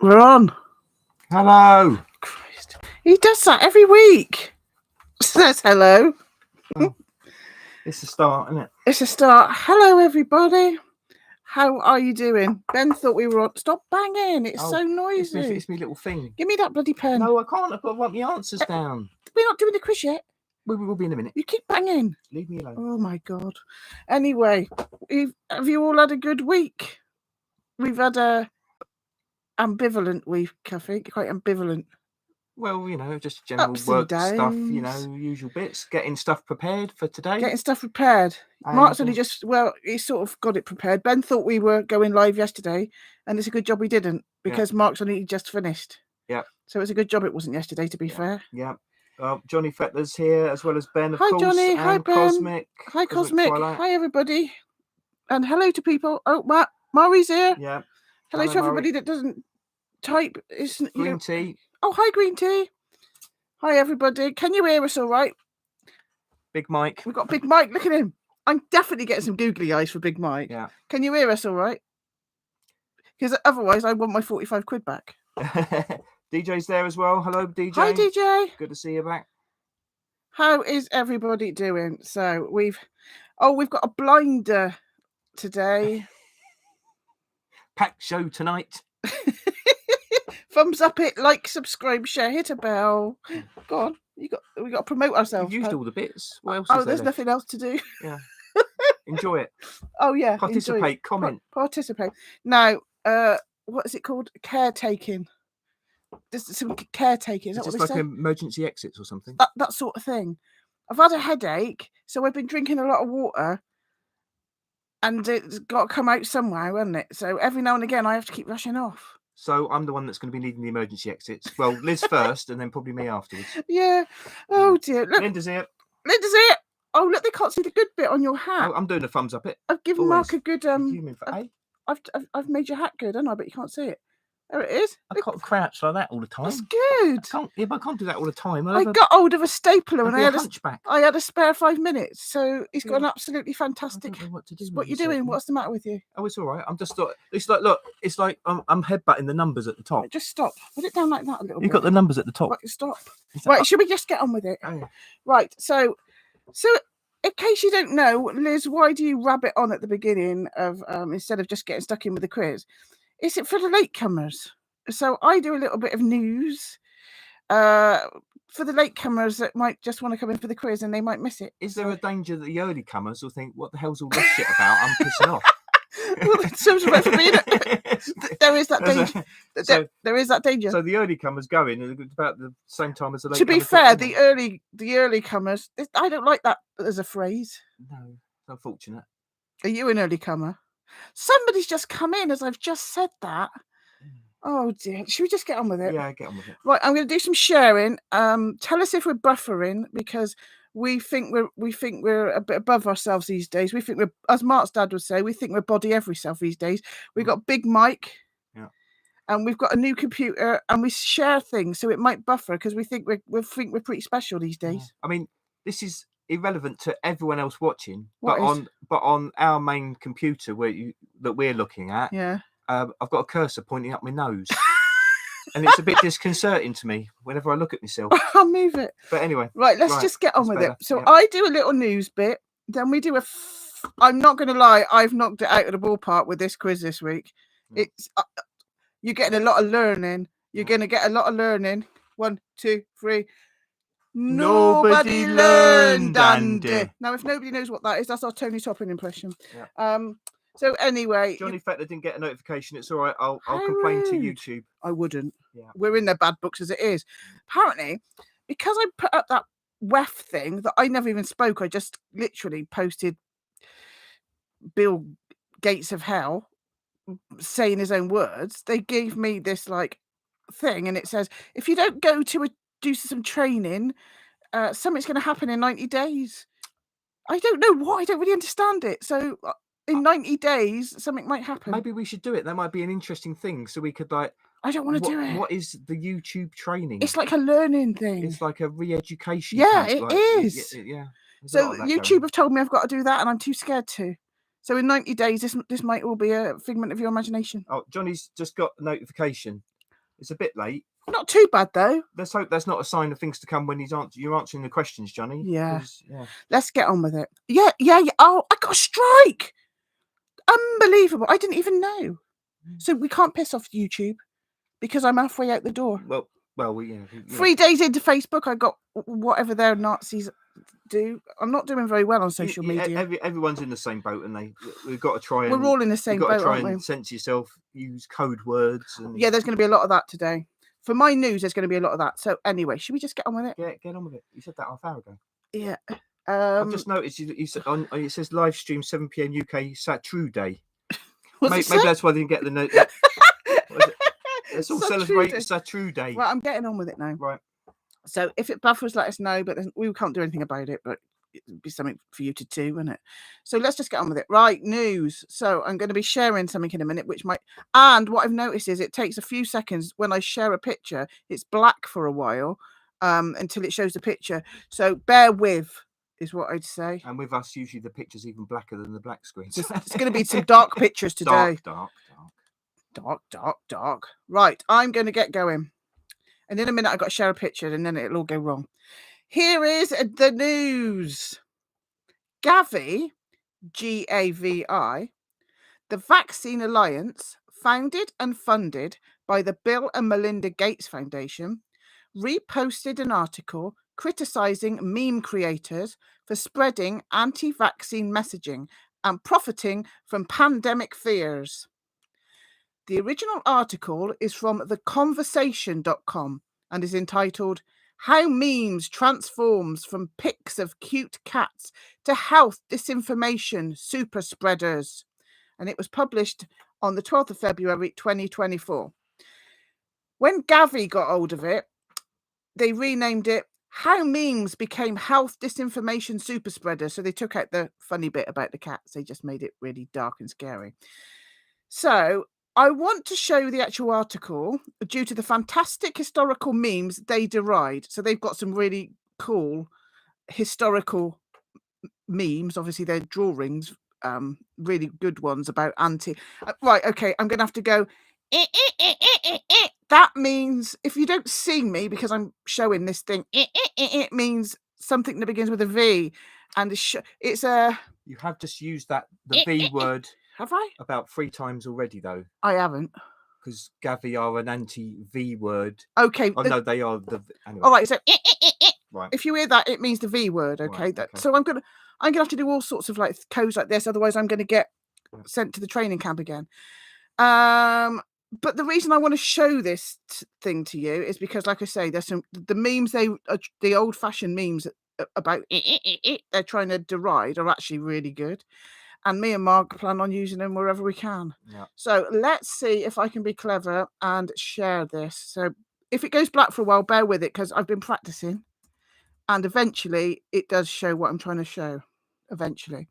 We're on. Hello. Christ. He does that every week. Says hello. Oh, it's a start, isn't it? It's a start. Hello, everybody. How are you doing? Ben thought we were on. Stop banging. It's so noisy. It's my little thing. Give me that bloody pen. No, I can't. I've got to write my answers down. We're not doing the quiz yet. We will be in a minute. You keep banging. Leave me alone. Oh, my God. Anyway, have you all had a good week? We've had a ambivalent week, I think. Quite ambivalent. Well, just general Ups work and stuff, downs. usual bits. Getting stuff prepared for today. Getting stuff prepared. And, Mark's only he sort of got it prepared. Ben thought we were going live yesterday, and it's a good job we didn't, because Mark's only just finished. Yeah. So it's a good job it wasn't yesterday, to be fair. Yeah. Johnny Fettler's here, as well as Ben, of Hi, course. Johnny. Hi, Ben. Cosmic. Hi, Cosmic. Twilight. Hi, everybody. And hello to people. Oh, Mari's here. Yeah. Hello to everybody that doesn't type. Green tea. Oh, hi, Green Tea. Hi, everybody. Can you hear us all right? Big Mike. We've got Big Mike. Look at him. I'm definitely getting some googly eyes for Big Mike. Yeah. Can you hear us all right? Because otherwise I want my 45 quid back. DJ's there as well. Hello, DJ. Hi, DJ. Good to see you back. How is everybody doing? So we've got a blinder today. Packed show tonight. Thumbs up it, like, subscribe, share, hit a bell. Go on. We got to promote ourselves. You've used all the bits. What else is there there's left? nothing else to do. Yeah. Enjoy it. Oh yeah. Participate, comment. Participate. Now, what is it called? Caretaking. There's some caretaking. Is that it's what they like say? emergency exits or something. That sort of thing. I've had a headache, so I've been drinking a lot of water, and it's got to come out somewhere, hasn't it? So every now and again, I have to keep rushing off. So I'm the one that's going to be needing the emergency exits. Well, Liz first, and then probably me afterwards. Yeah. Oh dear. Look, Linda's here. Linda's here. Oh look, they can't see the good bit on your hat. I'm doing a thumbs up it. I've given Mark a good I've made your hat good, haven't I? But you can't see it. There it is. I can't crouch like that all the time. That's good. I can't do that all the time. I got hold of a stapler and I had a spare 5 minutes. So he's got an absolutely fantastic. I don't know what to do. What you doing? What's the matter with you? Oh, it's all right. I'm just it's like look. It's like I'm headbutting the numbers at the top. Right, just stop. Put it down like that a little bit. You've got the numbers at the top. Right, stop. Right, should we just get on with it? Oh, yeah. Right. So in case you don't know, Liz, why do you rabbit on at the beginning of instead of just getting stuck in with the quiz? Is it for the latecomers? So I do a little bit of news for the latecomers that might just want to come in for the quiz and they might miss it. Is there a danger that the early comers will think, what the hell's all this shit about? I'm pissing off. Well, there is that danger. There is that danger. So the early comers go in at about the same time as the late To be comers. fair, the early comers, I don't like that as a phrase. No, it's unfortunate. Are you an early comer? Somebody's just come in as I've just said that. Oh dear. Should we just get on with it? Yeah, get on with it. Right, I'm going to do some sharing. Tell us if we're buffering, because we think we're a bit above ourselves these days. We think we're, as Mark's dad would say, we think we're body every self these days. We've got Big Mike. Yeah. And we've got a new computer, and we share things, so it might buffer because we think we're pretty special these days. Yeah. I mean, this is irrelevant to everyone else watching, but on our main computer that we're looking at. Yeah. I've got a cursor pointing up my nose, and it's a bit disconcerting to me whenever I look at myself. I'll move it. But anyway, right, let's just get on with it. So yeah. I do a little news bit, then we do I'm not going to lie, I've knocked it out of the ballpark with this quiz this week. It's you're getting a lot of learning. You're going to get a lot of learning. 1, 2, 3. Nobody learned, Andy. Now, if nobody knows what that is, that's our Tony Topping impression. Yeah. So anyway, Johnny Fettler didn't get a notification. It's all right. I'll complain to YouTube. I wouldn't. Yeah. We're in their bad books as it is. Apparently, because I put up that WEF thing that I never even spoke, I just literally posted Bill Gates of hell saying his own words. They gave me this like thing, and it says if you don't go to do some training, something's going to happen in 90 days. I don't know what. I don't really understand it. So in 90 days, something might happen. Maybe we should do it. That might be an interesting thing. So we could I don't want to do it. What is the YouTube training? It's like a learning thing. It's like a re-education. Yeah, it is. Yeah. So YouTube have told me I've got to do that, and I'm too scared to. So in 90 days, this might all be a figment of your imagination. Oh, Johnny's just got a notification. It's a bit late. Not too bad though. Let's hope that's not a sign of things to come when you're answering the questions, Johnny. Yeah. 'cause, yeah. Let's get on with it. Yeah. Oh, I got a strike. Unbelievable. I didn't even know. So we can't piss off YouTube because I'm halfway out the door. Well, yeah. 3 days into Facebook, I got whatever their Nazis do. I'm not doing very well on social media. Everyone's in the same boat, and we've got to try. We're all in the same boat, You've got to try aren't and we? censor yourself. Use code words. And... Yeah, there's going to be a lot of that today. For my news, there's going to be a lot of that. So anyway, should we just get on with it? Get on with it. You said that half hour ago. Yeah. I've just noticed you said it says live stream 7 p.m. UK Saturday. Maybe that's why they didn't get the note. Let's all celebrate Saturday. Right, I'm getting on with it now. Right. So if it buffers, let us know. But we can't do anything about it. But it'd be something for you to do, wouldn't it? So let's just get on with it. Right, news. So I'm going to be sharing something in a minute, which might. And what I've noticed is it takes a few seconds when I share a picture. It's black for a while until it shows the picture. So bear with. Is what I'd say. And with us, usually the picture's even blacker than the black screen. It's going to be some dark pictures today. Dark. Right, I'm going to get going. And in a minute, I've got to share a picture and then it'll all go wrong. Here is the news. Gavi, Gavi, the Vaccine Alliance, founded and funded by the Bill and Melinda Gates Foundation, reposted an article criticizing meme creators for spreading anti-vaccine messaging and profiting from pandemic fears. The original article is from theconversation.com and is entitled How Memes Transforms from Pics of Cute Cats to Health Disinformation Super Spreaders. And it was published on the 12th of February 2024. When Gavi got hold of it, they renamed it How Memes Became Health Disinformation Super Spreaders. So they took out the funny bit about the cats. They just made it really dark and scary. So I want to show the actual article due to the fantastic historical memes they deride. So they've got some really cool historical memes. Obviously, they're drawings, really good ones about right, okay, I'm going to have to go. That means if you don't see me because I'm showing this thing, it means something that begins with a V, and it's a. You have just used the V word. Have I? About 3 times already, though. I haven't. Because Gavi are an anti-V word. Okay. Oh no, they are the. Anyway. All right. So right. If you hear that, it means the V word. Okay. Right, So I'm gonna have to do all sorts of like codes like this. Otherwise, I'm gonna get sent to the training camp again. But the reason I want to show this thing to you is because, like I say, there's the memes the old-fashioned memes about they're trying to deride are actually really good. And me and Mark plan on using them wherever we can. Yeah. So let's see if I can be clever and share this. So if it goes black for a while, bear with it because I've been practicing. And eventually it does show what I'm trying to show. Eventually.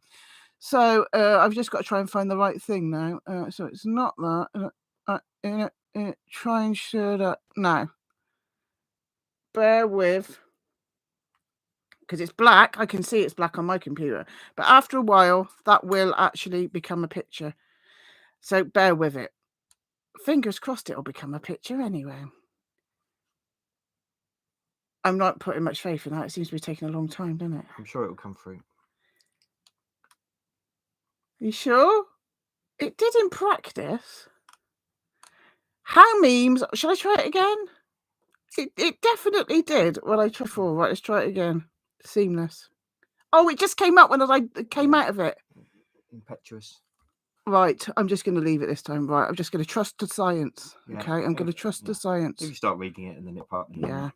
So I've just got to try and find the right thing now. So it's not that. Try and share that. No. Bear with. Because it's black, I can see it's black on my computer. But after a while, that will actually become a picture. So bear with it. Fingers crossed it'll become a picture anyway. I'm not putting much faith in that. It seems to be taking a long time, doesn't it? I'm sure it'll come through. You sure? It did in practice. How memes... Shall I try it again? It definitely did when I tried before. Right, let's try it again. Seamless. Oh, it just came up when I came out of it. Impetuous. Right, I'm just going to leave it this time. Right, I'm just going to trust the science. Yeah. Okay, I'm going to trust the science. If you start reading it and then it part. Yeah.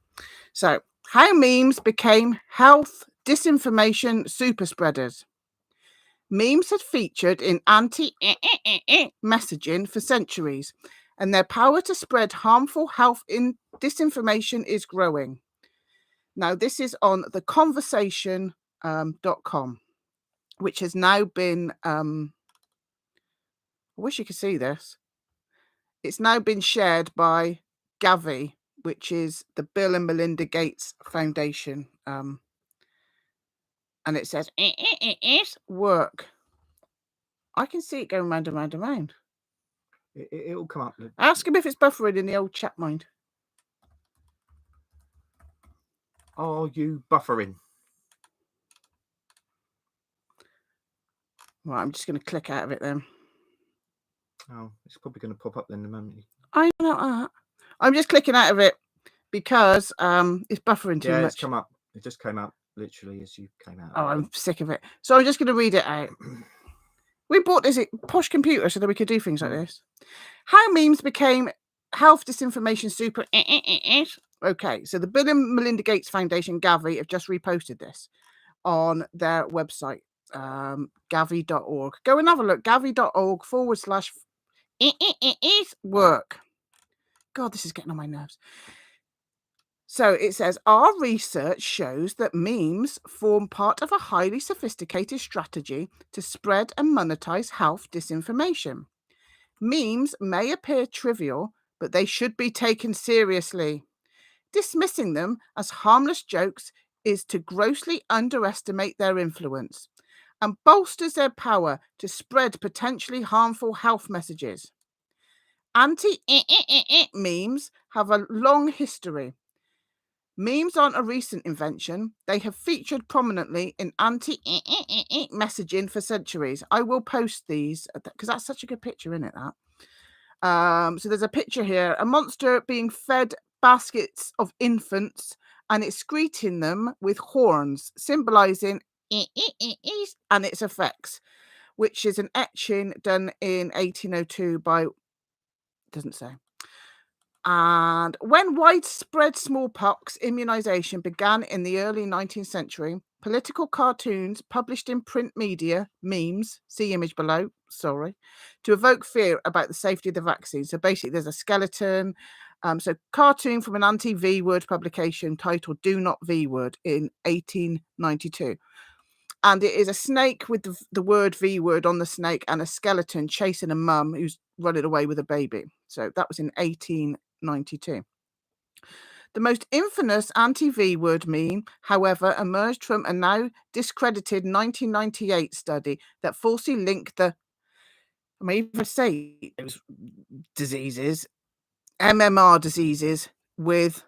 So, how memes became health disinformation super spreaders. Memes had featured in anti-messaging for centuries, and their power to spread harmful health disinformation is growing. Now, this is on theconversation.com, which has now been, I wish you could see this. It's now been shared by Gavi, which is the Bill and Melinda Gates Foundation. And it says, work. I can see it going round and round and round. It'll come up. Ask him if it's buffering in the old chat mind. Are you buffering? Right, I'm just going to click out of it then. Oh, it's probably going to pop up then the moment. I know that. I'm just clicking out of it because it's buffering too much. Yeah, it's come up. It just came up literally as you came out. Oh, I'm sick of it. So I'm just going to read it out. We bought this posh computer so that we could do things like this. How memes became health disinformation super. Okay, so the Bill and Melinda Gates Foundation, Gavi, have just reposted this on their website, gavi.org. Go and have a look, gavi.org/work. God, this is getting on my nerves. So it says, our research shows that memes form part of a highly sophisticated strategy to spread and monetize health disinformation. Memes may appear trivial, but they should be taken seriously. Dismissing them as harmless jokes is to grossly underestimate their influence and bolsters their power to spread potentially harmful health messages. Anti-memes have a long history. Memes aren't a recent invention. They have featured prominently in anti-messaging for centuries. I will post these because that's such a good picture, isn't it, that? So there's a picture here, a monster being fed baskets of infants and it's greeting them with horns, symbolizing and its effects, which is an etching done in 1802 by, doesn't say. And when widespread smallpox immunization began in the early 19th century, political cartoons published in print media, memes, see image below, sorry, to evoke fear about the safety of the vaccine. So basically there's a skeleton. So cartoon from an anti-V word publication titled Do Not V Word in 1892. And it is a snake with the word V word on the snake and a skeleton chasing a mum who's running away with a baby. So that was in 1892. The most infamous anti-V word meme, however, emerged from a now discredited 1998 study that falsely linked the, I may even say those diseases, MMR diseases, with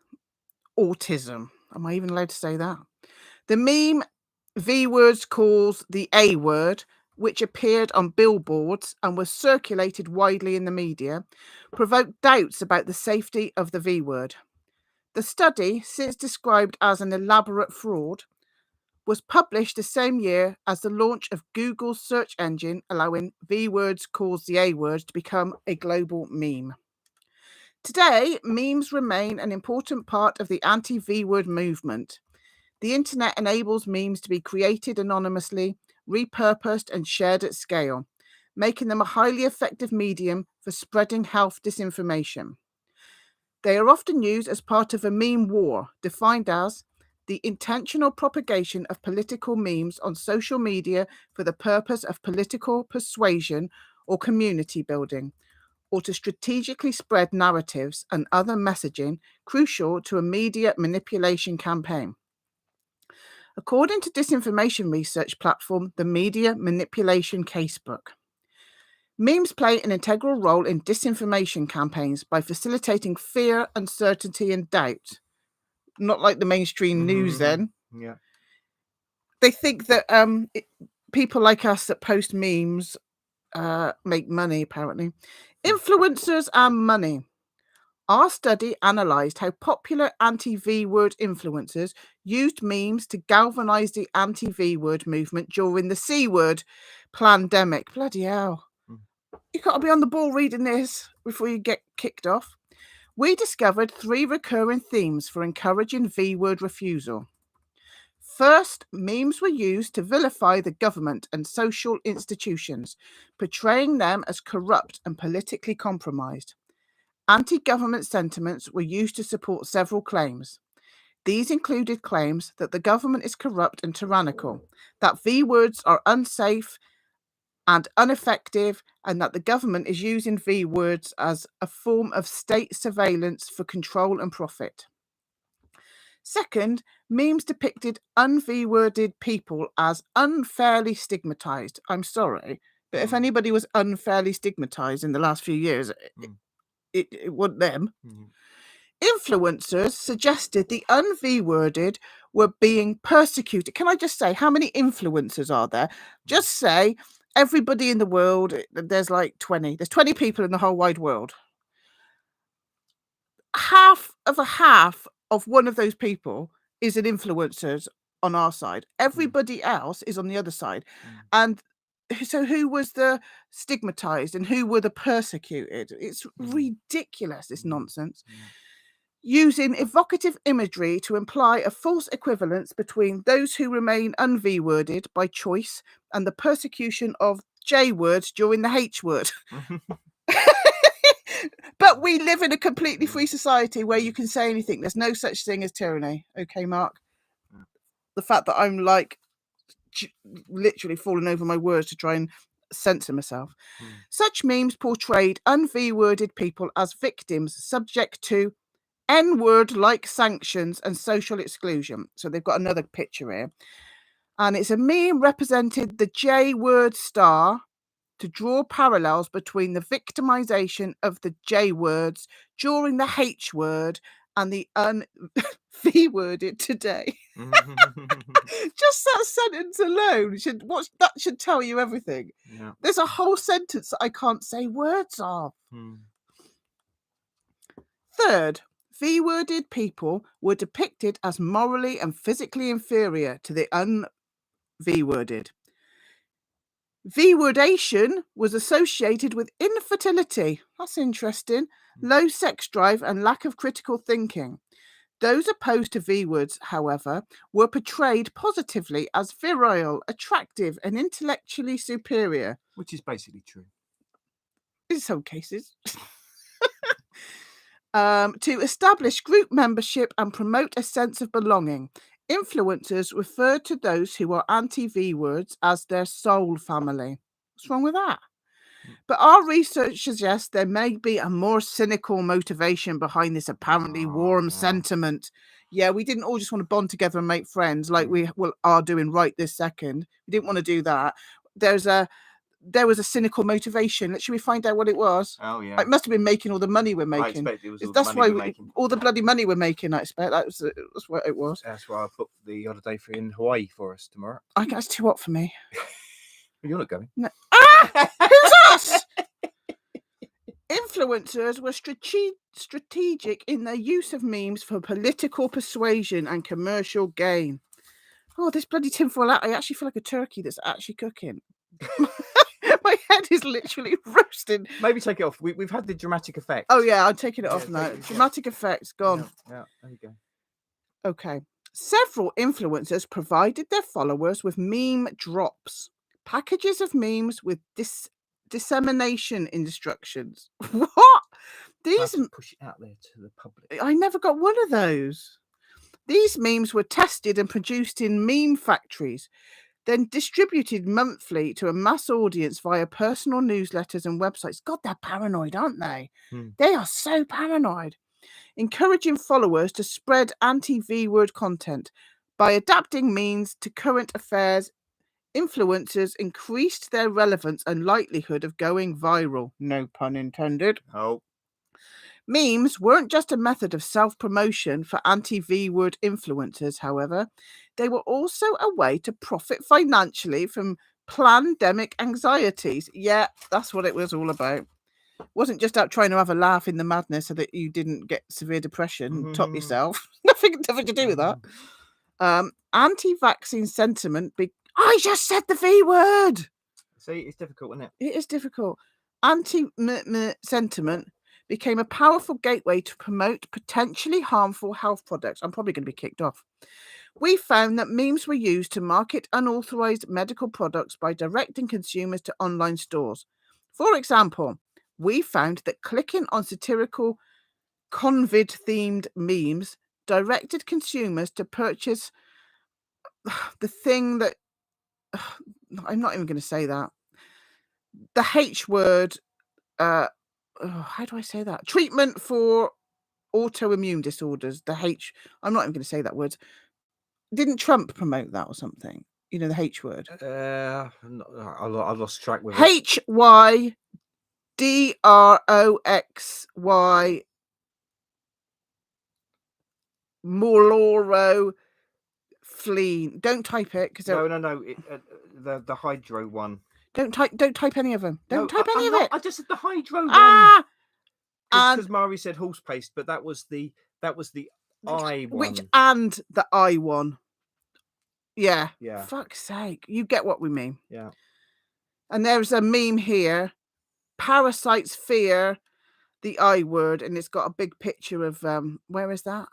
autism. Am I even allowed to say that? The meme V words calls the A word, which appeared on billboards and was circulated widely in the media, provoked doubts about the safety of the V word. The study, since described as an elaborate fraud, was published the same year as the launch of Google's search engine, allowing V words calls the A word to become a global meme. Today, memes remain an important part of the anti-V word movement. The internet enables memes to be created anonymously, repurposed and shared at scale, making them a highly effective medium for spreading health disinformation. They are often used as part of a meme war, defined as the intentional propagation of political memes on social media for the purpose of political persuasion or community building, or to strategically spread narratives and other messaging crucial to a media manipulation campaign. According to disinformation research platform, the Media Manipulation Casebook, memes play an integral role in disinformation campaigns by facilitating fear, uncertainty, and doubt. Not like the mainstream news then. Yeah. They think that people like us that post memes make money, apparently. Influencers and money. Our study analysed how popular anti-V word influencers used memes to galvanise the anti-V word movement during the C word pandemic. Bloody hell. You've got to be on the ball reading this before you get kicked off. We discovered 3 recurring themes for encouraging V word refusal. First, memes were used to vilify the government and social institutions, portraying them as corrupt and politically compromised. Anti-government sentiments were used to support several claims. These included claims that the government is corrupt and tyrannical, that V words are unsafe and ineffective, and that the government is using V words as a form of state surveillance for control and profit. Second, memes depicted un-V-worded people as unfairly stigmatized. I'm sorry, But if anybody was unfairly stigmatized in the last few years, it wasn't them. Influencers suggested the un-V-worded were being persecuted. Can I just say, how many influencers are there? Just say everybody in the world, there's like 20. There's 20 people in the whole wide world. Half of one of those people is an influencer on our side. Everybody else is on the other side. And so who was the stigmatized and who were the persecuted? It's ridiculous, this nonsense. Using evocative imagery to imply a false equivalence between those who remain un-V-worded by choice and the persecution of J words during the H word. But we live in a completely free society where you can say anything. There's no such thing as tyranny. Okay, Mark? The fact that I'm like literally falling over my words to try and censor myself. Such memes portrayed un-V-worded people as victims subject to N-word like sanctions and social exclusion. So they've got another picture here. And it's a meme represented the J word star to draw parallels between the victimization of the J words during the H word and the un-V-worded today. Just that sentence alone that should tell you everything. Yeah. There's a whole sentence that I can't say words of. Third, V-worded people were depicted as morally and physically inferior to the un-V-worded. V-wordation was associated with infertility. That's interesting. Low sex drive and lack of critical thinking. Those opposed to V-words, however, were portrayed positively as virile, attractive, and intellectually superior. Which is basically true. In some cases. To establish group membership and promote a sense of belonging. Influencers refer to those who are anti-V-words as their soul family. What's wrong with that? But our research suggests there may be a more cynical motivation behind this apparently warm sentiment. Yeah, we didn't all just want to bond together and make friends like we are doing right this second. We didn't want to do that. There was a cynical motivation. Should we find out what it was? Oh, yeah. It must have been making all the money we're making. I expect it was all That's the money why we're making. all the bloody money we're making, I expect. That's what it was. That's why I booked the holiday for in Hawaii for us tomorrow. I guess it's too hot for me. You're not going. No. Who's us? Influencers were strategic in their use of memes for political persuasion and commercial gain. Oh, this bloody tinfoil hat, I actually feel like a turkey that's actually cooking. My head is literally roasting. Maybe take it off. We've had the dramatic effect. Oh, yeah, I'm taking it off now. Dramatic effects gone. Yeah, there you go. Okay. Several influencers provided their followers with meme drops, packages of memes with dissemination instructions. What? These push it out there to the public. I never got one of those. These memes were tested and produced in meme factories, then distributed monthly to a mass audience via personal newsletters and websites. God, they're paranoid, aren't they? They are so paranoid. Encouraging followers to spread anti-V-word content. By adapting memes to current affairs, influencers increased their relevance and likelihood of going viral. No pun intended. Oh. Memes weren't just a method of self-promotion for anti-V-word influencers, however. They were also a way to profit financially from pandemic anxieties. Yeah, that's what it was all about. It wasn't just out trying to have a laugh in the madness so that you didn't get severe depression, top yourself. Nothing to do with that. Anti-vaccine sentiment. I just said the V word. See, it's difficult, isn't it? It is difficult. Anti-sentiment became a powerful gateway to promote potentially harmful health products. I'm probably going to be kicked off. We found that memes were used to market unauthorized medical products by directing consumers to online stores. For example, we found that clicking on satirical COVID-themed memes directed consumers to purchase the thing that... I'm not even going to say that. The H word... how do I say that? Treatment for autoimmune disorders. The H. I'm not even going to say that word. Didn't Trump promote that or something? You know the H word. I lost track with HYDROXY Morloro-fleen. Don't type it because no. The hydro one. Don't type any of them. Don't type any of it. I just said the hydro one. Because And Mari said horse paste, but that was the I one. Which and the I one. Yeah. Yeah. Fuck's sake. You get what we mean. Yeah. And there's a meme here. Parasites fear the I word, and it's got a big picture of where is that?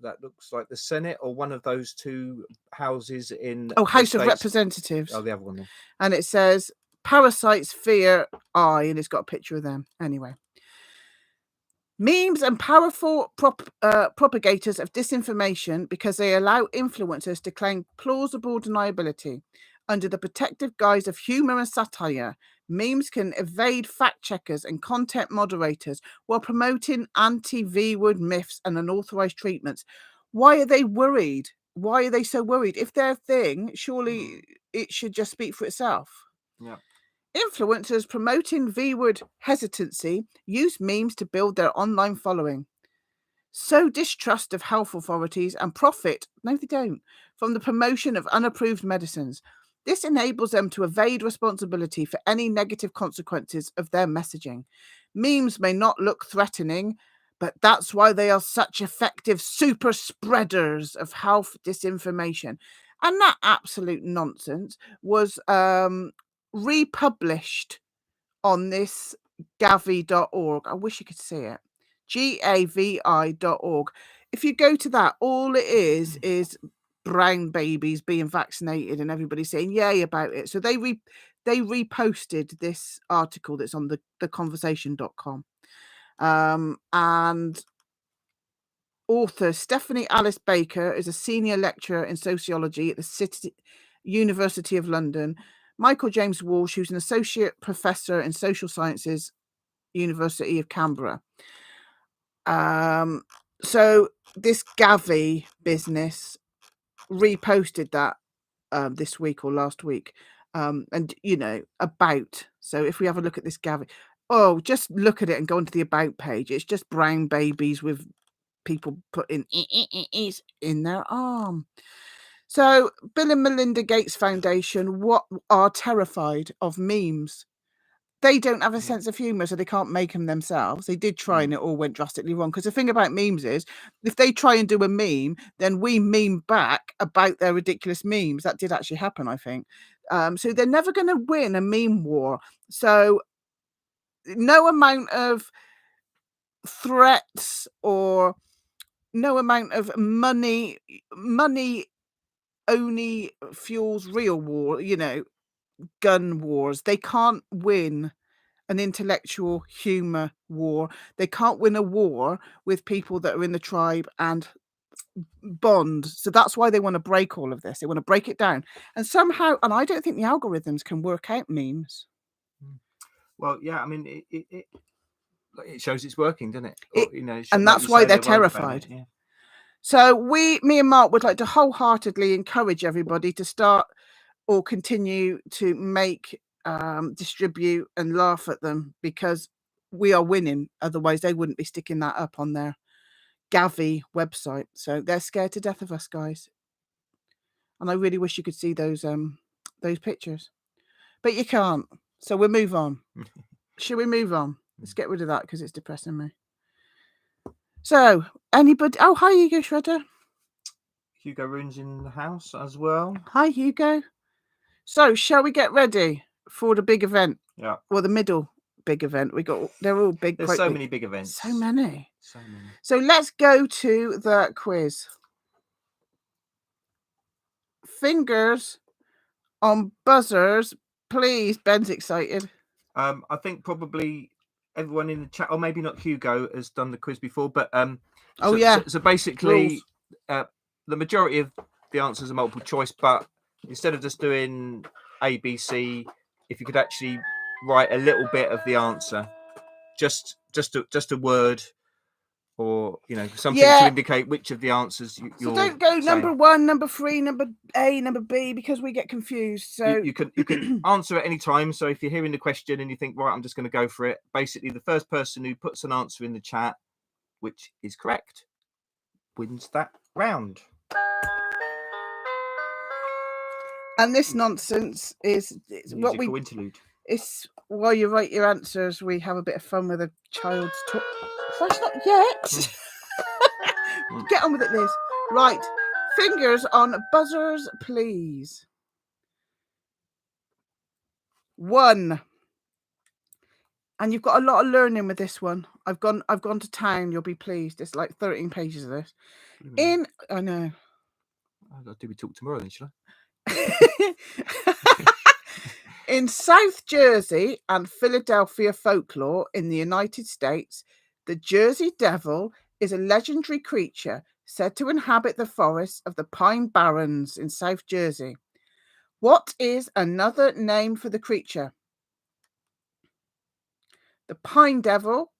That looks like the Senate or one of those two houses in House of Representatives. Oh, the other one. And it says parasites fear I, and it's got a picture of them. Anyway. Memes and powerful propagators of disinformation because they allow influencers to claim plausible deniability. Under the protective guise of humor and satire, memes can evade fact checkers and content moderators while promoting anti-V-word myths and unauthorized treatments. Why are they worried? Why are they so worried? If they're a thing, surely it should just speak for itself. Yeah. Influencers promoting V-word hesitancy use memes to build their online following. Sow distrust of health authorities and profit, no they don't, from the promotion of unapproved medicines. This enables them to evade responsibility for any negative consequences of their messaging. Memes may not look threatening, but that's why they are such effective super spreaders of health disinformation. And that absolute nonsense was republished on this gavi.org. I wish you could see it. GAVI.org. If you go to that, all it is brown babies being vaccinated and everybody saying yay about it. So they reposted this article that's on the conversation.com. And author Stephanie Alice Baker is a senior lecturer in sociology at the University of London. Michael James Walsh, who's an associate professor in social sciences, University of Canberra. So this Gavi business reposted that this week or last week. And about. So if we have a look at this Gavi, just look at it and go onto the about page. It's just brown babies with people putting in their arm. So Bill and Melinda Gates Foundation are terrified of memes. They don't have a sense of humor, so they can't make them themselves. They did try and it all went drastically wrong. Because the thing about memes is, if they try and do a meme, then we meme back about their ridiculous memes. That did actually happen, I think. So they're never going to win a meme war. So no amount of threats or no amount of money only fuels real war, gun wars. They can't win an intellectual humor war. They can't win a war with people that are in the tribe and bond. So that's why they want to break all of this. They want to break it down. And somehow, and I don't think the algorithms can work out memes. Well, yeah, I mean, it shows it's working, doesn't it? And that's why they're terrified. Yeah. So me and Mark would like to wholeheartedly encourage everybody to start or continue to make, distribute and laugh at them, because we are winning. Otherwise, they wouldn't be sticking that up on their Gavi website. So they're scared to death of us, guys. And I really wish you could see those pictures, but you can't. So we'll move on. Should we move on? Let's get rid of that because it's depressing me. So, anybody? Oh, hi, Hugo Shredder. Hugo Rune's in the house as well. Hi, Hugo. So, shall we get ready for the big event? Yeah. Or the middle big event? They're all big. There's so many big events. So many. So many. So let's go to the quiz. Fingers on buzzers, please. Ben's excited. I think probably everyone in the chat, or maybe not Hugo, has done the quiz before, but so basically the majority of the answers are multiple choice, but instead of just doing A, B, C, if you could actually write a little bit of the answer, just a word, or something to indicate which of the answers you're so don't go saying. number 1, number 3, number A, number B, because we get confused. So you can answer at any time. So if you're hearing the question and you think, right, I'm just going to go for it, basically the first person who puts an answer in the chat which is correct wins that round. And this nonsense is what we interlude. It's while you write your answers, we have a bit of fun with a child's talk. That's not yet. Get on with it, Liz. Right. Fingers on buzzers, please. 1. And you've got a lot of learning with this one. I've gone to town. You'll be pleased. It's like 13 pages of this. I know. Do we talk tomorrow then, shall I? In South Jersey and Philadelphia folklore in the United States, the Jersey Devil is a legendary creature said to inhabit the forests of the Pine Barrens in South Jersey. What is another name for the creature? The Pine Devil,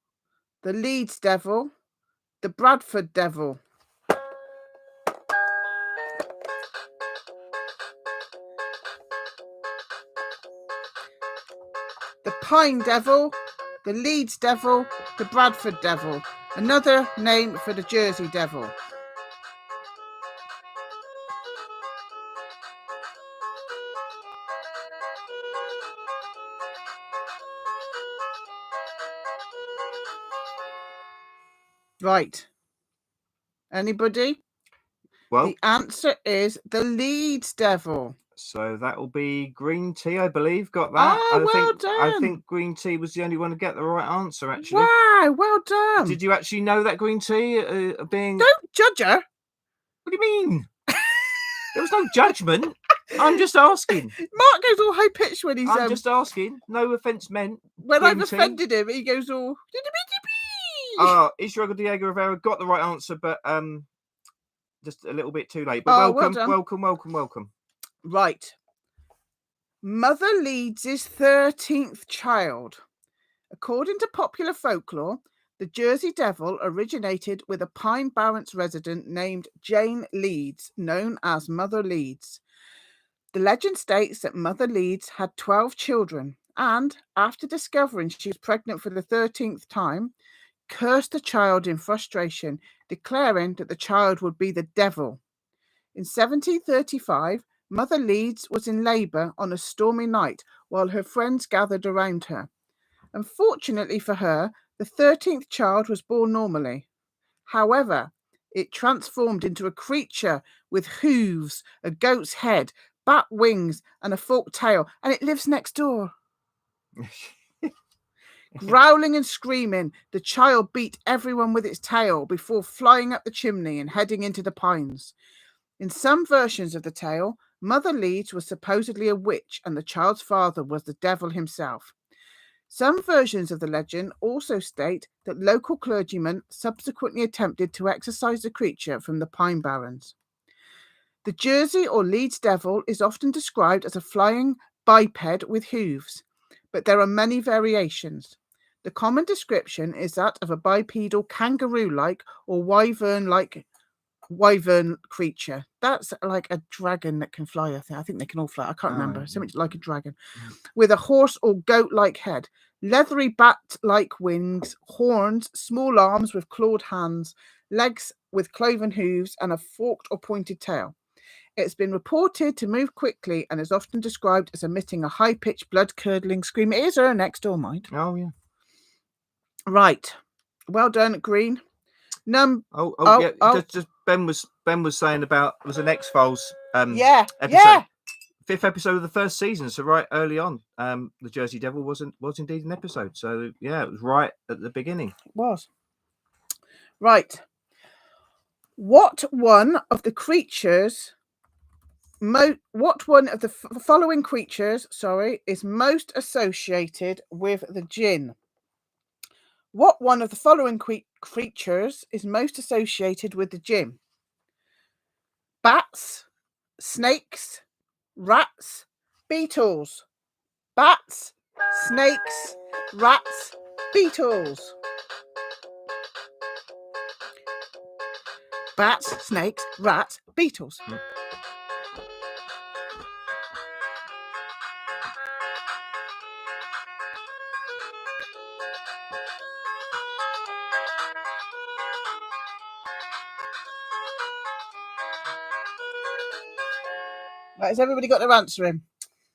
the Leeds Devil, the Bradford Devil. The Pine Devil, the Leeds Devil, the Bradford Devil. Another name for the Jersey Devil. Right. Anybody? Well, the answer is the Leeds Devil. So that will be green tea, I believe. Got that? Oh, done. I think green tea was the only one to get the right answer, actually. Wow, well done. Did you actually know that green tea being... Don't judge her. What do you mean? There was no judgment. I'm just asking. Mark goes all high-pitched when he's... I'm just asking. No offence meant. When I've offended him, he goes all... Israel Diego Rivera got the right answer, but just a little bit too late. But welcome. Right. Mother Leeds' 13th child. According to popular folklore, the Jersey Devil originated with a Pine Barrens resident named Jane Leeds, known as Mother Leeds. The legend states that Mother Leeds had 12 children and, after discovering she was pregnant for the 13th time, cursed the child in frustration, declaring that the child would be the devil. In 1735, Mother Leeds was in labour on a stormy night while her friends gathered around her. Unfortunately for her, the 13th child was born normally. However, it transformed into a creature with hooves, a goat's head, bat wings, and a forked tail, and it lives next door. Growling and screaming, the child beat everyone with its tail before flying up the chimney and heading into the pines. In some versions of the tale, Mother Leeds was supposedly a witch and the child's father was the devil himself. Some versions of the legend also state that local clergymen subsequently attempted to exorcise the creature from the Pine Barrens. The Jersey or Leeds Devil is often described as a flying biped with hooves, but there are many variations. The common description is that of a bipedal kangaroo-like or wyvern creature. That's like a dragon that can fly. I think they can all fly. I can't remember. Something like a dragon. With a horse or goat-like head, leathery bat-like wings, horns, small arms with clawed hands, legs with cloven hooves, and a forked or pointed tail. It's been reported to move quickly and is often described as emitting a high-pitched, blood-curdling scream. It is her next door, mind. Oh, yeah. Right. Well done, Green. Just Ben was saying about it was an X-Files episode. Yeah. 5th episode of the 1st season, so right early on. The Jersey Devil was indeed an episode. So yeah, it was right at the beginning. It was. Right. What one of the following creatures, is most associated with the jinn? What one of the following creatures is most associated with the jinn? Bats, snakes, rats, beetles. Bats, snakes, rats, beetles. bats, snakes, rats, beetles. Right, has everybody got their answer in?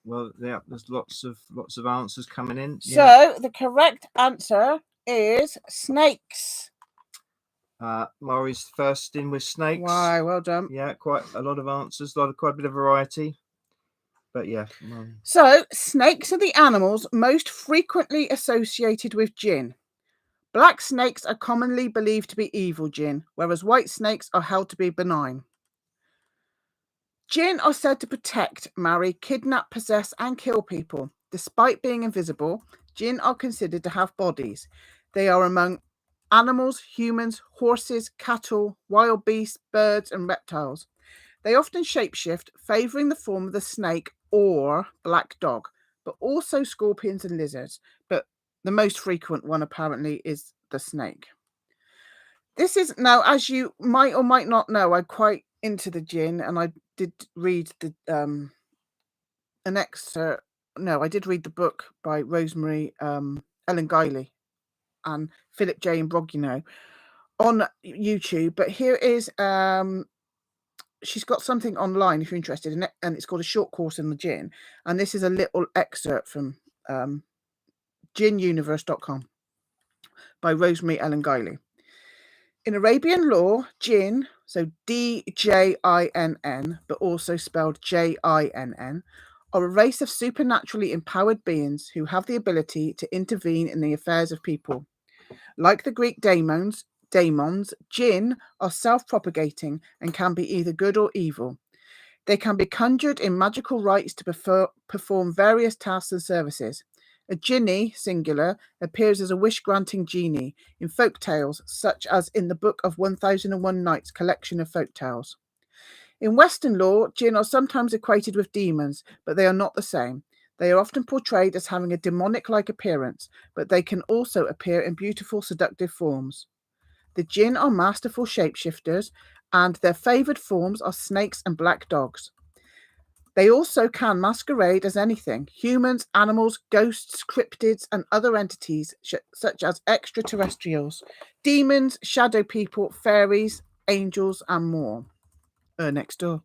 Well, yeah, there's lots of answers coming in. So the correct answer is snakes. Murray's first in with snakes. Wow, well done. Yeah, quite a lot of answers, quite a bit of variety. But yeah. So snakes are the animals most frequently associated with jinn. Black snakes are commonly believed to be evil jinn, whereas white snakes are held to be benign. Jinn are said to protect, marry, kidnap, possess, and kill people. Despite being invisible, jinn are considered to have bodies. They are among animals, humans, horses, cattle, wild beasts, birds, and reptiles. They often shapeshift, favouring the form of the snake or black dog, but also scorpions and lizards. But the most frequent one apparently is the snake. This is now, as you might or might not know, I'm quite into the jinn, and I did read the an excerpt. No, I did read the book by Rosemary Ellen Guiley and Philip J. Imbrogno on YouTube. But here is she's got something online if you're interested in it, and it's called A Short Course in the Jinn. And this is a little excerpt from jinnuniverse.com by Rosemary Ellen Guiley. In Arabian law, jinn, so D-J-I-N-N, but also spelled J-I-N-N, are a race of supernaturally empowered beings who have the ability to intervene in the affairs of people. Like the Greek daemons, jinn are self-propagating and can be either good or evil. They can be conjured in magical rites to perform various tasks and services. A jinni, singular, appears as a wish-granting genie in folk tales, such as in the Book of 1001 Nights collection of folk tales. In Western law, jinn are sometimes equated with demons, but they are not the same. They are often portrayed as having a demonic-like appearance, but they can also appear in beautiful, seductive forms. The jinn are masterful shapeshifters, and their favoured forms are snakes and black dogs. They also can masquerade as anything: humans, animals, ghosts, cryptids, and other entities such as extraterrestrials, demons, shadow people, fairies, angels, and more. Next door.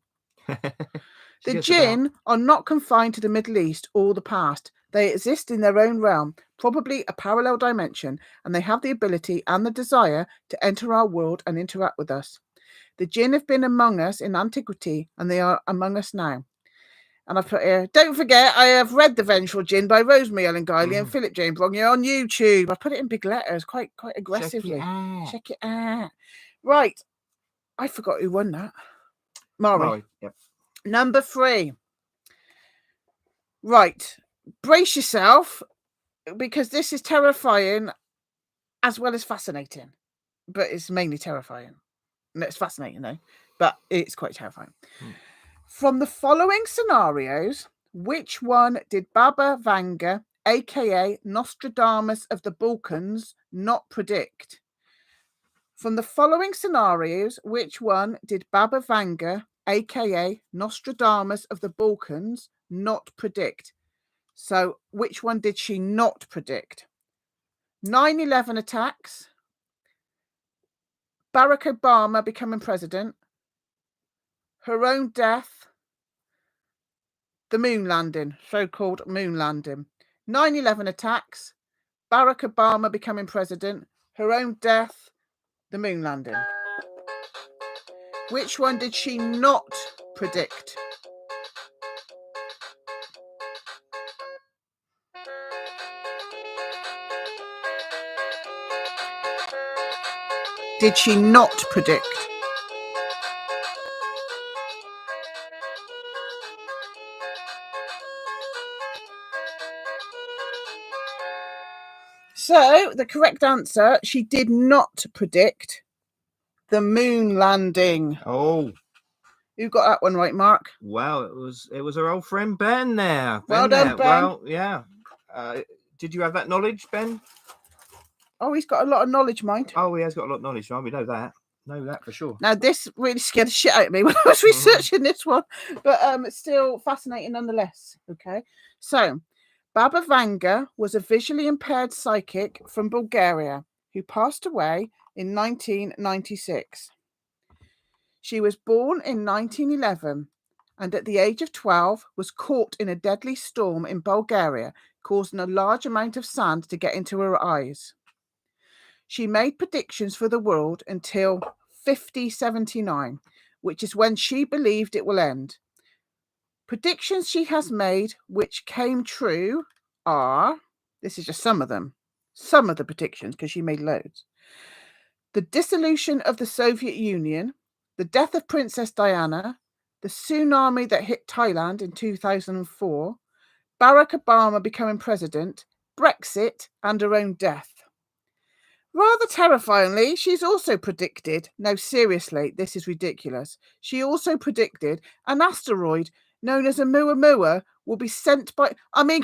The jinn are not confined to the Middle East or the past. They exist in their own realm, probably a parallel dimension, and they have the ability and the desire to enter our world and interact with us. The jinn have been among us in antiquity, and they are among us now. And I've put here, don't forget, I have read The Vengeful Jinn by Rosemary Ellen Guiley and Philip J. Imbrogno on YouTube. I put it in big letters, quite aggressively. Check it out. Right. I forgot who won that. Mari. Yep. Number 3. Right. Brace yourself, because this is terrifying as well as fascinating. But it's mainly terrifying. It's fascinating, though. But it's quite terrifying. From the following scenarios, which one did Baba Vanga, aka Nostradamus of the Balkans, not predict? From the following scenarios, which one did Baba Vanga, aka Nostradamus of the Balkans, not predict? So, which one did she not predict? 9/11 attacks, Barack Obama becoming president, her own death, the moon landing, so-called moon landing. 9/11 attacks, Barack Obama becoming president, her own death, the moon landing. Which one did she not predict? Did she not predict? So, the correct answer, she did not predict the moon landing. Oh. You got that one right, Mark. Wow, it was our old friend Ben there. Well done, Ben. Well, yeah. Did you have that knowledge, Ben? Oh, he's got a lot of knowledge, mind. Oh, he has got a lot of knowledge, right? We know that. know that for sure. Now, this really scared the shit out of me when I was researching this one, but it's still fascinating nonetheless. Okay, so Baba Vanga was a visually impaired psychic from Bulgaria who passed away in 1996. She was born in 1911 and at the age of 12 was caught in a deadly storm in Bulgaria, causing a large amount of sand to get into her eyes. She made predictions for the world until 5079, which is when she believed it will end. Predictions she has made which came true are, this is just some of them, some of the predictions, because she made loads. The dissolution of the Soviet Union, the death of Princess Diana, the tsunami that hit Thailand in 2004, Barack Obama becoming president, Brexit, and her own death. Rather terrifyingly, she's also predicted, no, seriously, this is ridiculous. She also predicted an asteroid known as a Muamua will be sent by, I mean,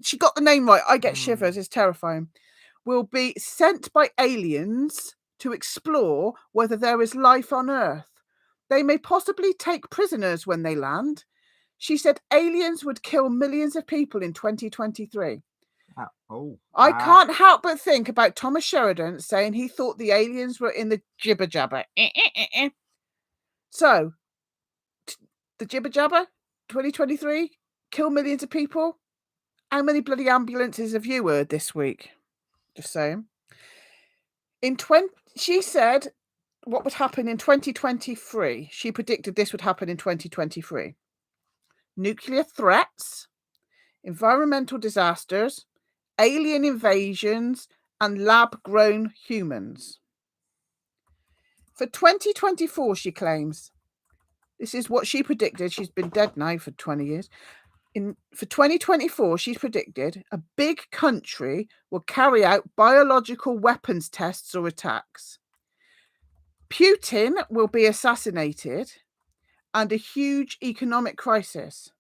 she got the name right. I get shivers, it's terrifying. Will be sent by aliens to explore whether there is life on Earth. They may possibly take prisoners when they land. She said aliens would kill millions of people in 2023. I can't help but think about Thomas Sheridan saying he thought the aliens were in the jibber jabber. So, the jibber jabber, 2023, kill millions of people. How many bloody ambulances have you heard this week? Just saying. She said what would happen in 2023. She predicted this would happen in 2023. Nuclear threats, environmental disasters, alien invasions, and lab-grown humans. For 2024, she claims, this is what she predicted. She's been dead now for 20 years. For 2024, she's predicted a big country will carry out biological weapons tests or attacks. Putin will be assassinated and a huge economic crisis.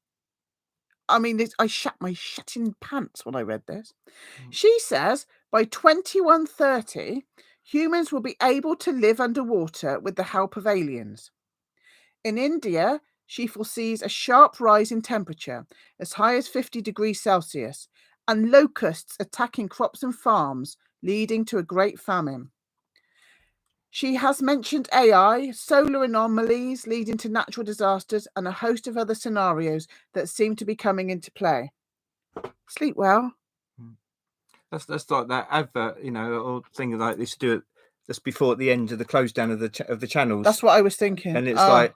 I mean, I shat my shitting pants when I read this. She says by 2130, humans will be able to live underwater with the help of aliens. In India, she foresees a sharp rise in temperature, as high as 50 degrees Celsius, and locusts attacking crops and farms, leading to a great famine. She has mentioned AI, solar anomalies leading to natural disasters, and a host of other scenarios that seem to be coming into play. Sleep well. That's like that advert, or thing like this. Do it just before the end of the close down of the channels. That's what I was thinking. And it's like,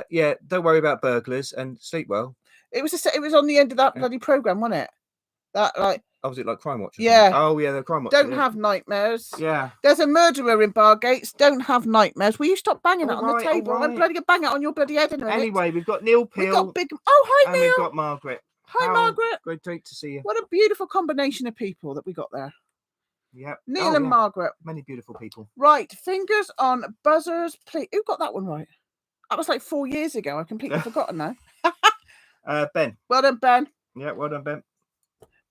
yeah, don't worry about burglars and sleep well. It was on the end of that bloody program, wasn't it? That like. Oh, was it like Crime Watch? Yeah. Oh, yeah, the Crime Watch. Don't have nightmares. Yeah. There's a murderer in Bargates. Don't have nightmares. Will you stop banging it on the table? I'm bloody gonna bang it on your bloody head in a minute. Anyway, we've got Neil Peel. We've got big. Oh, hi, Neil. And we've got Margaret. Hi, Margaret. Great to see you. What a beautiful combination of people that we got there. Yeah. Neil and Margaret. Many beautiful people. Right. Fingers on buzzers, please. Who got that one right? That was like 4 years ago. I've completely forgotten now. Ben. Well done, Ben. Yeah, well done, Ben.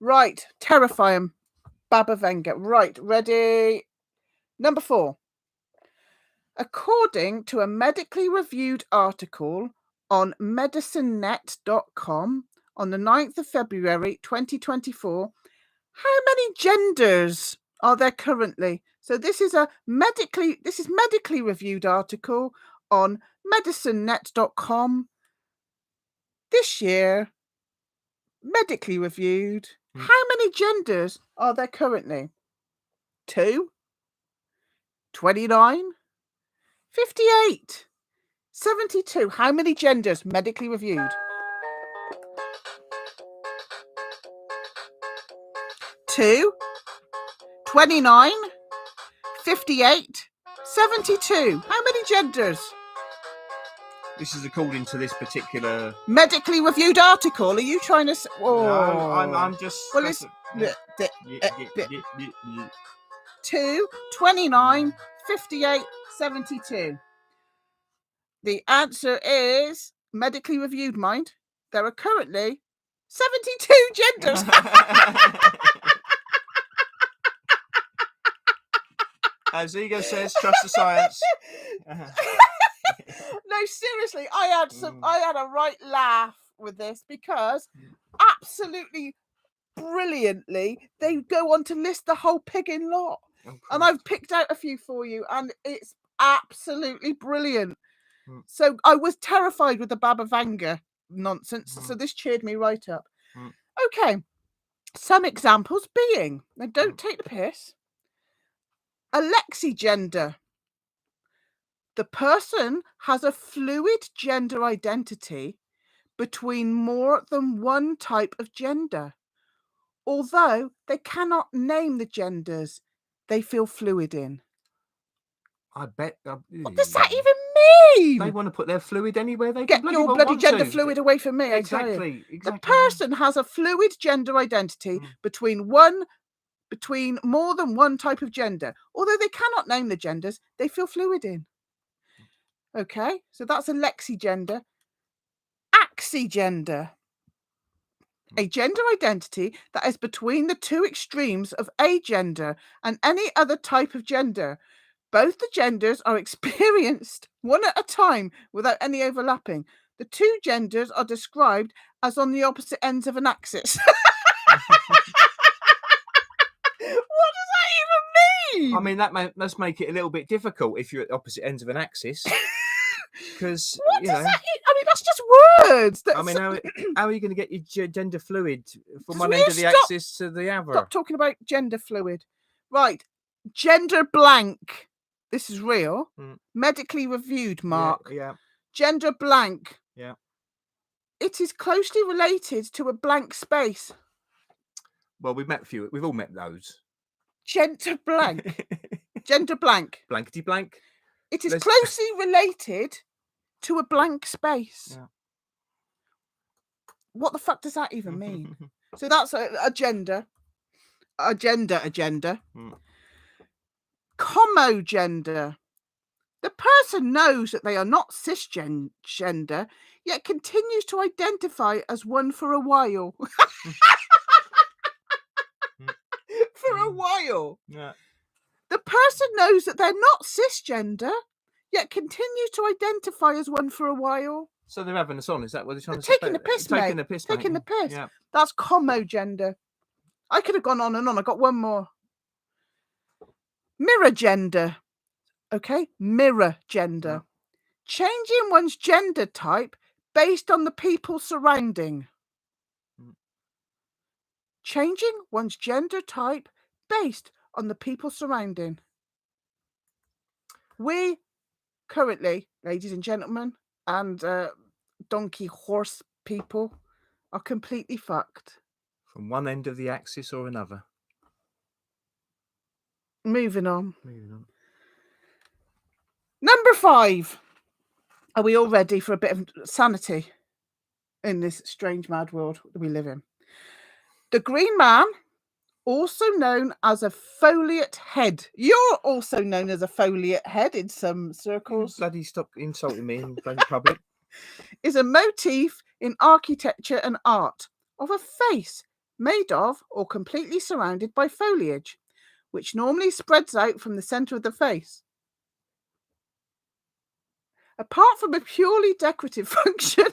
Right. Terrifying. Baba Vanga. Right. Ready. Number 4. According to a medically reviewed article on medicinenet.com on the 9th of February 2024, how many genders are there currently? So this is medically reviewed article on medicinenet.com this year, medically reviewed. How many genders are there currently? 2, 29, 58, 72. How many genders medically reviewed? 2, 29, 58, 72. How many genders? This is according to this particular medically reviewed article. Are you trying to? No, I'm just. Well, it's 2, 29, 58, 72. The answer is medically reviewed, mind. There are currently 72 genders. As Ego says, trust the science. No, seriously, I had a right laugh with this because absolutely brilliantly they go on to list the whole pigging lot. And I've picked out a few for you, and it's absolutely brilliant. So I was terrified with the Baba Vanga nonsense, so this cheered me right up. Okay, some examples being, now don't take the piss, alexigender. The person has a fluid gender identity between more than one type of gender, although they cannot name the genders they feel fluid in. I bet. What does that even mean? They want to put their fluid anywhere they get can your bloody gender fluid away from me. Exactly. The person has a fluid gender identity between more than one type of gender, although they cannot name the genders they feel fluid in. Okay, so that's a lexigender. Axigender. A gender identity that is between the two extremes of agender and any other type of gender. Both the genders are experienced one at a time without any overlapping. The two genders are described as on the opposite ends of an axis. What does that even mean? I mean, that must make it a little bit difficult if you're at opposite ends of an axis. Because what does that mean? I mean, that's just words. I mean, how are you going to get your gender fluid from one end of the axis to the other? Stop talking about gender fluid. Right. Gender blank. This is real. Medically reviewed, Mark. Yeah. Gender blank. Yeah. It is closely related to a blank space. Well, we've all met those. Gender blank. Gender blank. Blankety blank. It is closely related to a blank space. Yeah. What the fuck does that even mean? So that's a gender. Agenda. Comogender. The person knows that they are not cisgender, yet continues to identify as one for a while. For a while. Yeah. The person knows that they're not cisgender, yet continues to identify as one for a while. So they're having us on. Is that what they're trying to say? Taking the piss, mate. Taking the piss. Taking the piss. Yeah. That's comogender. I could have gone on and on. I got one more. Mirror gender. Okay, mirror gender. Changing one's gender type based on the people surrounding. Changing one's gender type based on the people surrounding. We currently, ladies and gentlemen, and donkey horse people, are completely fucked. From one end of the axis or another. Moving on. Number 5. Are we all ready for a bit of sanity in this strange, mad world that we live in? The Green Man, also known as a foliate head. You're also known as a foliate head in some circles. Bloody stop insulting me in bloody public. Is a motif in architecture and art of a face made of or completely surrounded by foliage, which normally spreads out from the centre of the face. Apart from a purely decorative function,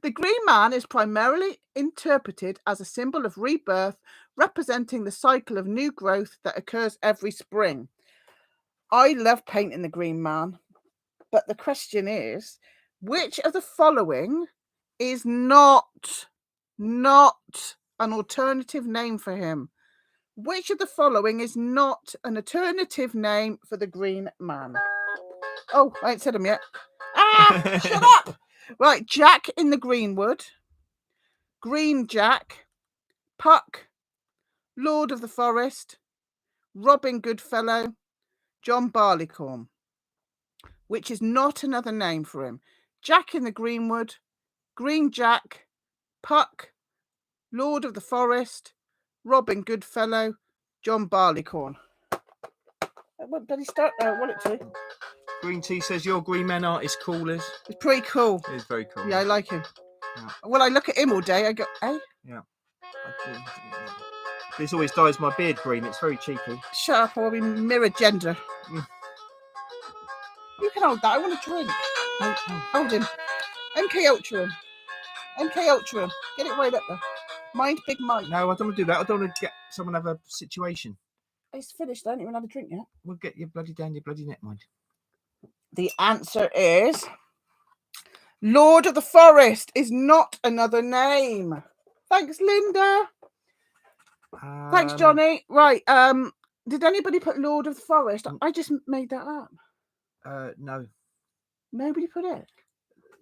the Green Man is primarily interpreted as a symbol of rebirth, representing the cycle of new growth that occurs every spring. I love painting the Green Man, but the question is, which of the following is not an alternative name for him? Which of the following is not an alternative name for the Green Man? Oh, I ain't said them yet. Shut up! Right, Jack in the Greenwood, Green Jack, Puck, Lord of the Forest, Robin Goodfellow, John Barleycorn. Which is not another name for him? Jack in the Greenwood, Green Jack, Puck, Lord of the Forest, Robin Goodfellow, John Barleycorn. What did he start? What it to? Green Tea says your Green Man art is cool, Liz. It's pretty cool. It is very cool. Yeah, I like him. Yeah. Well, I look at him all day. I go, hey. Yeah. This always dyes my beard green. It's very cheeky. Shut up, or we mirror gender. You can hold that. I want a drink. Hold him. MK Ultra. MK Ultra. Get it right up there. Mind Big Mike. No, I don't want to do that. I don't want to get someone have a situation. It's finished. I don't even have a drink yet. We'll get you bloody down your bloody neck, mind. The answer is Lord of the Forest is not another name. Thanks, Linda. Thanks, Johnny. Right. Did anybody put Lord of the Forest? I just made that up. No. Nobody put it?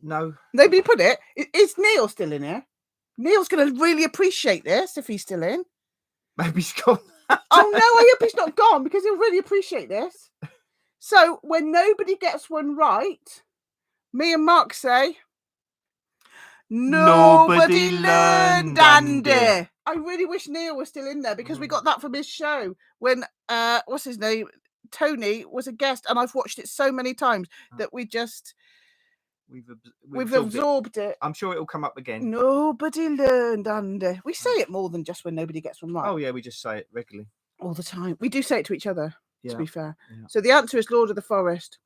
No. Nobody put it? Is Neil still in here? Neil's going to really appreciate this if he's still in. Maybe he's gone. Oh, no, I hope he's not gone because he'll really appreciate this. So when nobody gets one right, me and Mark say, nobody learned, Andy. I really wish Neil was still in there because we got that from his show when, what's his name? Tony was a guest, and I've watched it so many times that we've absorbed it. I'm sure it'll come up again. Nobody learned, Andy. We say it more than just when nobody gets one right. Oh yeah, we just say it regularly. All the time. We do say it to each other, to be fair. Yeah. So the answer is Lord of the Forest.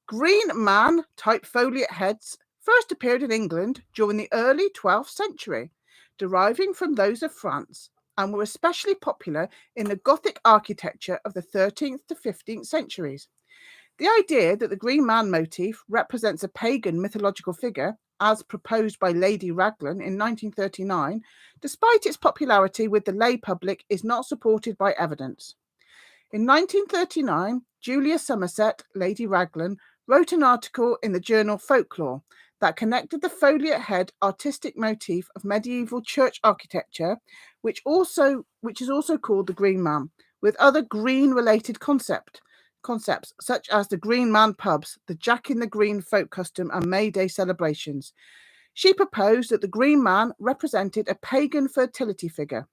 Green man type foliate heads first appeared in England during the early 12th century, deriving from those of France, and were especially popular in the Gothic architecture of the 13th to 15th centuries. The idea that the green man motif represents a pagan mythological figure, as proposed by Lady Raglan in 1939, despite its popularity with the lay public, is not supported by evidence. In 1939, Julia Somerset, Lady Raglan, wrote an article in the journal Folklore that connected the foliate head artistic motif of medieval church architecture, which is also called the Green Man, with other green-related concepts, such as the Green Man pubs, the Jack in the Green folk custom, and May Day celebrations. She proposed that the Green Man represented a pagan fertility figure.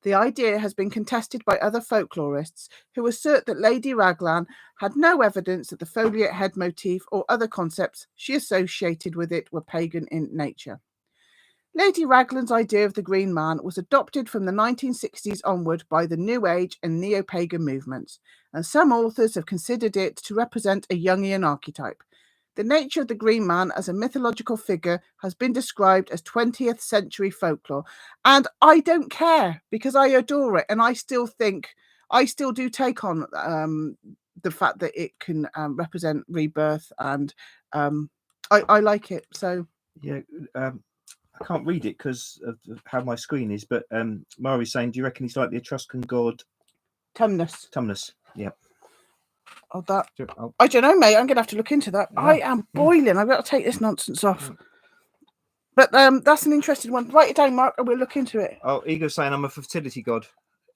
The idea has been contested by other folklorists who assert that Lady Raglan had no evidence that the foliate head motif or other concepts she associated with it were pagan in nature. Lady Raglan's idea of the Green Man was adopted from the 1960s onward by the New Age and neo-pagan movements, and some authors have considered it to represent a Jungian archetype. The nature of the Green Man as a mythological figure has been described as 20th century folklore, and I don't care because I adore it, and I still do take on the fact that it can represent rebirth, and I like it. So yeah. I can't read it because of how my screen is, but Mari's saying, do you reckon he's like the Etruscan god Tumnus? Yeah. Oh, that. I don't know, mate. I'm going to have to look into that. Yeah. I am boiling. I've got to take this nonsense off. But that's an interesting one. Write it down, Mark, and we'll look into it. Oh, Ego's saying I'm a fertility god.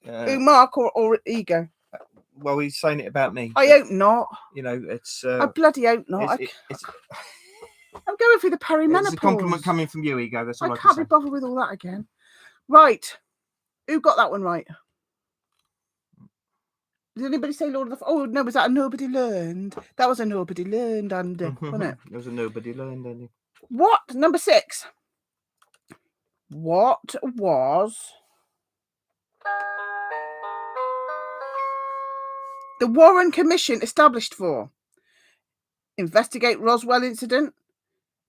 Mark or Ego? Well, he's saying it about me. I hope not. You know, it's... I bloody hope not. I'm going through the perimenopause. It's a compliment coming from you, Ego. That's all I can't be bothered with all that again. Right. Who got that one right? Did anybody say Lord of the... Oh, no, was that a nobody learned? That was a nobody learned, Andy, wasn't it? It was a nobody learned, Andy. What? Number 6. What was the Warren Commission established for? Investigate Roswell incident,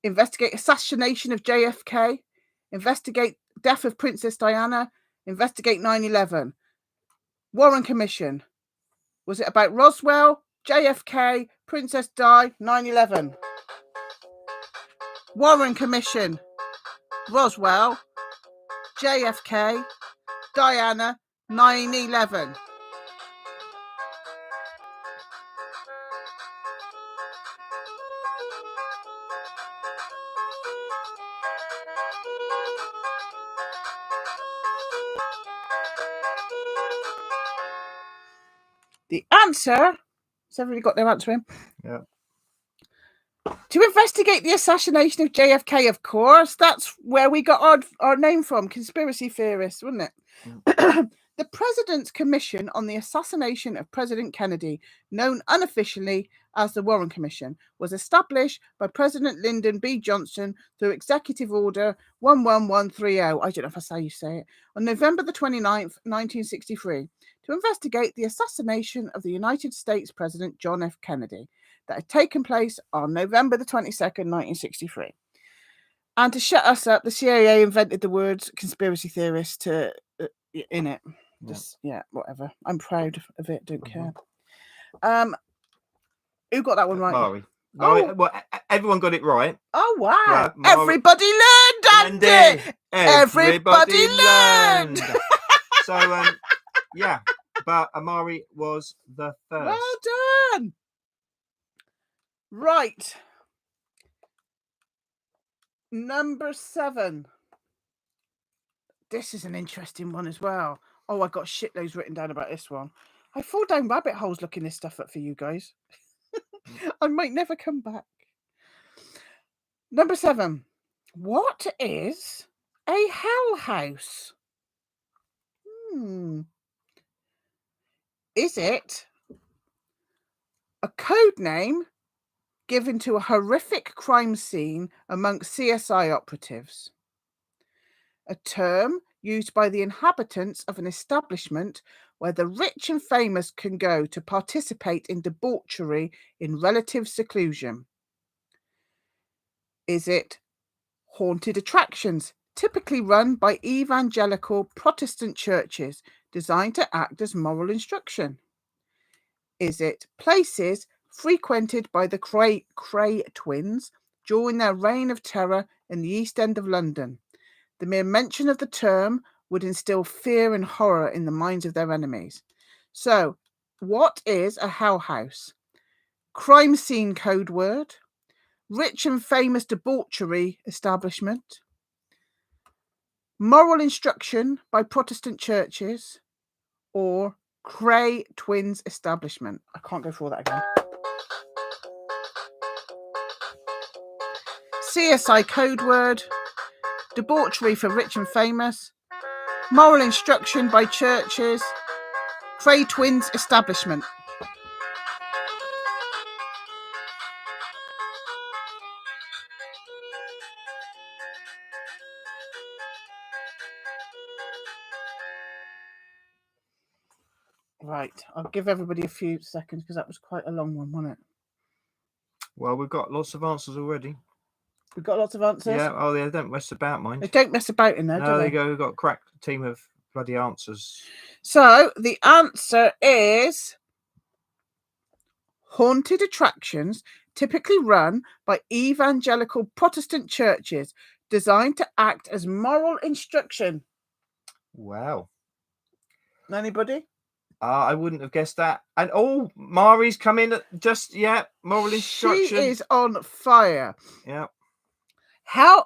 investigate assassination of JFK, investigate death of Princess Diana, investigate 9/11. Warren Commission. Was it about Roswell, JFK, Princess Di, 9/11? Warren Commission. Roswell, JFK, Diana, 9/11. The answer, has everybody got their answer in? Yeah. To investigate the assassination of JFK, of course. That's where we got our name from, conspiracy theorists, wasn't it? The President's Commission on the Assassination of President Kennedy, known unofficially as the Warren Commission, was established by President Lyndon B. Johnson through Executive Order 11130, I don't know if that's how you say it, on November the 29th, 1963, to investigate the assassination of the United States President John F. Kennedy that had taken place on November the 22nd, 1963. And to shut us up, the CIA invented the words conspiracy theorist to in it. Just whatever. I'm proud of it. Don't care. Who got that one right? Mari. Well, everyone got it right. Oh wow! Yeah, everybody learned, Andy. Everybody learned. So yeah, but Amari was the first. Well done. Right. Number 7. This is an interesting one as well. Oh, I got shitloads written down about this one. I fall down rabbit holes looking this stuff up for you guys. I might never come back. Number 7. What is a hell house? Is it a code name given to a horrific crime scene amongst CSI operatives? A term used by the inhabitants of an establishment where the rich and famous can go to participate in debauchery in relative seclusion? Is it haunted attractions, typically run by evangelical Protestant churches, designed to act as moral instruction? Is it places frequented by the Cray twins during their reign of terror in the East End of London? The mere mention of the term would instill fear and horror in the minds of their enemies. So, what is a hell house? Crime scene code word, rich and famous debauchery establishment, moral instruction by Protestant churches, or Cray twins establishment? I can't go through all that again. CSI code word, debauchery for rich and famous, moral instruction by churches, Cray twins establishment. Right, I'll give everybody a few seconds because that was quite a long one, wasn't it? Well, we've got lots of answers already. We've got lots of answers? Yeah, oh, they don't mess about, mind. They don't mess about in there, do they? We've got a crack team of bloody answers. So, the answer is haunted attractions typically run by evangelical Protestant churches designed to act as moral instruction. Wow. Anybody? I wouldn't have guessed that. And Mari's come in moral instruction. She is on fire. Yeah.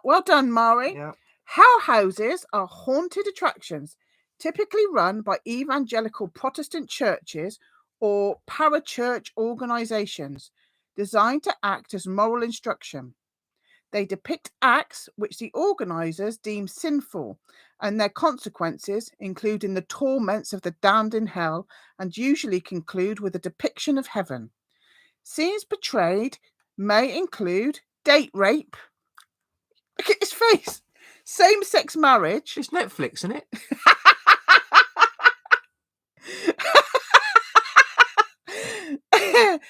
Well done, Mari. Yeah. Hell houses are haunted attractions typically run by evangelical Protestant churches or parachurch organizations designed to act as moral instruction. They depict acts which the organizers deem sinful and their consequences, including the torments of the damned in hell, and usually conclude with a depiction of heaven. Scenes portrayed may include date rape. Look at his face. Same-sex marriage. It's Netflix, isn't it?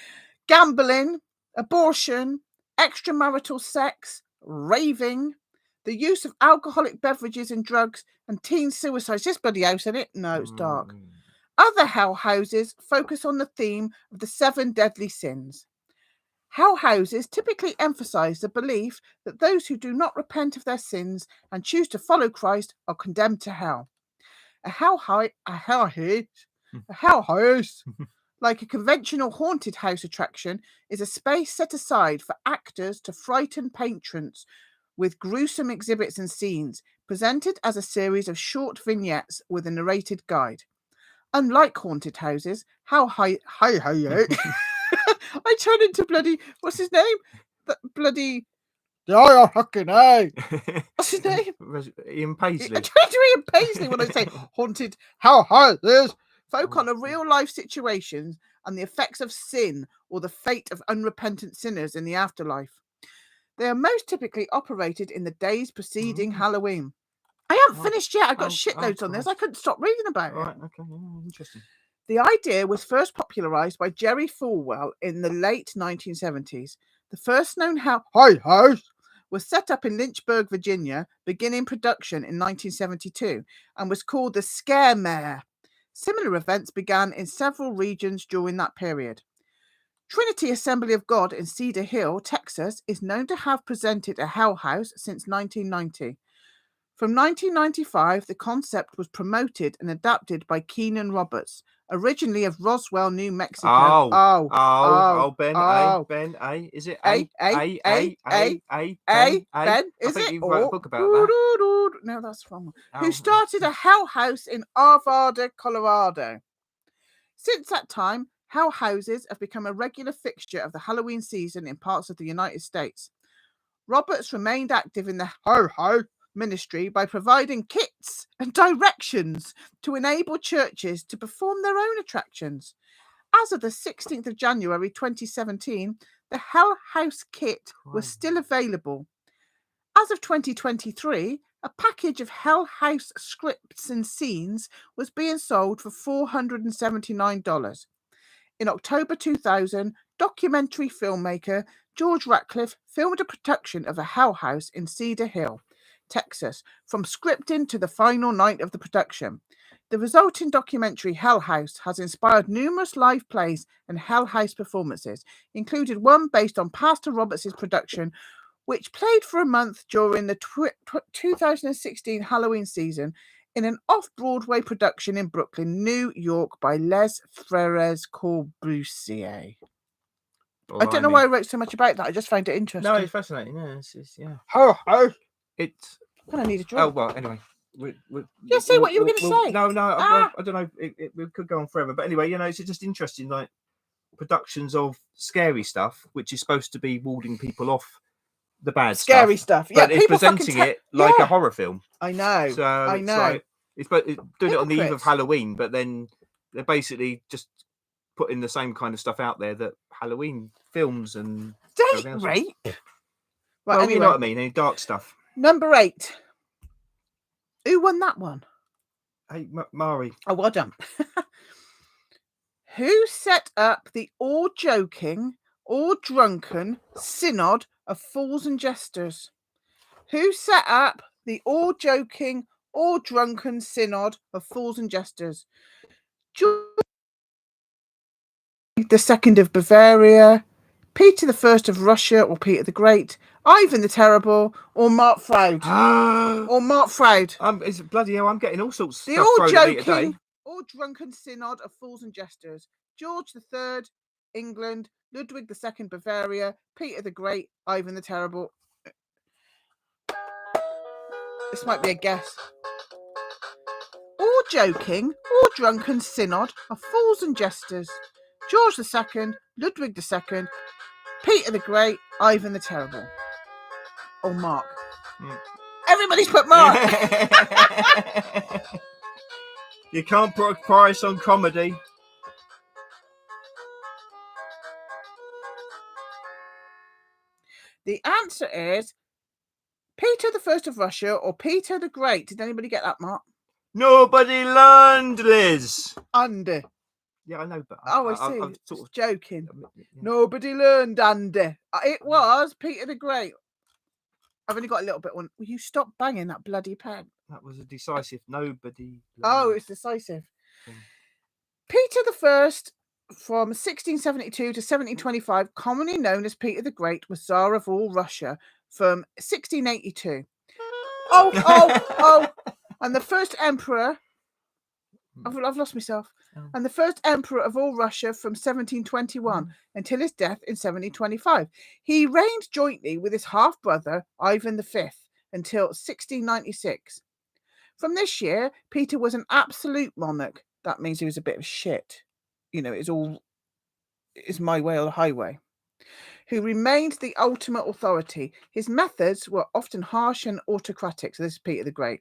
Gambling, abortion, extramarital sex, raving, the use of alcoholic beverages and drugs, and teen suicides. This bloody house, isn't it? No, it's dark. Other hell houses focus on the theme of the 7 deadly sins. Hell houses typically emphasize the belief that those who do not repent of their sins and choose to follow Christ are condemned to hell. A hell house, like a conventional haunted house attraction, is a space set aside for actors to frighten patrons with gruesome exhibits and scenes, presented as a series of short vignettes with a narrated guide. Unlike haunted houses, I turned into bloody, what's his name? that bloody oh fucking hey. What's his name? Ian Paisley. I tried to Ian Paisley when I say haunted houses. Folk on a real life situations and the effects of sin or the fate of unrepentant sinners in the afterlife. They are most typically operated in the days preceding Halloween. I haven't finished yet. I've got shitloads on this. I couldn't stop reading about it. Right, okay, interesting. The idea was first popularised by Jerry Falwell in the late 1970s. The first known house was set up in Lynchburg, Virginia, beginning production in 1972, and was called the Scare Mare. Similar events began in several regions during that period. Trinity Assembly of God in Cedar Hill, Texas, is known to have presented a Hell House since 1990. From 1995, the concept was promoted and adapted by Keenan Roberts, originally of Roswell, New Mexico. Ben, is it Ben? Is it? You've wrote a book about that. No, that's wrong. Who started a Hell House in Arvada, Colorado. Since that time, Hell Houses have become a regular fixture of the Halloween season in parts of the United States. Roberts remained active in the Ho-Ho ministry by providing kits and directions to enable churches to perform their own attractions. As of the 16th of January 2017, the Hell House kit was still available. As of 2023, a package of Hell House scripts and scenes was being sold for $479. In October 2000, documentary filmmaker George Ratcliffe filmed a production of a Hell House in Cedar Hill, Texas, from scripting to the final night of the production. The resulting documentary Hell House has inspired numerous live plays and Hell House performances, including one based on Pastor Roberts' production, which played for a month during the 2016 Halloween season in an off-Broadway production in Brooklyn, New York by Les Frères Corbusier. I don't know why I wrote so much about that. I just found it interesting. No, it's fascinating. Yeah, yeah. It's. I'm gonna need a drink. Oh well. Anyway, say what you were going to say. No. I don't know. It could go on forever. But anyway, it's just interesting. Like productions of scary stuff, which is supposed to be warding people off the bad scary stuff. But it's presenting it like a horror film. I know. So I know. It's doing it on the eve of Halloween, but then they're basically just putting the same kind of stuff out there that Halloween films and date rape. Right, well, anyway, you know what I mean. Any dark stuff. Number 8. Who won that one? Hey, Mari. Oh, well done. Who set up the all-joking, all-drunken synod of fools and jesters? Who set up the all-joking, all-drunken synod of fools and jesters? George II of Bavaria, Peter I of Russia, or Peter the Great, Ivan the Terrible, or Mark Froud? It's bloody hell. I'm getting all sorts of the stuff all-joking, all-drunken synod of fools and jesters. George III, England, Ludwig II, Bavaria, Peter the Great, Ivan the Terrible. This might be a guess. All joking, all drunken synod of fools and jesters. George II, Ludwig II, Peter the Great, Ivan the Terrible. Or Mark. Everybody's put Mark. You can't put a price on comedy. The answer is Peter I of Russia or Peter the Great. Did anybody get that, Mark? Nobody learned, Liz. Andy. Yeah, I know, but I see. I'm sort of joking. Yeah. Nobody learned, Andy. It was Peter the Great. I've only got a little bit one. Will you stop banging that bloody pen? That was a decisive nobody. Oh, it's decisive. Peter I, from 1672 to 1725, commonly known as Peter the Great, was Tsar of all Russia from 1682. And the first emperor, I've lost myself. And the first emperor of all Russia from 1721 until his death in 1725. He reigned jointly with his half-brother, Ivan V, until 1696. From this year, Peter was an absolute monarch. That means he was a bit of shit. It's my way or the highway. who remained the ultimate authority. His methods were often harsh and autocratic. So this is Peter the Great.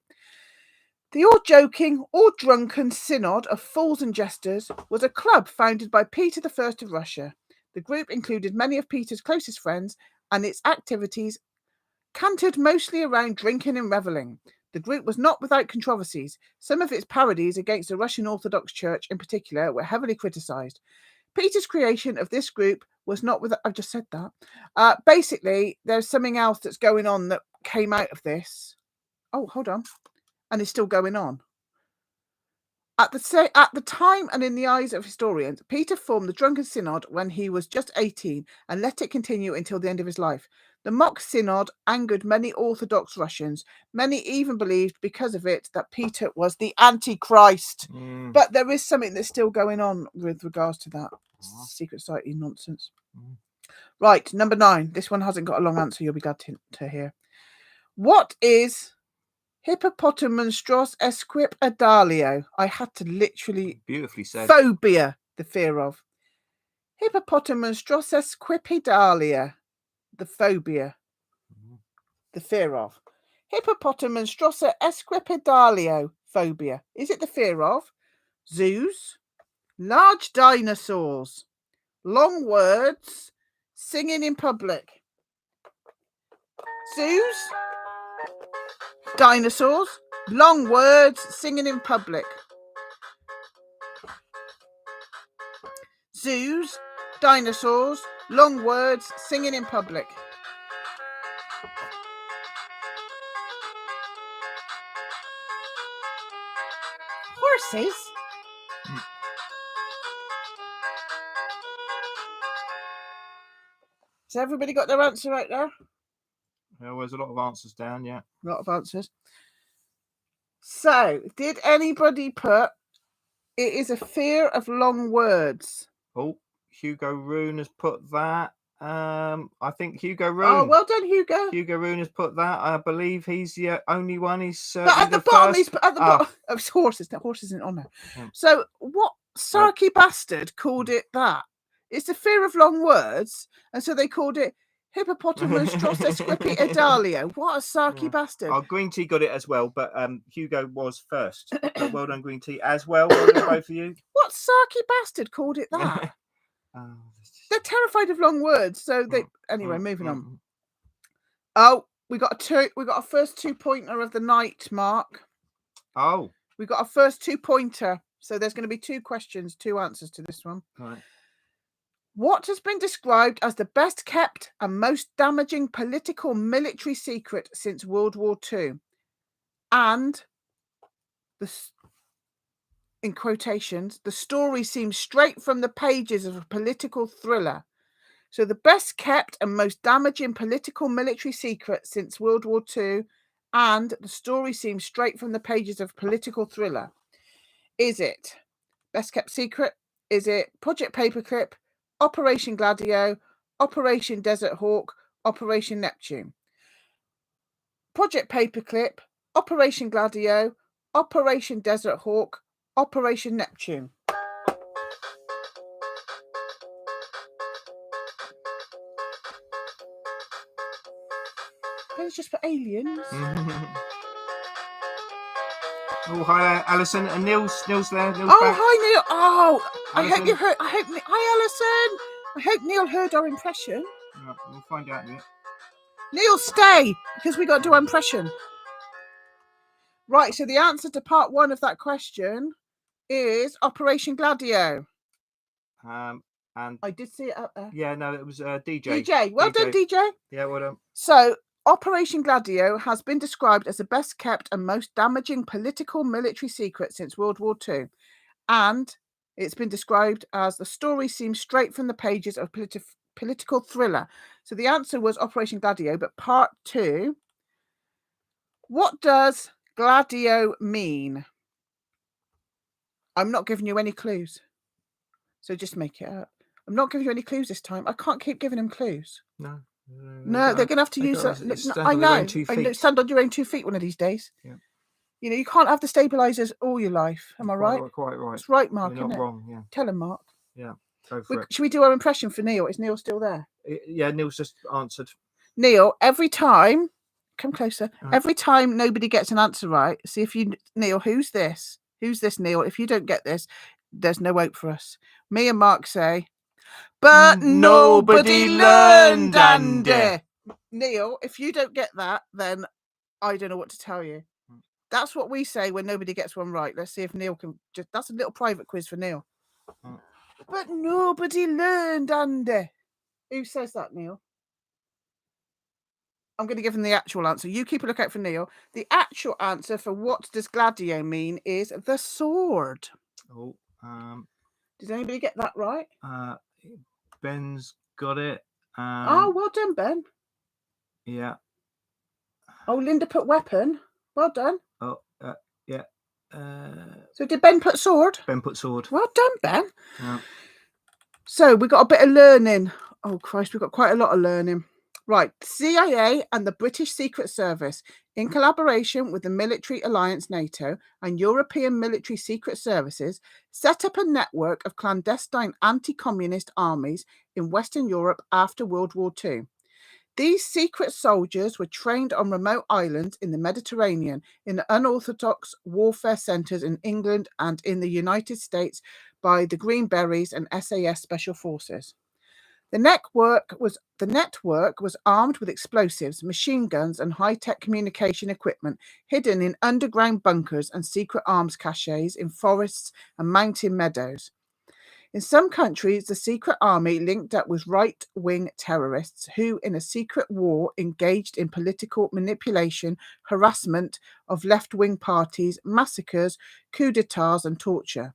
The all-joking, all-drunken synod of fools and jesters was a club founded by Peter I of Russia. The group included many of Peter's closest friends, and its activities cantered mostly around drinking and revelling. The group was not without controversies. Some of its parodies against the Russian Orthodox Church in particular were heavily criticised. Peter's creation of this group was not without... I've just said that. Basically, there's something else that's going on that came out of this. Oh, hold on. And is still going on. At the time and in the eyes of historians, Peter formed the Drunken Synod when he was just 18 and let it continue until the end of his life. The mock synod angered many Orthodox Russians. Many even believed because of it that Peter was the Antichrist. But there is something that's still going on with regards to that secret society nonsense. Right, number 9. This one hasn't got a long answer. You'll be glad to hear. What is hippopotamonstros esquip adalio? I had to literally... Beautifully said. Phobia, the fear of. Hippopotamonstros esquip adalio. The phobia, the fear of. Hippopotamonstros esquipedalio phobia. Is it the fear of? Zoos, large dinosaurs, long words, singing in public. Zoos, dinosaurs, long words, singing in public. Zoos, dinosaurs, long words, singing in public. Horses? Has everybody got their answer right there? There was a lot of answers down, yeah. A lot of answers. So, did anybody put, it is a fear of long words? Oh, Hugo Rune has put that. I think Hugo Rune. Oh, well done, Hugo. Hugo Rune has put that. I believe he's the only one. He's but at the bottom, he's at the bottom. Oh, it's horses. No, horses isn't on there. Yeah. So, what sarky bastard called it that? It's the fear of long words, and so they called it hippopotamus squippy adalio. What a sarky bastard! Oh, Green Tea got it as well, but Hugo was first. Well done, Green Tea, as well. Well done, both of you. What sarky bastard called it that? They're terrified of long words, so they. Anyway, moving on. Oh, we got a first 2-pointer of the night, Mark. Oh, we got a first 2-pointer. So there's going to be 2 questions, 2 answers to this one. Right. What has been described as the best kept and most damaging political military secret since World War II? And in quotations, the story seems straight from the pages of a political thriller. So the best kept and most damaging political military secret since World War II, and the story seems straight from the pages of a political thriller. Is it best kept secret? Is it Project Paperclip, Operation Gladio, Operation Desert Hawk, Operation Neptune? Project Paperclip, Operation Gladio, Operation Desert Hawk, Operation Neptune. It's just for aliens. Oh, hi, Alison. And Neil's there. Neil's back. Hi, Neil. Oh, Alison. I hope you heard. Hi, Alison. I hope Neil heard our impression. Yeah, we'll find out in a minute. Neil, stay, because we got to do our impression. Right, so the answer to part 1 of that question is Operation Gladio. And I did see it up there. Yeah, no, it was DJ. DJ. Well done, DJ. Yeah, well done. So, Operation Gladio has been described as the best kept and most damaging political military secret since World War II. And it's been described as the story seems straight from the pages of political thriller. So the answer was Operation Gladio, but part 2. What does Gladio mean? I'm not giving you any clues. So just make it up. I'm not giving you any clues this time. I can't keep giving him clues. No, they're going to have to use that. I know. Stand on your own 2 feet one of these days. Yeah. You know, you can't have the stabilizers all your life. Am I right? Quite right. It's right, Mark. You're not wrong. Yeah. Tell him, Mark. Yeah. Go for it. Should we do our impression for Neil? Is Neil still there? Yeah, Neil's just answered. Neil, every time, come closer. Every time nobody gets an answer right, see if you, Neil, who's this? Who's this, Neil? If you don't get this, there's no hope for us. Me and Mark say, but nobody learned, Andy. Neil, if you don't get that, then I don't know what to tell you. That's what we say when nobody gets one right. Let's see if Neil can just, that's a little private quiz for Neil. But nobody learned, Andy. Who says that, Neil? I'm going to give him the actual answer. You keep a lookout for Neil. The actual answer for what does gladio mean is the sword. Oh, did anybody get that right? Ben's got it. Oh, well done, Ben. Yeah. Oh, Linda put weapon. Well done. Oh, yeah. So did Ben put sword? Ben put sword. Well done, Ben. Yeah. So we got a bit of learning. Oh, Christ, we've got quite a lot of learning. Right, CIA and the British Secret Service, in collaboration with the military alliance NATO and European military secret services, set up a network of clandestine anti-communist armies in Western Europe after World War II. These secret soldiers were trained on remote islands in the Mediterranean in unorthodox warfare centres in England and in the United States by the Green Berets and SAS Special Forces. The network was armed with explosives, machine guns, and high-tech communication equipment hidden in underground bunkers and secret arms caches in forests and mountain meadows. In some countries, the secret army linked up with right-wing terrorists who, in a secret war, engaged in political manipulation, harassment of left-wing parties, massacres, coups d'etats, and torture.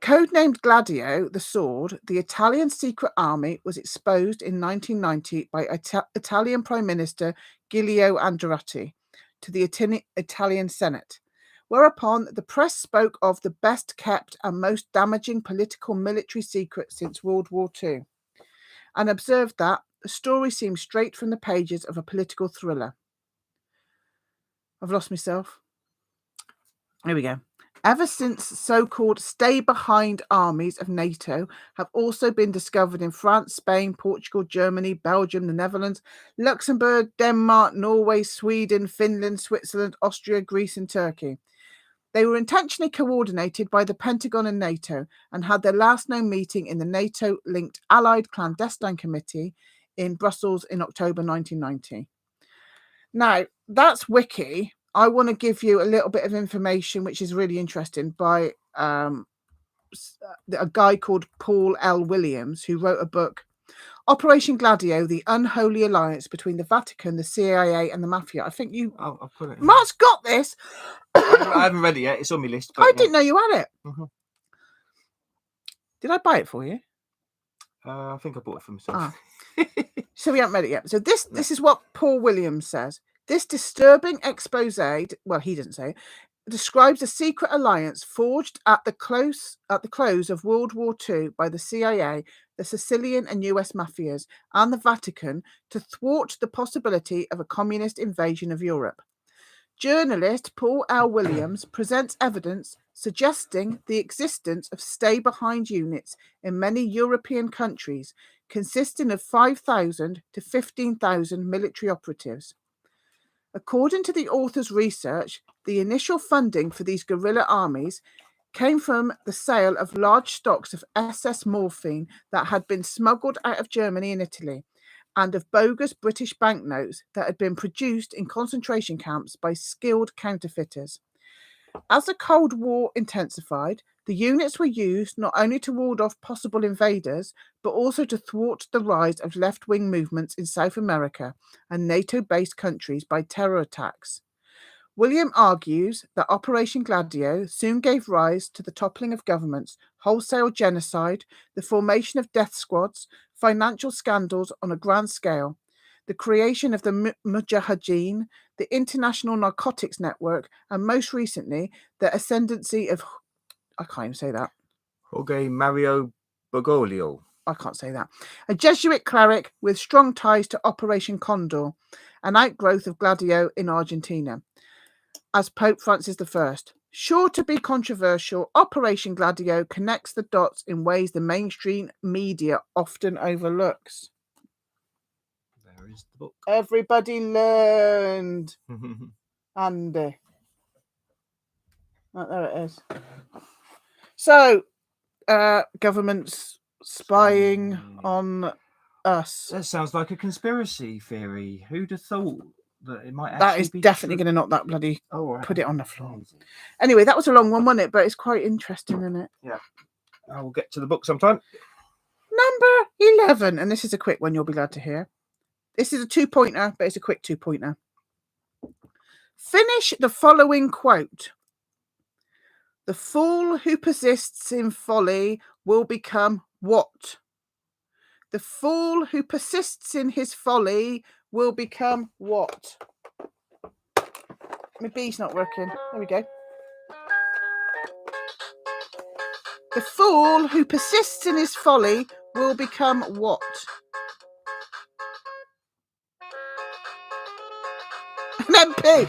Codenamed Gladio, the sword, the Italian secret army was exposed in 1990 by Italian Prime Minister Giulio Andreotti to the Italian Senate, whereupon the press spoke of the best-kept and most damaging political military secret since World War II, and observed that the story seemed straight from the pages of a political thriller. I've lost myself. Here we go. Ever since so-called stay-behind armies of NATO have also been discovered in France, Spain, Portugal, Germany, Belgium, the Netherlands, Luxembourg, Denmark, Norway, Sweden, Finland, Switzerland, Austria, Greece, and Turkey. They were intentionally coordinated by the Pentagon and NATO and had their last known meeting in the NATO-linked Allied Clandestine Committee in Brussels in October 1990. Now, that's Wiki. I want to give you a little bit of information which is really interesting by a guy called Paul L. Williams, who wrote a book, Operation Gladio, the Unholy Alliance Between the Vatican, the CIA, and the Mafia. I think you... I'll put it in. Mark's got this! I haven't read it yet. It's on my list. But I didn't know you had it. Mm-hmm. Did I buy it for you? I think I bought it for myself. So we haven't read it yet. So this is what Paul Williams says. This disturbing expose, well, he doesn't say it, describes a secret alliance forged at the close of World War II by the CIA, the Sicilian and US mafias, and the Vatican to thwart the possibility of a communist invasion of Europe. Journalist Paul L. Williams presents evidence suggesting the existence of stay-behind units in many European countries, consisting of 5,000 to 15,000 military operatives. According to the author's research, the initial funding for these guerrilla armies came from the sale of large stocks of SS morphine that had been smuggled out of Germany and Italy, and of bogus British banknotes that had been produced in concentration camps by skilled counterfeiters. As the Cold War intensified, the units were used not only to ward off possible invaders, but also to thwart the rise of left-wing movements in South America and NATO-based countries by terror attacks. William argues that Operation Gladio soon gave rise to the toppling of governments, wholesale genocide, the formation of death squads, financial scandals on a grand scale, the creation of the Mujahideen, the International Narcotics Network, and most recently, the ascendancy of... I can't even say that. Jorge Mario Bergoglio. I can't say that. A Jesuit cleric with strong ties to Operation Condor, an outgrowth of Gladio in Argentina, as Pope Francis I. Sure to be controversial, Operation Gladio connects the dots in ways the mainstream media often overlooks. There is the book. Everybody learned. Andy. Oh, there it is. So, governments spying on us. That sounds like a conspiracy theory. Who'd have thought that it might actually that is be definitely going to knock that bloody right. Put it on the floor. Anyway, that was a long one, wasn't it? But it's quite interesting, isn't it? Yeah. I will get to the book sometime. Number 11, and this is a quick one you'll be glad to hear. This is a 2-pointer, but it's a quick 2-pointer. Finish the following quote. The fool who persists in folly will become what? The fool who persists in his folly will become what? My B's not working. There we go. The fool who persists in his folly will become what? An MP.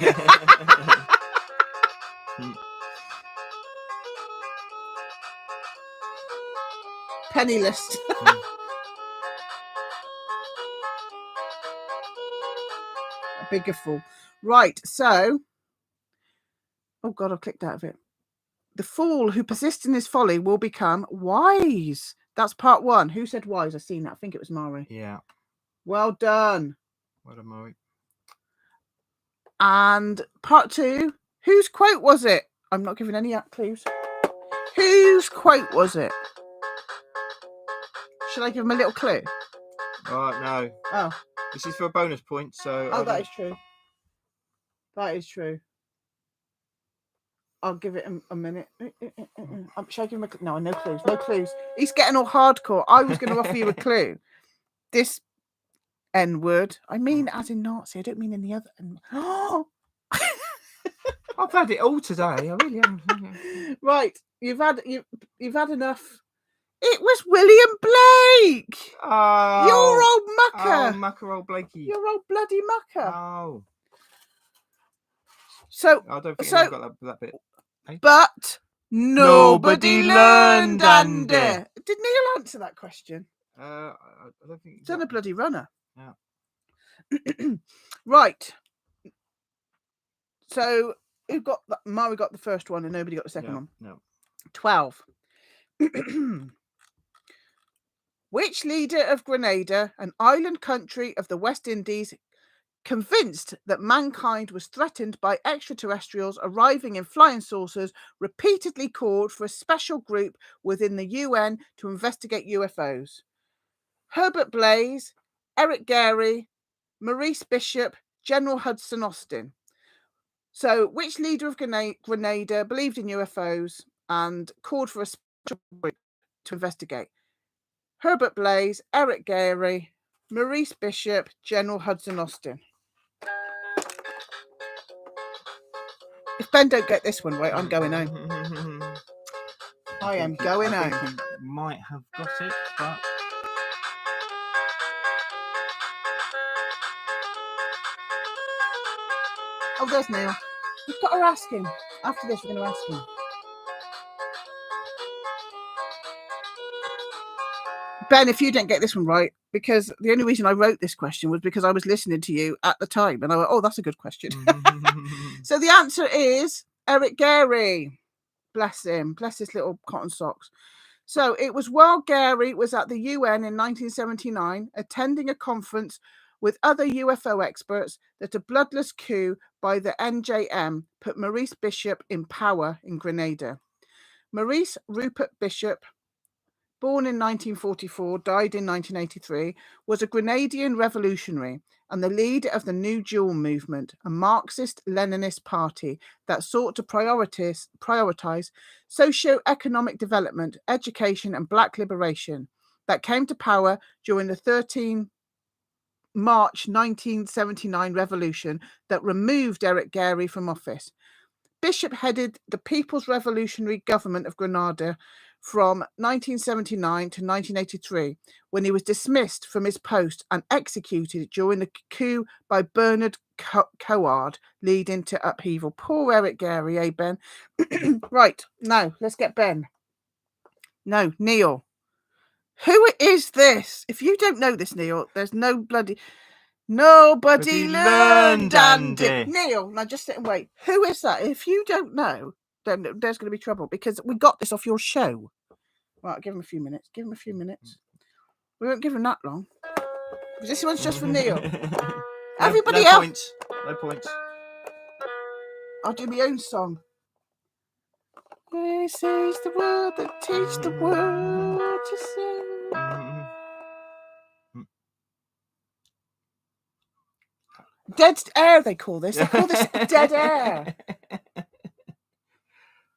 Penniless. A bigger fool. Right, so. Oh, God, I've clicked out of it. The fool who persists in his folly will become wise. That's part 1. Who said wise? I've seen that. I think it was Mari. Yeah. Well done. Well done, Mari. And part 2. Whose quote was it? I'm not giving any clues. Whose quote was it? Should I give him a little clue? No. Oh. This is for a bonus point, so... Oh, that is true. That is true. I'll give it a minute. Should I give him a... No, no clues. No clues. He's getting all hardcore. I was going to offer you a clue. This N-word. I mean as in Nazi. I don't mean in the other... Oh! I've had it all today. I really am. Right. You've had enough. It was William Blake. Oh, your old mucker. Oh, mucker old Blakey. Your old bloody mucker. Oh. So I don't think I got that bit. Hey? But nobody learned, Andy. Did Neil answer that question? I don't think. He's on a bloody runner. Yeah. Right. So who got that? Mari got the first one and nobody got the second one. No. 12. Which leader of Grenada, an island country of the West Indies, convinced that mankind was threatened by extraterrestrials arriving in flying saucers, repeatedly called for a special group within the UN to investigate UFOs? Herbert Blaise, Eric Gary, Maurice Bishop, General Hudson Austin. So, which leader of Grenada believed in UFOs and called for a special group to investigate? Herbert Blaise, Eric Gary, Maurice Bishop, General Hudson Austin. If Ben don't get this one right, I'm going home. I am going home. I think he might have got it, but... Oh, there's Neil. We've got to ask him. After this, we're going to ask him. Ben, if you don't get this one right, because the only reason I wrote this question was because I was listening to you at the time, and I went, oh, that's a good question. So the answer is Eric Gary. Bless him. Bless his little cotton socks. So it was while Gary was at the UN in 1979, attending a conference with other UFO experts, that a bloodless coup by the NJM put Maurice Bishop in power in Grenada. Maurice Rupert Bishop, born in 1944, died in 1983, was a Grenadian revolutionary and the leader of the New Dual movement, a Marxist-Leninist party that sought to prioritize socio-economic development, education, and black liberation, that came to power during the 13 March 1979 revolution that removed Eric Gary from office. Bishop headed the People's Revolutionary Government of Grenada from 1979 to 1983, when he was dismissed from his post and executed during the coup by Bernard coard lead into upheaval. Poor Eric Gary, eh, Ben? Right, now let's get Ben. No, Neil. Who is this? If you don't know this, Neil, there's nobody learned, Andy. Neil, now just sit and wait. Who is that? If you don't know, then there's going to be trouble because we got this off your show. Right, give him a few minutes. Give him a few minutes. We won't give him that long. This one's just for Neil. Everybody else. Points. No points. I'll do my own song. This is the word that teach the world to sing. Dead air, they call this. They call this dead air.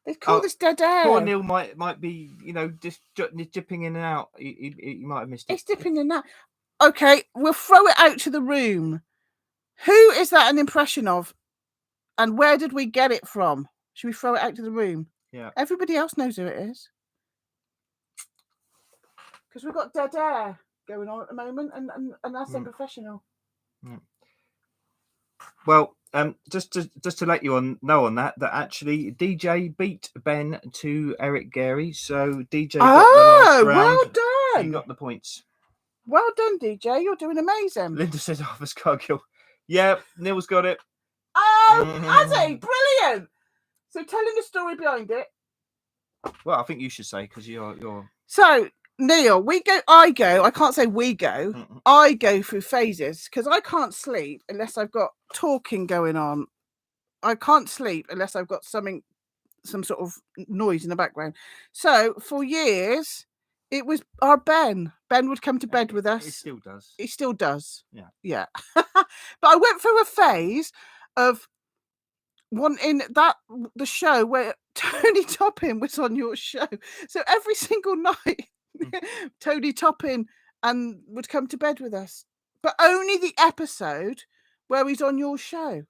They call this dead air. Poor Neil might be, just dipping in and out. He might have missed it. It's dipping in and out. Okay, we'll throw it out to the room. Who is that an impression of? And where did we get it from? Should we throw it out to the room? Yeah. Everybody else knows who it is. Because we've got dead air going on at the moment, and that's unprofessional. Mm. Well, just to let you know on that actually DJ beat Ben to Eric Gary, so DJ got the last round. Well done. You got the points. Well done, DJ. You're doing amazing. Linda says Arthur Scargill. Yeah, Neil's got it. Oh, has he? Brilliant. So telling the story behind it. Well, I think you should say because you're. So Neil, I can't say we go. Mm-mm. I go through phases because I can't sleep unless I've got talking going on. I can't sleep unless I've got some sort of noise in the background. So for years, it was our Ben. Ben would come to bed with us. He still does. He still does. Yeah. But I went through a phase of wanting the show where Tony Topping was on your show. So every single night, Tony Topping would come to bed with us, but only the episode where he's on your show.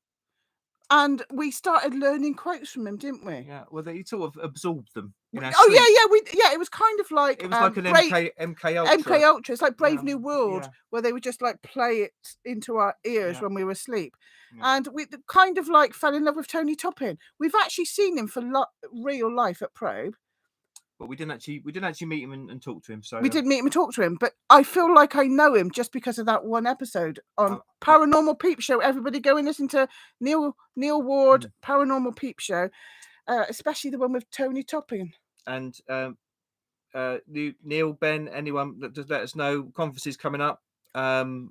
And we started learning quotes from him, didn't we? Yeah. Well, he sort of absorbed them. Sleep. Yeah. It was kind of like it was like an MK Ultra. MK Ultra. It's like Brave New World, where they would just like play it into our ears when we were asleep. Yeah. And we kind of like fell in love with Tony Topping. We've actually seen him for real life at Probe. But we didn't actually meet him and talk to him. So we did meet him and talk to him, but I feel like I know him just because of that one episode on Paranormal Peep Show. Everybody go and listen to Neil Ward Paranormal Peep Show, especially the one with Tony Topping. And Neil, Ben, anyone that does let us know conferences coming up,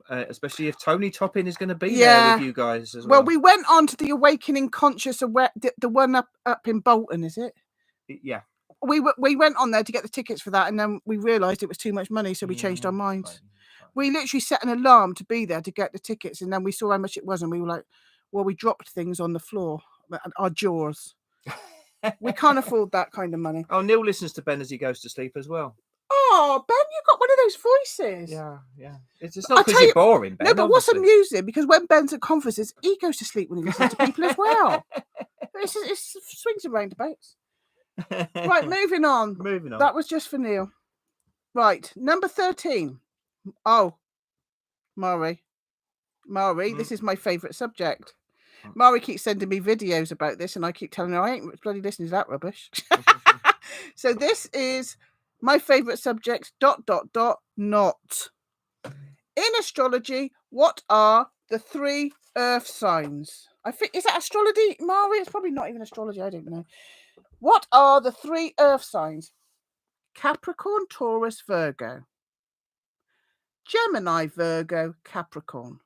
especially if Tony Topping is going to be there with you guys as well. Well, we went on to the Awakening Conscious, the one up in Bolton, is it? Yeah. We went on there to get the tickets for that, and then we realised it was too much money, so we changed our minds. Right. We literally set an alarm to be there to get the tickets, and then we saw how much it was, and we were like, well, we dropped things on the floor, our jaws. We can't afford that kind of money. Oh, Neil listens to Ben as he goes to sleep as well. Oh, Ben, you've got one of those voices. Yeah. It's not because you're boring, Ben. No, but what's amusing, because when Ben's at conferences, he goes to sleep when he listens to people as well. It swings and roundabouts. Right, moving on. That was just for Neil. Right, number 13. Oh, Maury, this is my favourite subject. Maury keeps sending me videos about this, and I keep telling her I ain't bloody listening to that rubbish. So this is my favourite subject. ... Not. In astrology, what are the 3 earth signs? I think, is that astrology, Maury? It's probably not even astrology. I don't know. What are the 3 earth signs? Capricorn, Taurus, Virgo. Gemini, Virgo, Capricorn.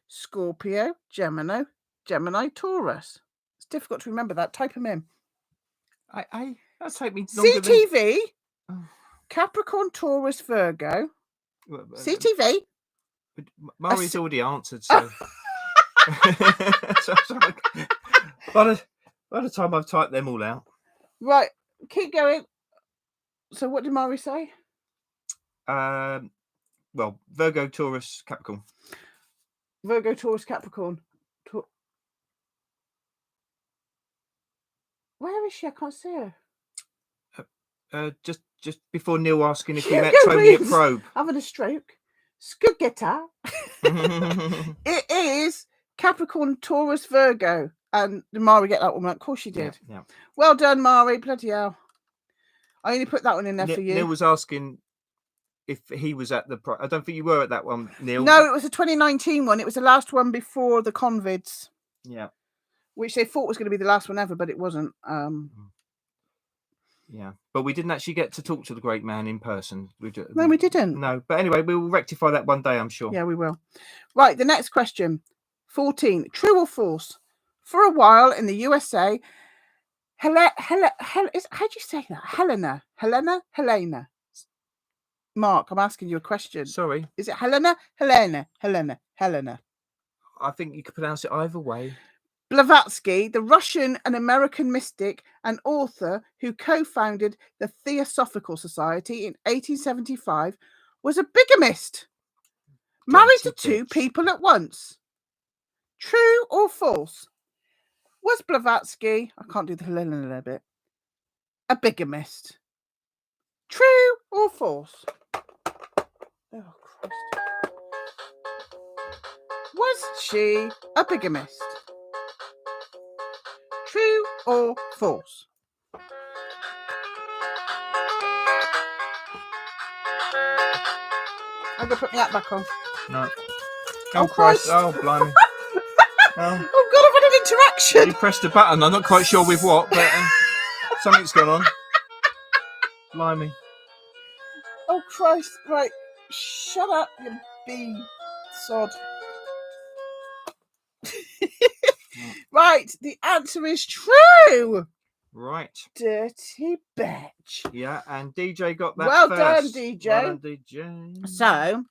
Scorpio, Gemini, Taurus. It's difficult to remember that. Type them in. That's take me longer CTV, Capricorn, Taurus, Virgo. CTV. Murray's already answered, so. By the time I've typed them all out. Right, keep going. So what did Murray say? Well, Virgo, Taurus, Capricorn. Virgo, Taurus, Capricorn. Where is she? I can't see her. Just before Neil asking if we met Tony at Probe. Having a stroke. Good guitar. It is Capricorn, Taurus, Virgo. And did Mari get that one? Of course she did. Yeah. Well done, Mari. Bloody hell. I only put that one in there for you. Neil was asking if he was at the... I don't think you were at that one, Neil. No, it was a 2019 one. It was the last one before the Convids. Yeah. Which they thought was going to be the last one ever, but it wasn't. Yeah, but we didn't actually get to talk to the great man in person. No, we didn't. No, but anyway, we will rectify that one day, I'm sure. Yeah, we will. Right, the next question. 14. True or false? For a while in the USA, how do you say that? Helena. Mark, I'm asking you a question. Sorry. Is it Helena? Helena. I think you could pronounce it either way. Blavatsky, the Russian and American mystic and author who co-founded the Theosophical Society in 1875, was a bigamist. Married to two people at once. True or false? Was Blavatsky, I can't do the Helena bit, a bigamist? True or false? Oh, Christ. Was she a bigamist? True or false? I'm going to put my hat back on. No. Oh, Christ. Oh, blimey. Oh, God, I've had an interaction. You pressed a button. I'm not quite sure with what, but something's gone on. Blimey. Oh, Christ. Right. Shut up, you bee sod. Right. The answer is true. Right. Dirty bitch. Yeah, and DJ got that Well first. done, DJ. Well done, DJ. So,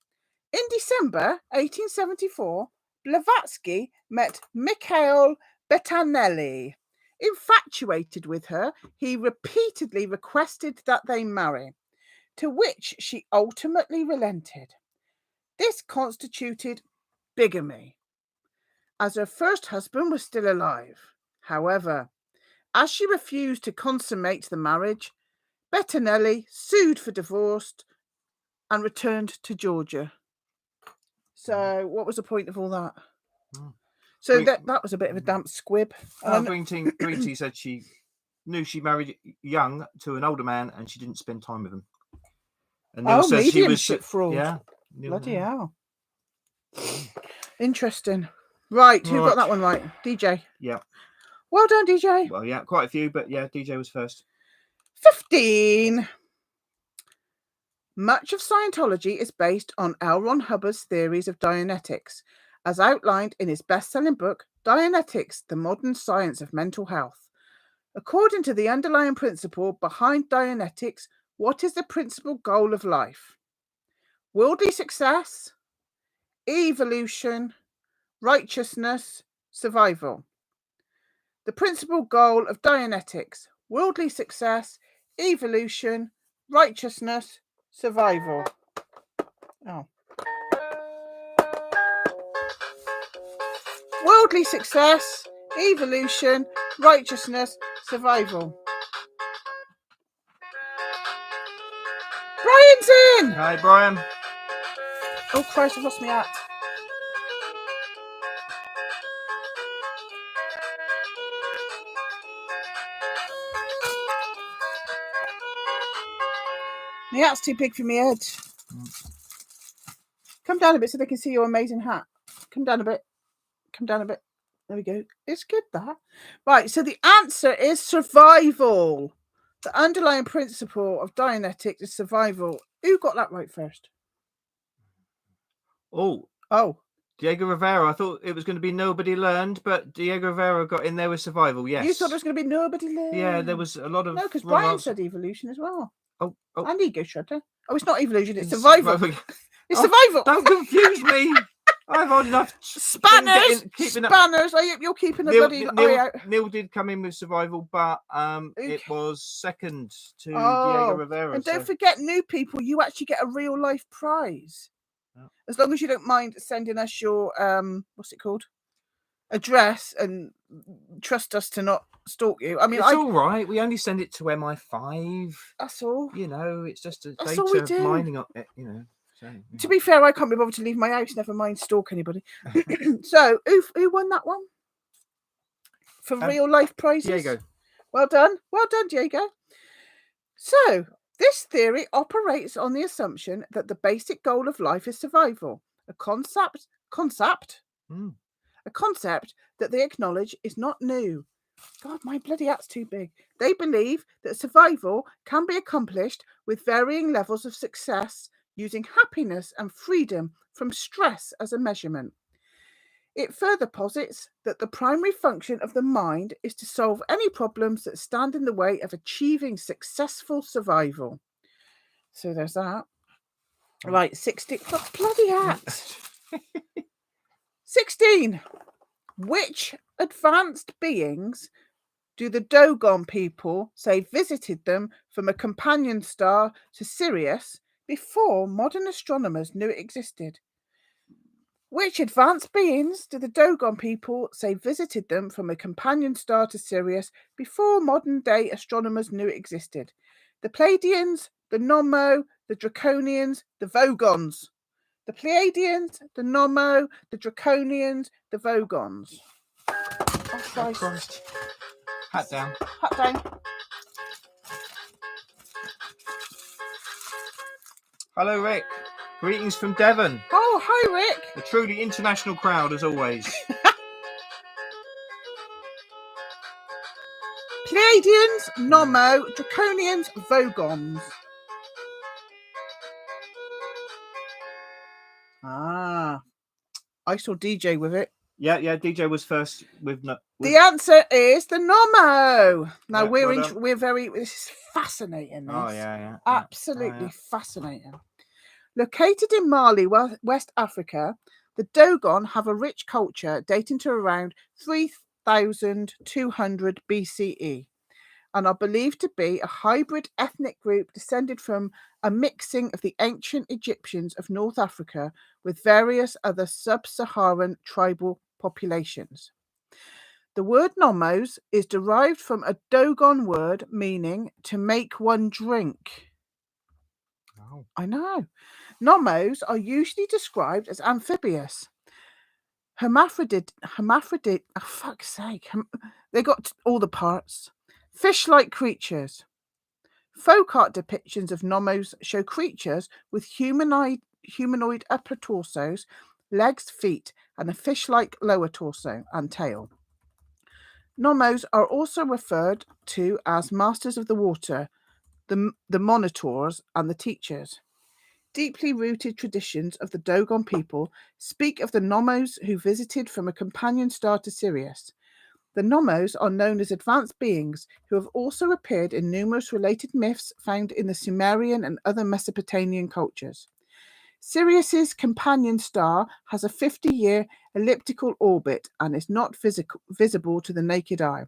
in December 1874, Blavatsky met Mikhail Bettinelli. Infatuated with her, he repeatedly requested that they marry, to which she ultimately relented. This constituted bigamy, as her first husband was still alive. However, as she refused to consummate the marriage, Bettinelli sued for divorce and returned to Georgia. So, what was the point of all that? So that was a bit of a damp squib. Green Tea said she knew she married young to an older man and she didn't spend time with him. And Neil said she was fraud. Yeah. Bloody hell. Interesting. Right, who got that one right? DJ. Yeah. Well done, DJ. Well, yeah, quite a few, but yeah, DJ was first. 15. Much of Scientology is based on L. Ron Hubbard's theories of Dianetics, as outlined in his best-selling book, Dianetics, The Modern Science of Mental Health. According to the underlying principle behind Dianetics, what is the principal goal of life? Worldly success, evolution, righteousness, survival. The principal goal of Dianetics: worldly success, evolution, righteousness, survival. Oh. Worldly success, evolution, righteousness, survival. Brian's in! Hi, Brian. Oh, Christ, I've lost my hat. My hat's too big for my head. Come down a bit so they can see your amazing hat. Come down a bit. Come down a bit. There we go. It's good, that. Right, so the answer is survival. The underlying principle of Dianetics is survival. Who got that right first? Oh. Diego Rivera. I thought it was going to be nobody learned, but Diego Rivera got in there with survival, yes. You thought it was going to be nobody learned? Yeah, there was a lot of... No, because Brian said evolution as well. Oh. And ego shredder. Oh, it's not evolution, it's survival. It's survival. Don't confuse me. I've had enough spanners. Spanners. I hope you're keeping a bloody eye out. Neil did come in with survival, but it was second to Diego Rivera. And don't forget, new people, you actually get a real life prize. Oh. As long as you don't mind sending us your what's it called? Address, and trust us to not stalk you. I mean, it's all right. We only send it to MI5. That's all. You know, it's just a data mining up it, you know. To be fair, I can't be bothered to leave my house, never mind stalk anybody. So, who won that one? For real life prizes? Diego. Well done, Diego. So, this theory operates on the assumption that the basic goal of life is survival, a concept that they acknowledge is not new. God, my bloody hat's too big. They believe that survival can be accomplished with varying levels of success using happiness and freedom from stress as a measurement. It further posits that the primary function of the mind is to solve any problems that stand in the way of achieving successful survival. So there's that. Right, 16. Oh, bloody hat. 16. Which advanced beings do the Dogon people say visited them from a companion star to Sirius before modern astronomers knew it existed? Which advanced beings do the Dogon people say visited them from a companion star to Sirius before modern-day astronomers knew it existed? The Pleiadians, the Nommo, the Draconians, the Vogons. The Pleiadians, the Nommo, the Draconians, the Vogons. Oh, Christ. Hat down. Hat down. Hello, Rick. Greetings from Devon. Oh, hi, Rick. A truly international crowd, as always. Pleiadians, Nommo, Draconians, Vogons. Ah, I saw DJ with it. Yeah, DJ was first with the answer is the Nommo. Now yeah, we're very. This is fascinating. This. Oh yeah. Absolutely fascinating. Located in Mali, West Africa, the Dogon have a rich culture dating to around 3,200 BCE and are believed to be a hybrid ethnic group descended from a mixing of the ancient Egyptians of North Africa with various other sub-Saharan tribal populations. The word Nommos is derived from a Dogon word meaning to make one drink. Oh. I know. Nommos are usually described as amphibious. Hermaphrodite, oh, fuck's sake. They got all the parts. Fish-like creatures. Folk art depictions of Nommos show creatures with humanoid upper torsos, legs, feet, and a fish-like lower torso and tail. Nommos are also referred to as masters of the water, the monitors, and the teachers. Deeply rooted traditions of the Dogon people speak of the Nommos who visited from a companion star to Sirius. The Nommos are known as advanced beings who have also appeared in numerous related myths found in the Sumerian and other Mesopotamian cultures. Sirius's companion star has a 50-year elliptical orbit and is not visible to the naked eye.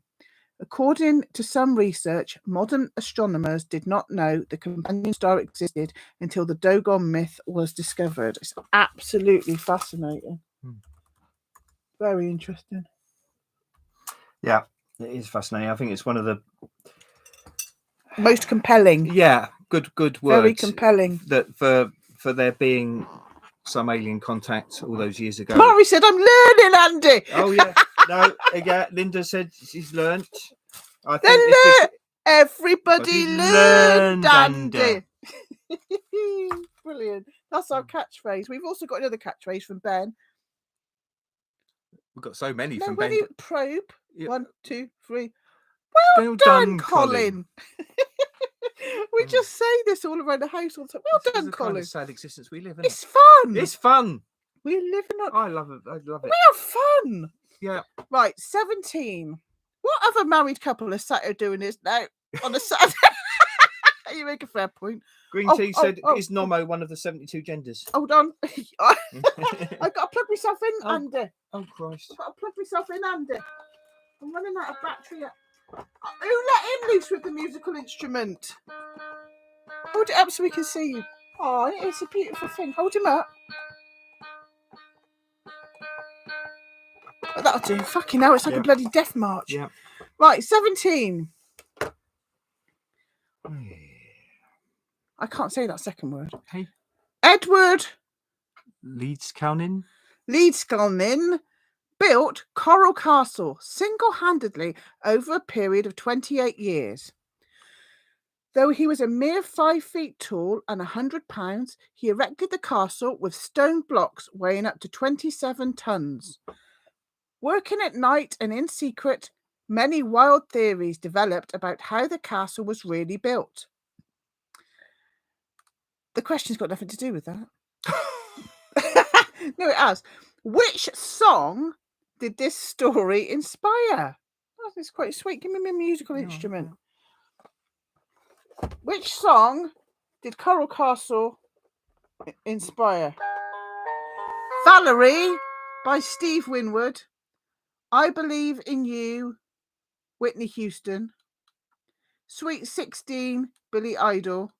According to some research, modern astronomers did not know the companion star existed until the Dogon myth was discovered. It's absolutely fascinating. Very interesting. Yeah, it is fascinating. I think it's one of the most compelling. Yeah, good words. Very compelling. That for there being some alien contact all those years ago. Mari said, "I'm learning, Andy." Oh yeah, no, yeah. Linda said she's learnt. I think everybody learned, Andy. Brilliant. That's our catchphrase. We've also got another catchphrase from Ben. We've got so many from Ben. Probe. Yeah. 1, 2, 3. Well done, Colin. We just say this all around the house all the time. Well done, Colin. Kind of sad existence we live in. It's fun. It's fun. We live in. I love it. I love it. We have fun. Yeah. Right. 17. What other married couple is sat here doing this now on a Saturday? You make a fair point. Green Tea said, "Is Nommo one of the 72 genders?" Hold on. I got to plug myself in, Andy. Oh Christ! I've got to plug myself in, Andy. I'm running out of battery. Who let him loose with the musical instrument? Hold it up so we can see you. Oh, it's a beautiful thing. Hold him up. Oh, that'll do. Fucking hell, it's like a bloody death march. Yeah. Right, 17. I can't say that second word. Hey. Edward Leedskalnin built Coral Castle single-handedly over a period of 28 years. Though he was a mere 5 feet tall and 100 pounds, he erected the castle with stone blocks weighing up to 27 tons. Working at night and in secret, many wild theories developed about how the castle was really built. The question's got nothing to do with that. No, it has. Which song did this story inspire? Oh, that's quite sweet. Give me my musical instrument. Which song did Coral Castle inspire? Valerie by Steve Winwood. I Believe in You, Whitney Houston. Sweet 16, Billy Idol.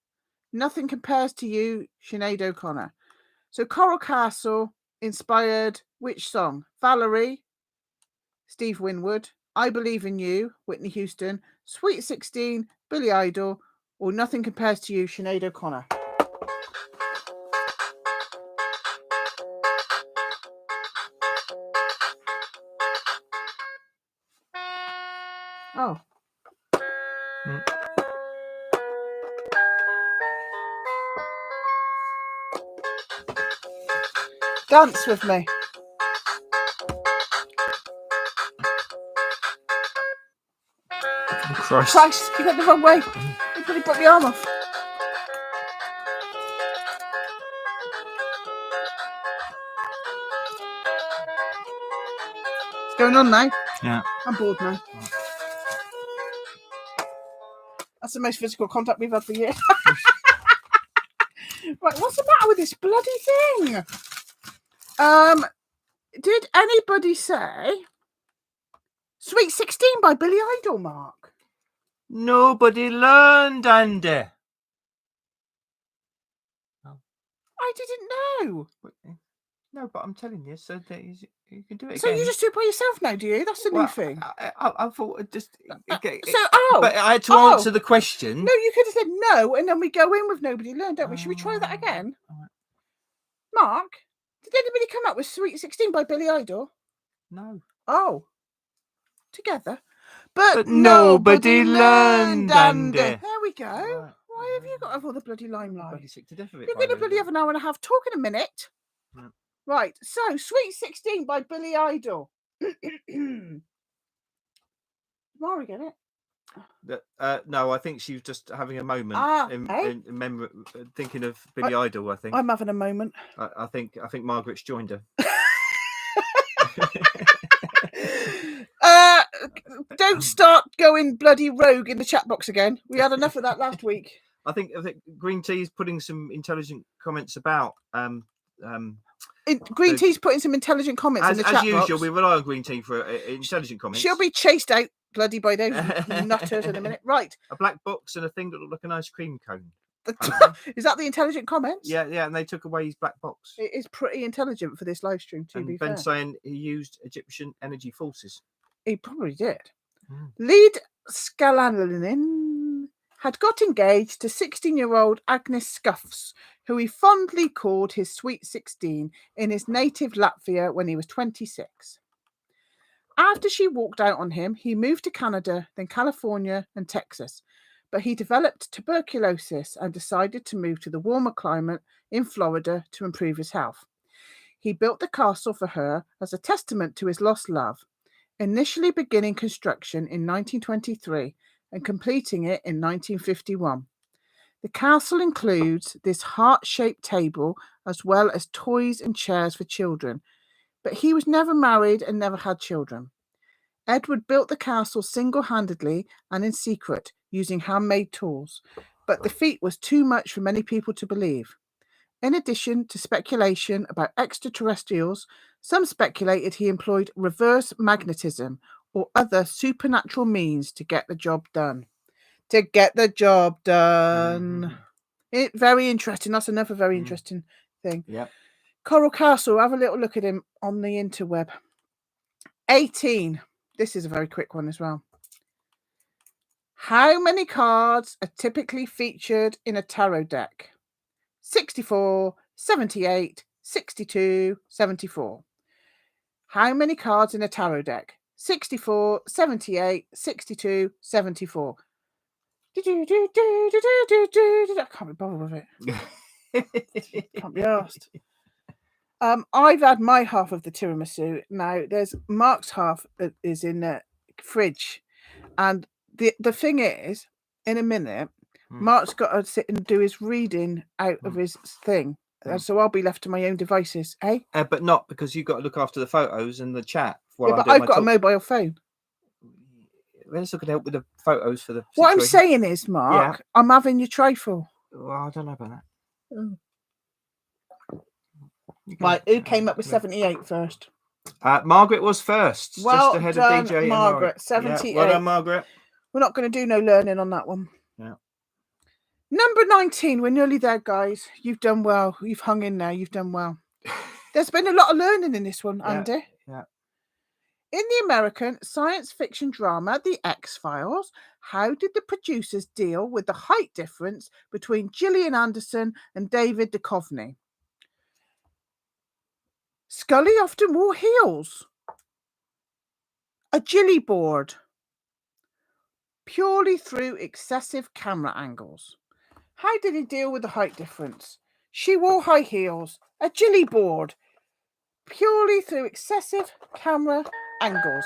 Nothing Compares to You, Sinead O'Connor. So Coral Castle inspired which song? Valerie, Steve Winwood. I Believe in You, Whitney Houston. Sweet 16, Billy Idol. Or Nothing Compares to You, Sinead O'Connor. Oh. Dance with me. Christ, you went the wrong way. You probably put the arm off. What's going on now? Yeah. I'm bored now. That's the most physical contact we've had for years. Right, what's the matter with this bloody thing? Did anybody say Sweet 16 by Billy Idol, Mark? Nobody learned, Andy. Oh. I didn't know. No, but I'm telling you, so that you can do it again. So you just do it by yourself now, do you? That's the new thing. I thought it just... but I had to answer the question. No, you could have said no, and then we go in with Nobody Learned, don't we? Should we try that again? Right. Mark, did anybody come up with Sweet 16 by Billy Idol? No. Oh. Together. But nobody learned, Andy. There we go. Right. Why have you got to have all the bloody limelight? Bloody sick to death of it. You're going to bloody have an hour and a half talk in a minute. Yeah. Right, so Sweet 16 by Billy Idol. Mari, get it? No, I think she was just having a moment in memory, thinking of Billy Idol. I think I'm having a moment. I think Margaret's joined her. Don't start going bloody rogue in the chat box again. We had enough of that last week. I think Green Tea's putting some intelligent comments about. Green Tea's putting some intelligent comments in the chat box. As usual, we rely on Green Tea for intelligent comments. She'll be chased out bloody by those nutters in a minute. Right. A black box and a thing that looked like an ice cream cone. Is that the intelligent comments? Yeah, and they took away his black box. It is pretty intelligent for this live stream, to be fair. Ben saying he used Egyptian energy forces. He probably did. Lead Scalanin had got engaged to 16-year-old Agnes Scuffs, who he fondly called his Sweet 16, in his native Latvia when he was 26. After she walked out on him, he moved to Canada, then California and Texas. But he developed tuberculosis and decided to move to the warmer climate in Florida to improve his health. He built the castle for her as a testament to his lost love, initially beginning construction in 1923 and completing it in 1951. The castle includes this heart-shaped table as well as toys and chairs for children, but he was never married and never had children. Edward built the castle single-handedly and in secret, using handmade tools, but the feat was too much for many people to believe. In addition to speculation about extraterrestrials, some speculated he employed reverse magnetism or other supernatural means to get the job done. Very interesting. That's another very interesting thing. Yeah. Coral Castle, have a little look at him on the interweb. 18. This is a very quick one as well. How many cards are typically featured in a tarot deck? 64, 78, 62, 74. How many cards in a tarot deck? 64, 78, 62, 74. I can't be bothered with it. Can't be asked. I've had my half of the tiramisu. Now there's Mark's half that is in the fridge, and the thing is, in a minute, Mark's got to sit and do his reading out of his thing, so I'll be left to my own devices, eh? But not because you've got to look after the photos and the chat. Yeah, but I've got a mobile phone. That's not going to help with the photos for the situation. What I'm saying is, Mark, I'm having your trifle. Well, I don't know about that. Right, who came up with 78 first? Margaret was first. Well just ahead done, of DJ Margaret. 78. Yeah, well done, Margaret. We're not going to do no learning on that one. Yeah. Number 19. We're nearly there, guys. You've done well. You've hung in there. You've done well. There's been a lot of learning in this one, Andy. Yeah. In the American science fiction drama The X-Files, how did the producers deal with the height difference between Gillian Anderson and David Duchovny? Scully often wore heels. A Jilly board. Purely through excessive camera angles. How did he deal with the height difference? She wore high heels. A Jilly board. Purely through excessive camera angles.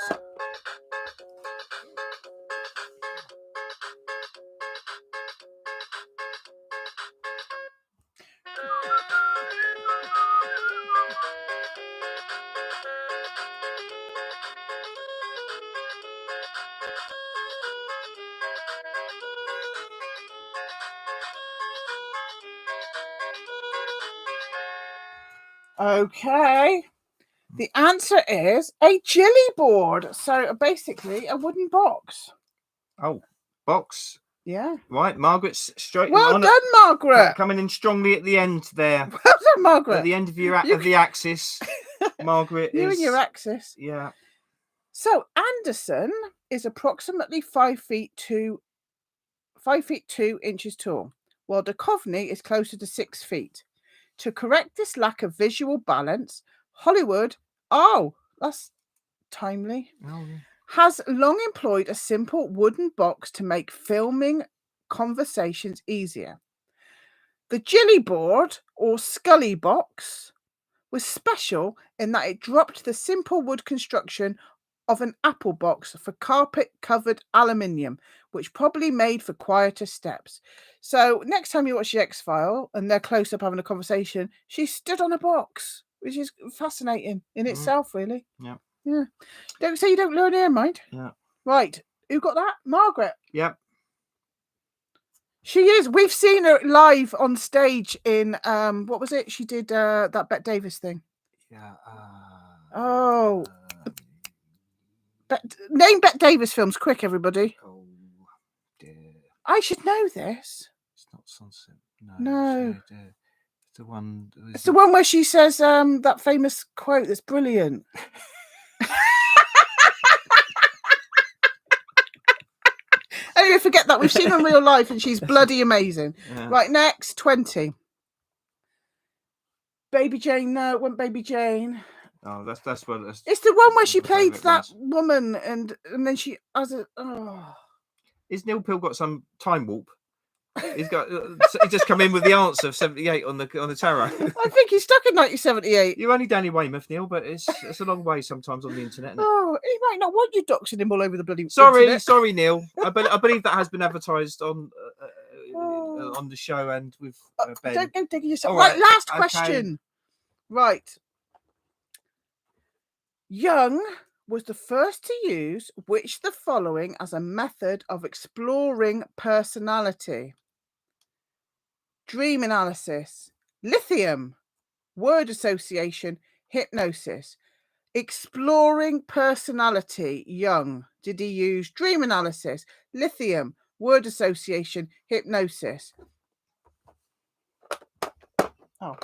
Okay. The answer is a Jilly board. So basically a wooden box. Oh, box. Yeah. Right, Margaret's straight. Well done, Margaret. Coming in strongly at the end there. Well done, Margaret. At the end of the axis, Margaret you is. and your axis. Yeah. So Anderson is approximately 5 feet 2 inches tall, while Duchovny is closer to 6 feet. To correct this lack of visual balance, Hollywood, that's timely, has long employed a simple wooden box to make filming conversations easier. The Jilly board, or Scully box, was special in that it dropped the simple wood construction of an apple box for carpet-covered aluminium, which probably made for quieter steps. So next time you watch the X-File and they're close up having a conversation, she stood on a box, which is fascinating in itself, really. Yeah. Don't say you don't learn here, mind. Yeah. Right. Who got that? Margaret. Yep. She is. We've seen her live on stage in what was it? She did that Bette Davis thing. Yeah. Name Bette Davis films, quick, everybody. Oh dear. I should know this. It's not Sunset. No. It's the one. It's the one where she says that famous quote that's brilliant. Anyway, forget that. We've seen her in real life and she's bloody amazing. Yeah. Right, next, 20. Baby Jane. No, it wasn't Baby Jane. Oh, that's what it's the one where she played that woman and then she has a. Is Neil Peart got some time warp? He's got. He just come in with the answer of 78 on the tarot. I think he's stuck in 1978. You're only Danny Weymouth, Neil, but it's a long way sometimes on the internet. He might not want you doxing him all over the bloody. Sorry, Neil. I believe that has been advertised on the show and with Ben. Don't go digging yourself. Right, last question. Right. Jung was the first to use which the following as a method of exploring personality? Dream analysis, lithium, word association, hypnosis. Exploring personality, Jung. Did he use dream analysis, lithium, word association, hypnosis? Oh.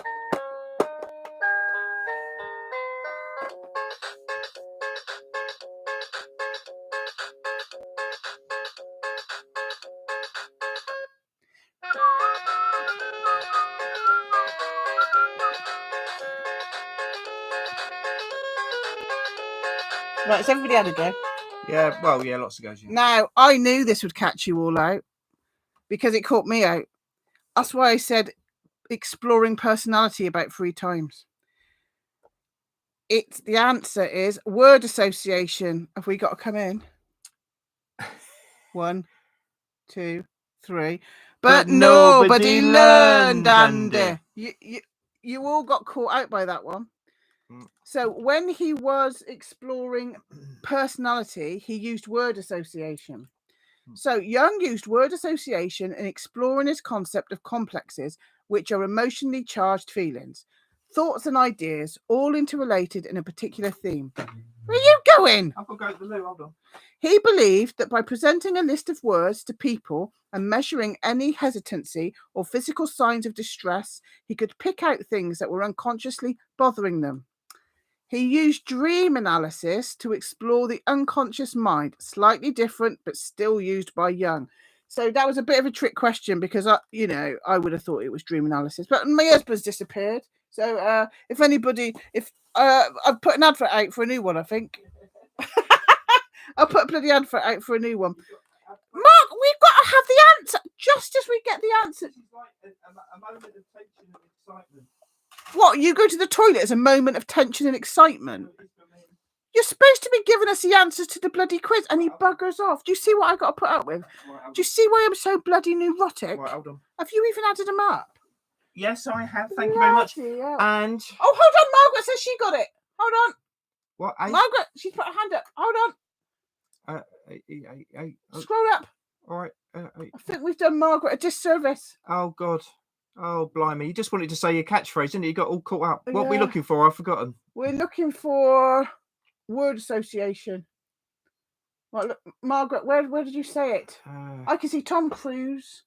Right, so everybody had a go. Yeah, well, yeah, lots of goes. Yeah. Now, I knew this would catch you all out because it caught me out. That's why I said exploring personality about 3 times. The answer is word association. Have we got to come in? 1, 2, 3. But nobody learned, Andy. You all got caught out by that one. So when he was exploring personality, he used word association. So Jung used word association in exploring his concept of complexes, which are emotionally charged feelings, thoughts and ideas, all interrelated in a particular theme. Where are you going? I've got to go to the loo, hold on. He believed that by presenting a list of words to people and measuring any hesitancy or physical signs of distress, he could pick out things that were unconsciously bothering them. He used dream analysis to explore the unconscious mind, slightly different, but still used by Jung. So that was a bit of a trick question because, I would have thought it was dream analysis, but my husband's disappeared. So if I've put an advert out for a new one, I think. I'll put a bloody advert out for a new one. Mark, we've got to have the answer just as we get the answer. This is like a moment of tension and excitement. What, you go to the toilet as a moment of tension and excitement? You're supposed to be giving us the answers to the bloody quiz and he buggers off. Do you see what I got to put up with? Do you see why I'm so bloody neurotic? Right, hold on. Have you even added them up? Yes, I have. Thank you very much. Hell. And hold on, Margaret says she got it. Hold on. What? Margaret, she's put her hand up. Hold on. Scroll up. All right. I think we've done Margaret a disservice. Oh God. Oh blimey! You just wanted to say your catchphrase, didn't you? You got all caught up. What are we looking for? I've forgotten. We're looking for word association. Well, look, Margaret, where did you say it? I can see Tom Cruise.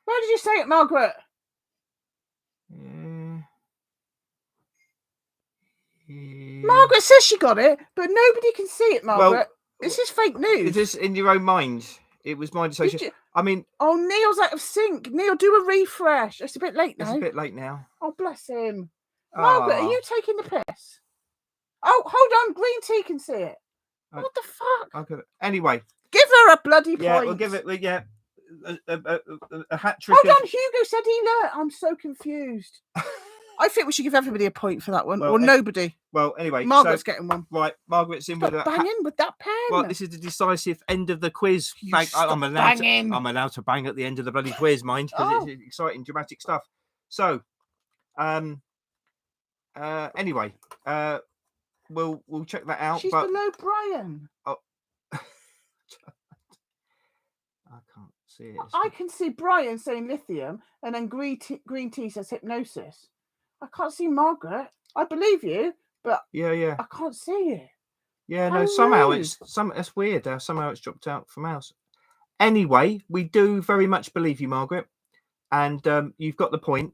Where did you say it, Margaret? Margaret says she got it, but nobody can see it, Margaret. Well, this is fake news. It is in your own mind. It was mind association. I mean... Oh, Neil's out of sync. Neil, do a refresh. It's a bit late now. It's a bit late now. Oh, bless him. Margaret, are you taking the piss? Oh, hold on. Green tea can see it. What the fuck? Okay. Anyway. Give her a bloody point. Yeah, we'll give it... a hat trick. Hold on. Hugo said he learnt. I'm so confused. I think we should give everybody a point for that one, or nobody. Well, anyway, Margaret's getting one. Right, Margaret's in with a banging with that pen. Well, this is the decisive end of the quiz. I'm allowed to bang at the end of the bloody quiz, mind, because it's exciting, dramatic stuff. So, anyway, we'll check that out. She's below Brian. Oh, I can't see it. I can see Brian saying lithium, and then green tea says hypnosis. I can't see Margaret. I believe you, but yeah, I can't see it. Yeah, no. Somehow it's weird. Somehow it's dropped out from ours. Anyway, we do very much believe you, Margaret, and you've got the point.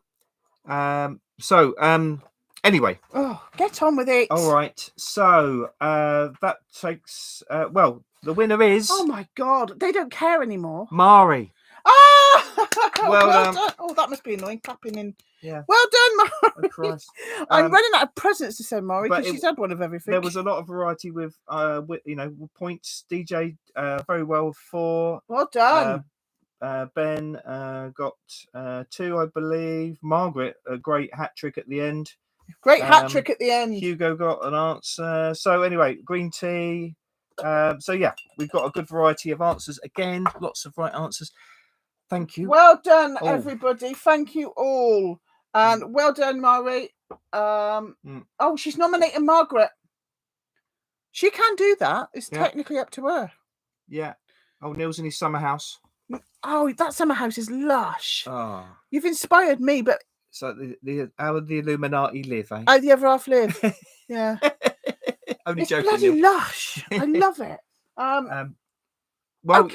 Anyway. Oh, get on with it. All right. So that takes. Well, the winner is. Oh my God! They don't care anymore. Mari. Oh, well done. Oh, that must be annoying. Clapping in. Yeah. Well done, Mari. Oh, Christ. I'm running out of presents to send Mari because she's had one of everything. There was a lot of variety with points. DJ very well 4. Well done. Ben got 2, I believe. Margaret, a great hat trick at the end. Great hat trick at the end. Hugo got an answer. So anyway, green tea. So yeah, we've got a good variety of answers. Again, lots of right answers. Thank you. Well done, everybody. Thank you all. And well done, Mari. Oh, she's nominating Margaret. She can do that. It's technically up to her. Yeah. Oh, Neil's in his summer house. Oh, that summer house is lush. Oh. You've inspired me, but... So how would the Illuminati live, eh? How the other half live. Yeah. Only it's joking. Bloody lush. I love it. Well,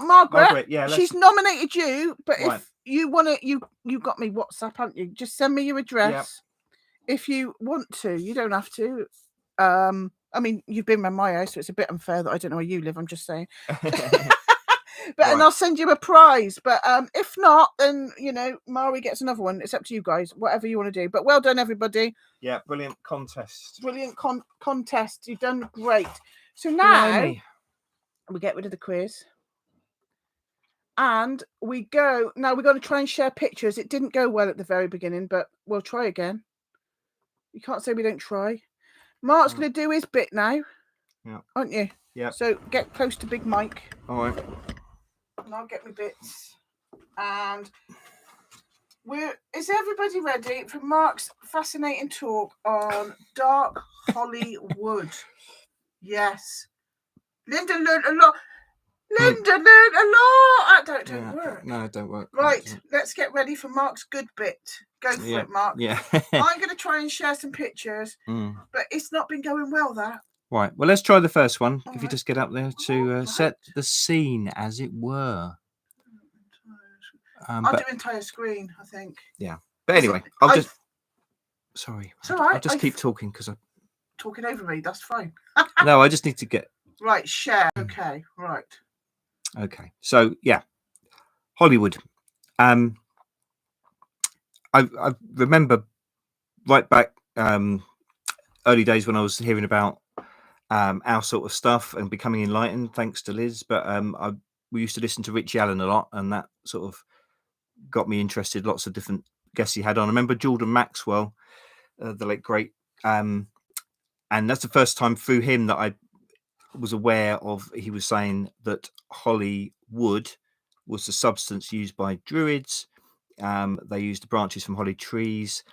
Margaret, yeah, she's nominated you, but if you want to, you got me WhatsApp, haven't you? Just send me your address if you want to. You don't have to. I mean, you've been around my house, so it's a bit unfair that I don't know where you live. I'm just saying. But and I'll send you a prize. But if not, then you know, Mari gets another one. It's up to you guys, whatever you want to do. But well done, everybody. Yeah, brilliant contest. Brilliant contest. You've done great. So now we get rid of the quiz. And we go. Now we're going to try and share pictures. It didn't go well at the very beginning, but we'll try again. You can't say we don't try. Mark's going to do his bit now. Yeah. Aren't you? Yeah. So get close to Big Mike. All right. And I'll get my bits. And is everybody ready for Mark's fascinating talk on dark Hollywood? Yes. Linda learned a lot. That don't work. No, it don't work. Right, let's get ready for Mark's good bit. Go for it, Mark. Yeah. I'm going to try and share some pictures, but it's not been going well, that. Right, well, let's try the first one. If you just get up there to set the scene, as it were. I'll do entire screen, I think. Yeah. But anyway, Sorry. It's all right. I'll just keep talking because I'm talking over me. That's fine. No, I just need to get... Right, share. Okay, right. Okay, so, yeah. Hollywood. I remember right back early days when I was hearing about our sort of stuff and becoming enlightened, thanks to Liz. But we used to listen to Richie Allen a lot, and that sort of got me interested. Lots of different guests he had on. I remember Jordan Maxwell, the late great, and that's the first time through him that I was aware of. He was saying that Hollywood was the substance used by druids. They used the branches from holly trees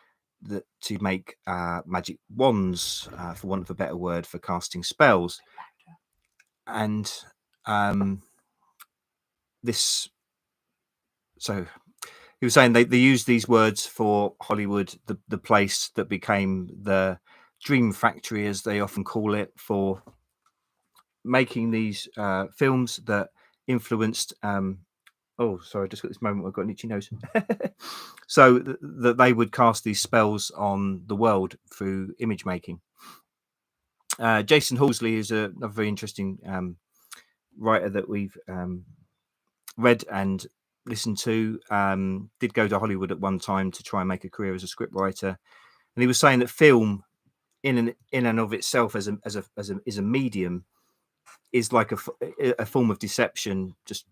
to make magic wands, for want of a better word, for casting spells. And so he was saying they used these words for Hollywood, the place that became the dream factory, as they often call it, for making these films that influenced oh, sorry, I just got this moment where I've got an itchy nose. So that they would cast these spells on the world through image making. Jason Halsey is another very interesting writer that we've read and listened to. Did go to Hollywood at one time to try and make a career as a scriptwriter, and he was saying that film, in and of itself, as a medium, is like a form of deception. Just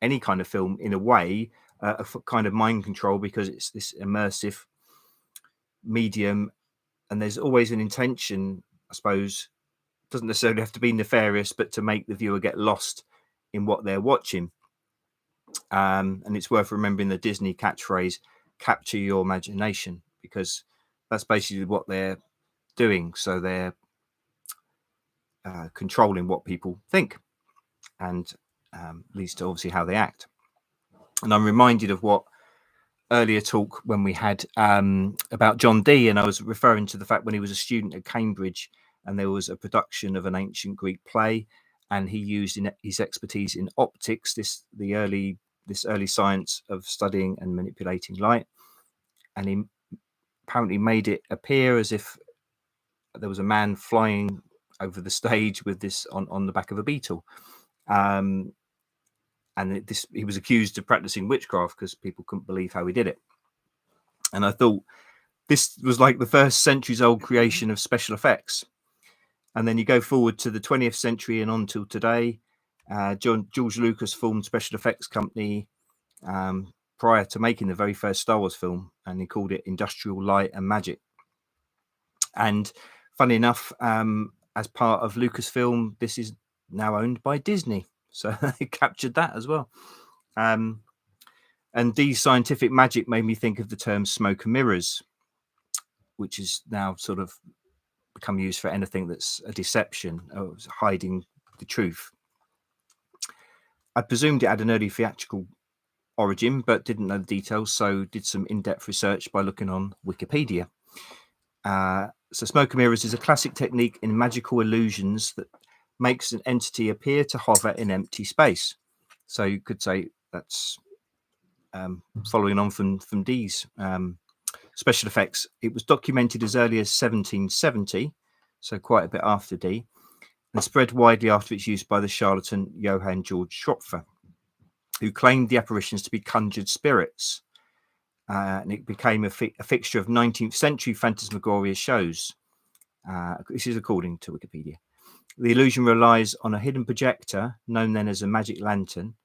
any kind of film, in a way, a kind of mind control, because it's this immersive medium, and there's always an intention, I suppose. It doesn't necessarily have to be nefarious, but to make the viewer get lost in what they're watching. And it's worth remembering the Disney catchphrase, "Capture your imagination," because that's basically what they're doing. So they're controlling what people think, and leads to obviously how they act. And I'm reminded of what earlier talk when we had about John Dee, and I was referring to the fact when he was a student at Cambridge and there was a production of an ancient Greek play, and he used his expertise in optics, this early science of studying and manipulating light, and he apparently made it appear as if there was a man flying over the stage with this on the back of a beetle. And he was accused of practicing witchcraft because people couldn't believe how he did it. And I thought this was like the first centuries-old creation of special effects. And then you go forward to the 20th century and on till today. George Lucas formed special effects company prior to making the very first Star Wars film, and he called it Industrial Light and Magic. And funny enough, as part of Lucasfilm, this is now owned by Disney. So they captured that as well. And Dee's scientific magic made me think of the term smoke and mirrors, which is now sort of become used for anything that's a deception or hiding the truth. I presumed it had an early theatrical origin, but didn't know the details, so did some in-depth research by looking on Wikipedia. So smoke and mirrors is a classic technique in magical illusions that makes an entity appear to hover in empty space. So you could say that's following on from Dee's special effects. It was documented as early as 1770, so quite a bit after Dee, and spread widely after its use by the charlatan Johann Georg Schopfer. who claimed the apparitions to be conjured spirits. And it became a fixture of 19th century phantasmagoria shows. This is according to Wikipedia. The illusion relies on a hidden projector, known then as a magic lantern,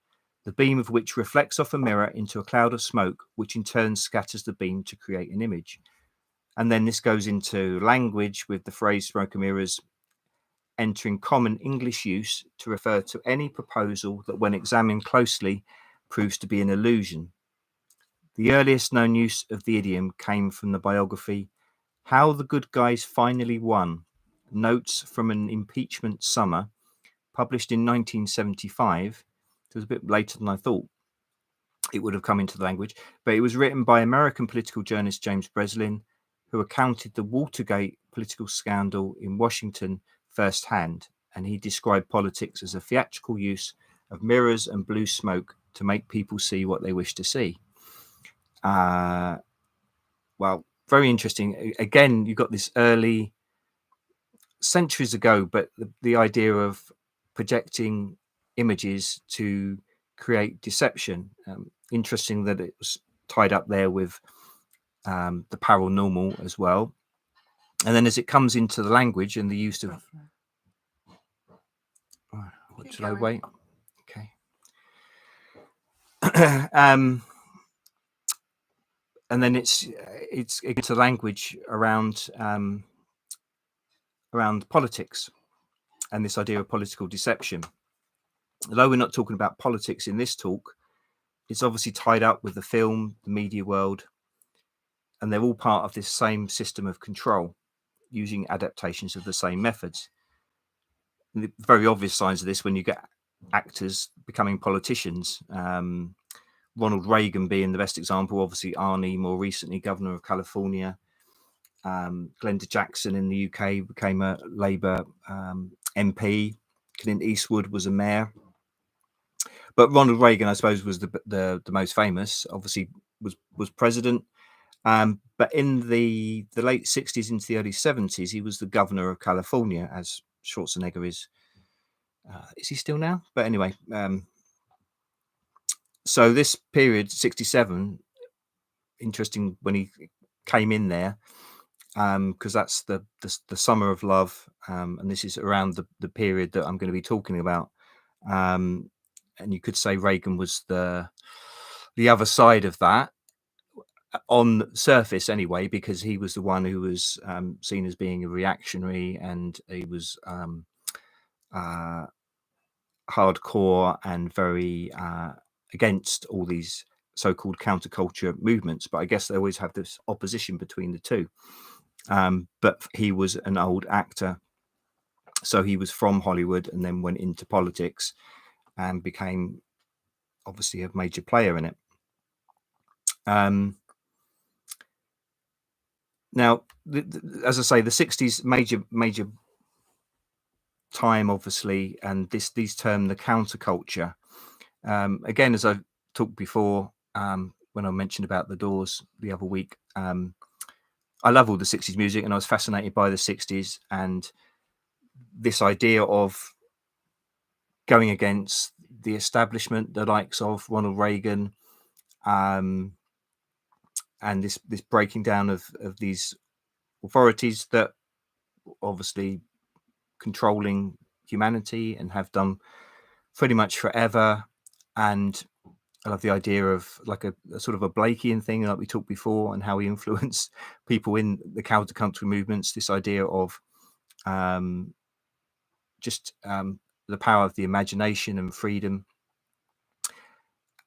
the beam of which reflects off a mirror into a cloud of smoke, which in turn scatters the beam to create an image. And then this goes into language with the phrase smoke and mirrors entering common English use to refer to any proposal that, when examined closely, proves to be an illusion. The earliest known use of the idiom came from the biography How the Good Guys Finally Won, Notes from an Impeachment Summer, published in 1975. It was a bit later than I thought it would have come into the language, but it was written by American political journalist James Breslin, who accounted the Watergate political scandal in Washington firsthand, and he described politics as a theatrical use of mirrors and blue smoke to make people see what they wish to see. Well, very interesting. Again, you've got this early, centuries ago, but the idea of projecting images to create deception. Interesting that it was tied up there with the paranormal as well. And then as it comes into the language and the use of... What should I wait? Okay. And then it's a language around politics and this idea of political deception. Although we're not talking about politics in this talk, it's obviously tied up with the film, the media world, and they're all part of this same system of control, using adaptations of the same methods. And the very obvious signs of this when you get actors becoming politicians. Ronald Reagan being the best example, obviously Arnie more recently governor of California. Glenda Jackson in the UK became a Labour MP. Clint Eastwood was a mayor. But Ronald Reagan, I suppose, was the most famous. Obviously, was president. But in the late 60s into the early 70s, he was the governor of California, as Schwarzenegger is. Is he still now? But anyway, so this period, 67, interesting when he came in there, because that's the summer of love, and this is around the period that I'm going to be talking about. And you could say Reagan was the other side of that, on surface anyway, because he was the one who was seen as being a reactionary, and he was hardcore and very against all these so-called counterculture movements. But I guess they always have this opposition between the two. But he was an old actor, so he was from Hollywood and then went into politics and became obviously a major player in it. Now, as I say, the 60s major time, obviously, and these term the counterculture. Again, as I talked before, when I mentioned about the Doors the other week, I love all the 60s music, and I was fascinated by the 60s and this idea of going against the establishment, the likes of Ronald Reagan, and this breaking down of these authorities that obviously controlling humanity and have done pretty much forever. And I love the idea of like a sort of a Blakean thing, like we talked before, and how he influenced people in the counterculture movements. This idea of just the power of the imagination and freedom.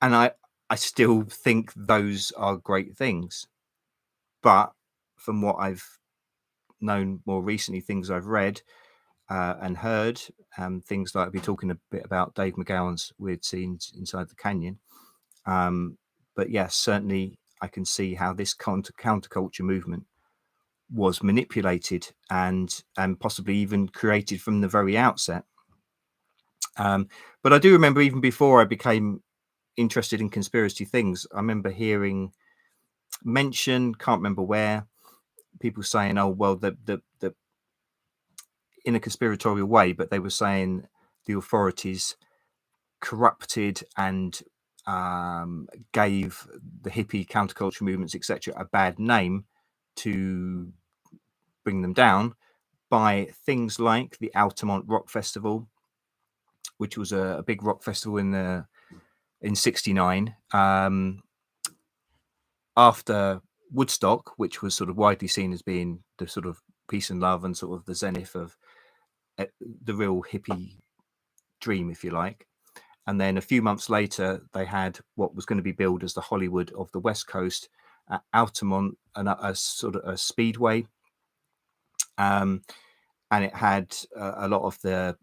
And I still think those are great things. But from what I've known more recently, things I've read and heard, things like I'll be talking a bit about Dave McGowan's Weird Scenes Inside the Canyon. But yes, certainly I can see how this counterculture movement was manipulated and possibly even created from the very outset. But I do remember, even before I became interested in conspiracy things, I remember hearing mention, can't remember where, people saying, oh, well, the in a conspiratorial way, but they were saying the authorities corrupted and gave the hippie counterculture movements, etc., a bad name to bring them down by things like the Altamont Rock Festival, which was a big rock festival in '69, after Woodstock, which was sort of widely seen as being the sort of peace and love and sort of the zenith of the real hippie dream, if you like. And then a few months later, they had what was going to be billed as the Hollywood of the West Coast at Altamont, and a sort of a speedway. And it had a lot of the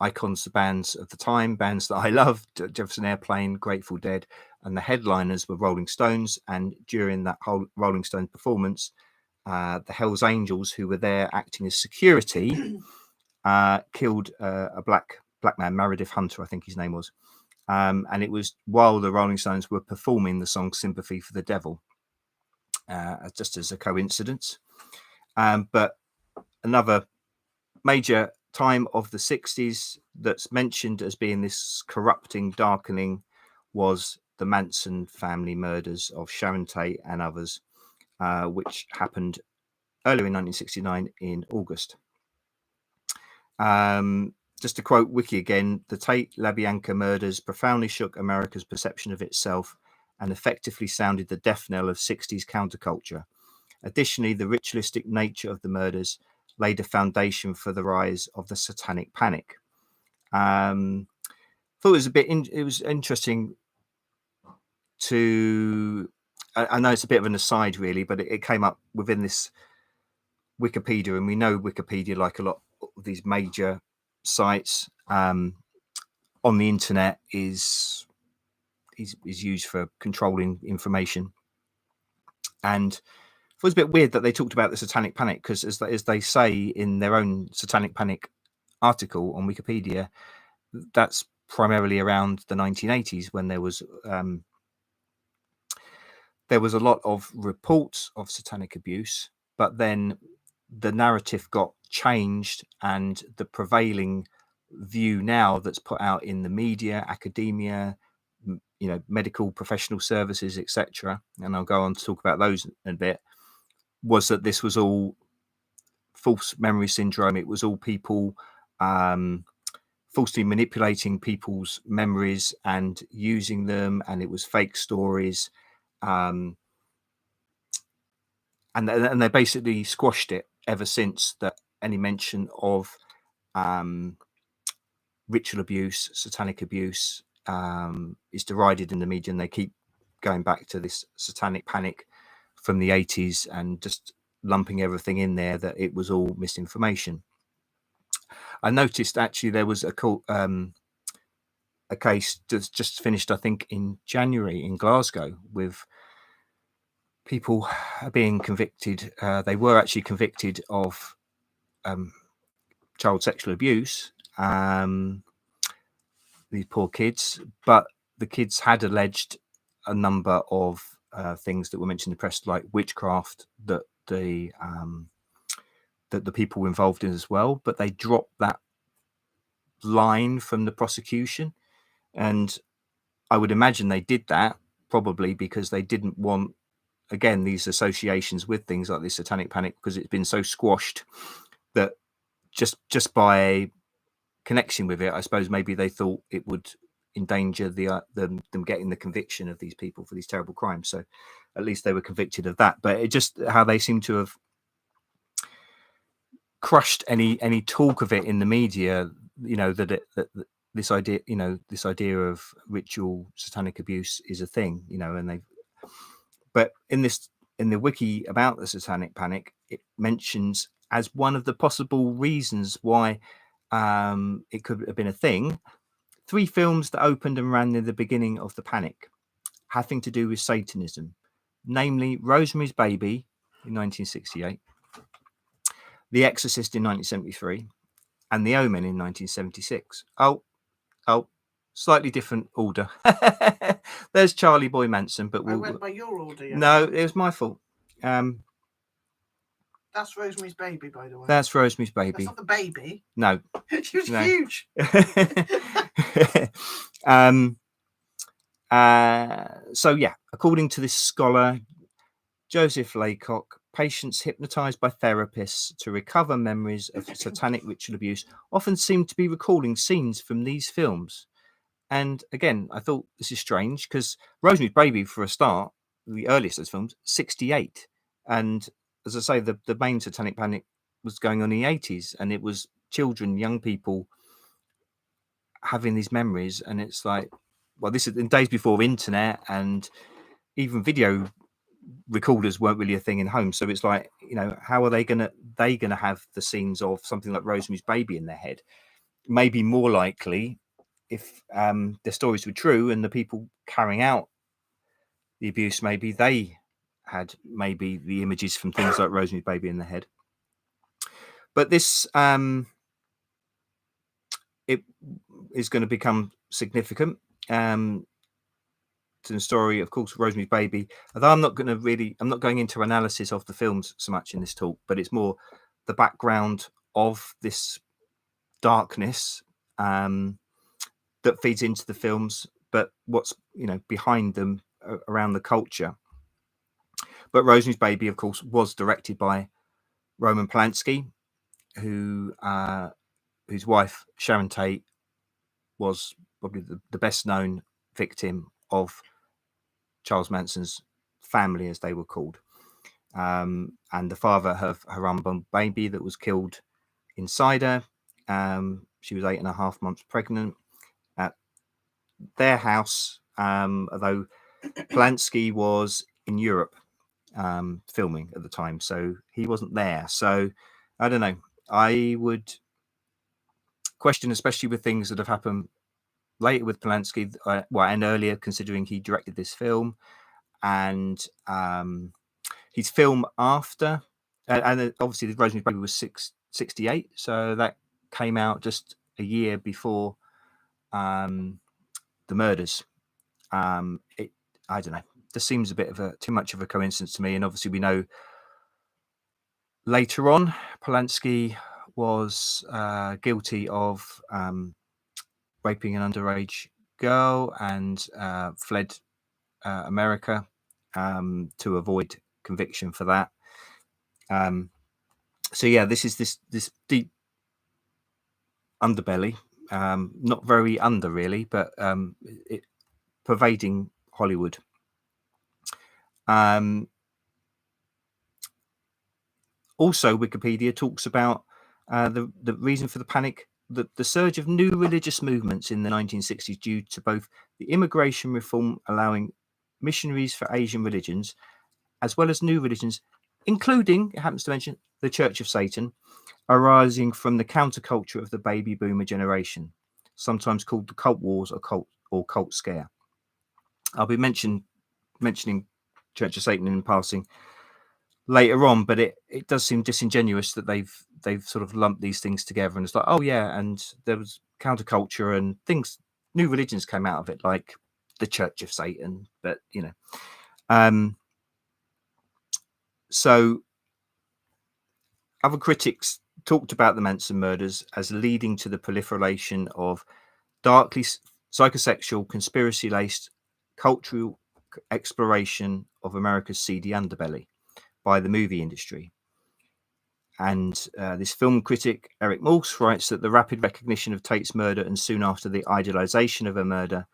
icons, the bands of the time, bands that I love, Jefferson Airplane, Grateful Dead, and the headliners were Rolling Stones. And during that whole Rolling Stones performance, the Hells Angels, who were there acting as security, killed a black man, Meredith Hunter, I think his name was. And it was while the Rolling Stones were performing the song Sympathy for the Devil, just as a coincidence. But another major time of the 60s that's mentioned as being this corrupting, darkening, was the Manson family murders of Sharon Tate and others, which happened earlier in 1969 in August. Just to quote Wiki again, the Tate-LaBianca murders profoundly shook America's perception of itself and effectively sounded the death knell of 60s counterculture. Additionally, the ritualistic nature of the murders laid a foundation for the rise of the Satanic Panic. Thought it was it was interesting to, I know it's a bit of an aside really, but it came up within this Wikipedia, and we know Wikipedia, like a lot of these major sites on the internet, is used for controlling information. And it was a bit weird that they talked about the Satanic Panic, because as they say in their own Satanic Panic article on Wikipedia, that's primarily around the 1980s, when there was a lot of reports of satanic abuse, but then the narrative got changed, and the prevailing view now that's put out in the media, academia, medical professional services, etc., and I'll go on to talk about those in a bit, was that this was all false memory syndrome. It was all people falsely manipulating people's memories and using them, and it was fake stories, and they basically squashed it ever since. That any mention of ritual abuse, satanic abuse, is derided in the media, and they keep going back to this Satanic Panic from the 80s and just lumping everything in there, that it was all misinformation. I noticed actually there was a case just finished, I think, in January in Glasgow, with people being convicted. They were actually convicted of child sexual abuse, these poor kids, but the kids had alleged a number of things that were mentioned in the press, like witchcraft, that the people were involved in as well, but they dropped that line from the prosecution. And I would imagine they did that probably because they didn't want, again, these associations with things like this Satanic Panic, because it's been so squashed that just by connection with it, I suppose maybe they thought it would endanger them getting the conviction of these people for these terrible crimes. So at least they were convicted of that. But it just how they seem to have crushed any talk of it in the media, that this idea of ritual satanic abuse is a thing, and but in the wiki about the Satanic Panic, it mentions as one of the possible reasons why it could have been a thing, 3 films that opened and ran near the beginning of the panic, having to do with Satanism, namely Rosemary's Baby in 1968, The Exorcist in 1973, and The Omen in 1976. Oh, slightly different order. There's Charlie Boy Manson, but I went by your order. Yeah. No, it was my fault. That's Rosemary's Baby, by the way. That's Rosemary's Baby. That's not the baby. No. She was huge. So yeah, according to this scholar, Joseph Laycock, patients hypnotized by therapists to recover memories of satanic ritual abuse often seem to be recalling scenes from these films. And again, I thought this is strange because Rosemary's Baby, for a start, the earliest of those films, 68. And as I say, the main satanic panic was going on in the 80s, and it was children, young people having these memories. And it's like, well, this is in days before internet, and even video recorders weren't really a thing in homes. So it's like, how are they gonna have the scenes of something like Rosemary's Baby in their head? Maybe more likely, if the stories were true and the people carrying out the abuse, maybe they had the images from things like Rosemary's Baby in their head. But this it is going to become significant to the story, of course, Rosemary's Baby. Although I'm not going into analysis of the films so much in this talk, but it's more the background of this darkness that feeds into the films, but what's behind them around the culture. But Rosemary's Baby, of course, was directed by Roman Polanski, whose wife Sharon Tate was probably the best known victim of Charles Manson's family, as they were called, and the father of her unborn baby that was killed inside her. She was 8.5 months pregnant at their house, although Polanski was in Europe filming at the time, so he wasn't there. So I don't know. I would question, especially with things that have happened later with Polanski, and earlier, considering he directed this film, and his film after, and obviously the Rosemary's Baby was 68, so that came out just a year before the murders. I don't know. This seems a bit of too much of a coincidence to me. And obviously we know later on Polanski was guilty of raping an underage girl and fled America to avoid conviction for that. So yeah, this is this deep underbelly, not very under really, but it pervading Hollywood. Also, Wikipedia talks about the reason for the panic, the surge of new religious movements in the 1960s due to both the immigration reform allowing missionaries for Asian religions, as well as new religions, including, it happens to mention, the Church of Satan, arising from the counterculture of the baby boomer generation, sometimes called the cult wars or cult scare. I'll be mentioning Church of Satan in passing later on, but it does seem disingenuous that they've sort of lumped these things together, and it's like, oh yeah, and there was counterculture and things, new religions came out of it, like the Church of Satan. But so other critics talked about the Manson murders as leading to the proliferation of darkly psychosexual, conspiracy-laced cultural exploration of America's seedy underbelly by the movie industry. And this film critic, Eric Morse, writes that the rapid recognition of Tate's murder and soon after the idealization of her murder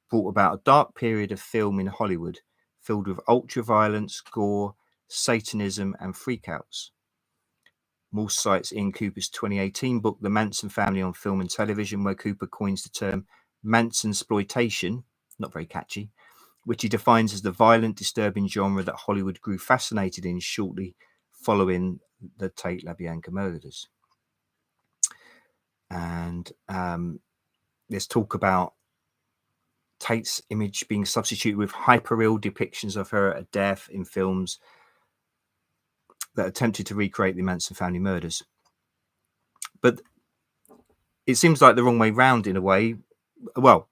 brought about a dark period of film in Hollywood filled with ultra-violence, gore, Satanism, and freakouts. Morse cites Ian Cooper's 2018 book, The Manson Family on Film and Television, where Cooper coins the term Manson-sploitation, not very catchy, which he defines as the violent, disturbing genre that Hollywood grew fascinated in shortly following the Tate LaBianca murders. And there's talk about Tate's image being substituted with hyper-real depictions of her at death in films that attempted to recreate the Manson family murders. But it seems like the wrong way round in a way. Well,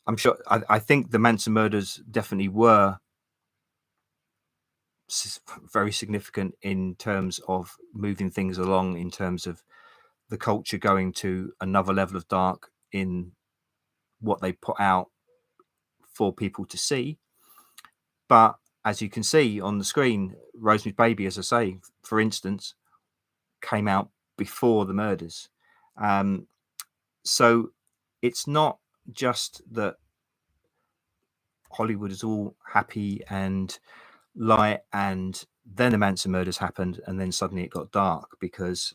I'm sure, I think the Manson murders definitely were very significant in terms of moving things along, in terms of the culture going to another level of dark in what they put out for people to see. But as you can see on the screen, Rosemary's Baby, as I say, for instance, came out before the murders. So it's not just that Hollywood is all happy and light and then the Manson murders happened and then suddenly it got dark, because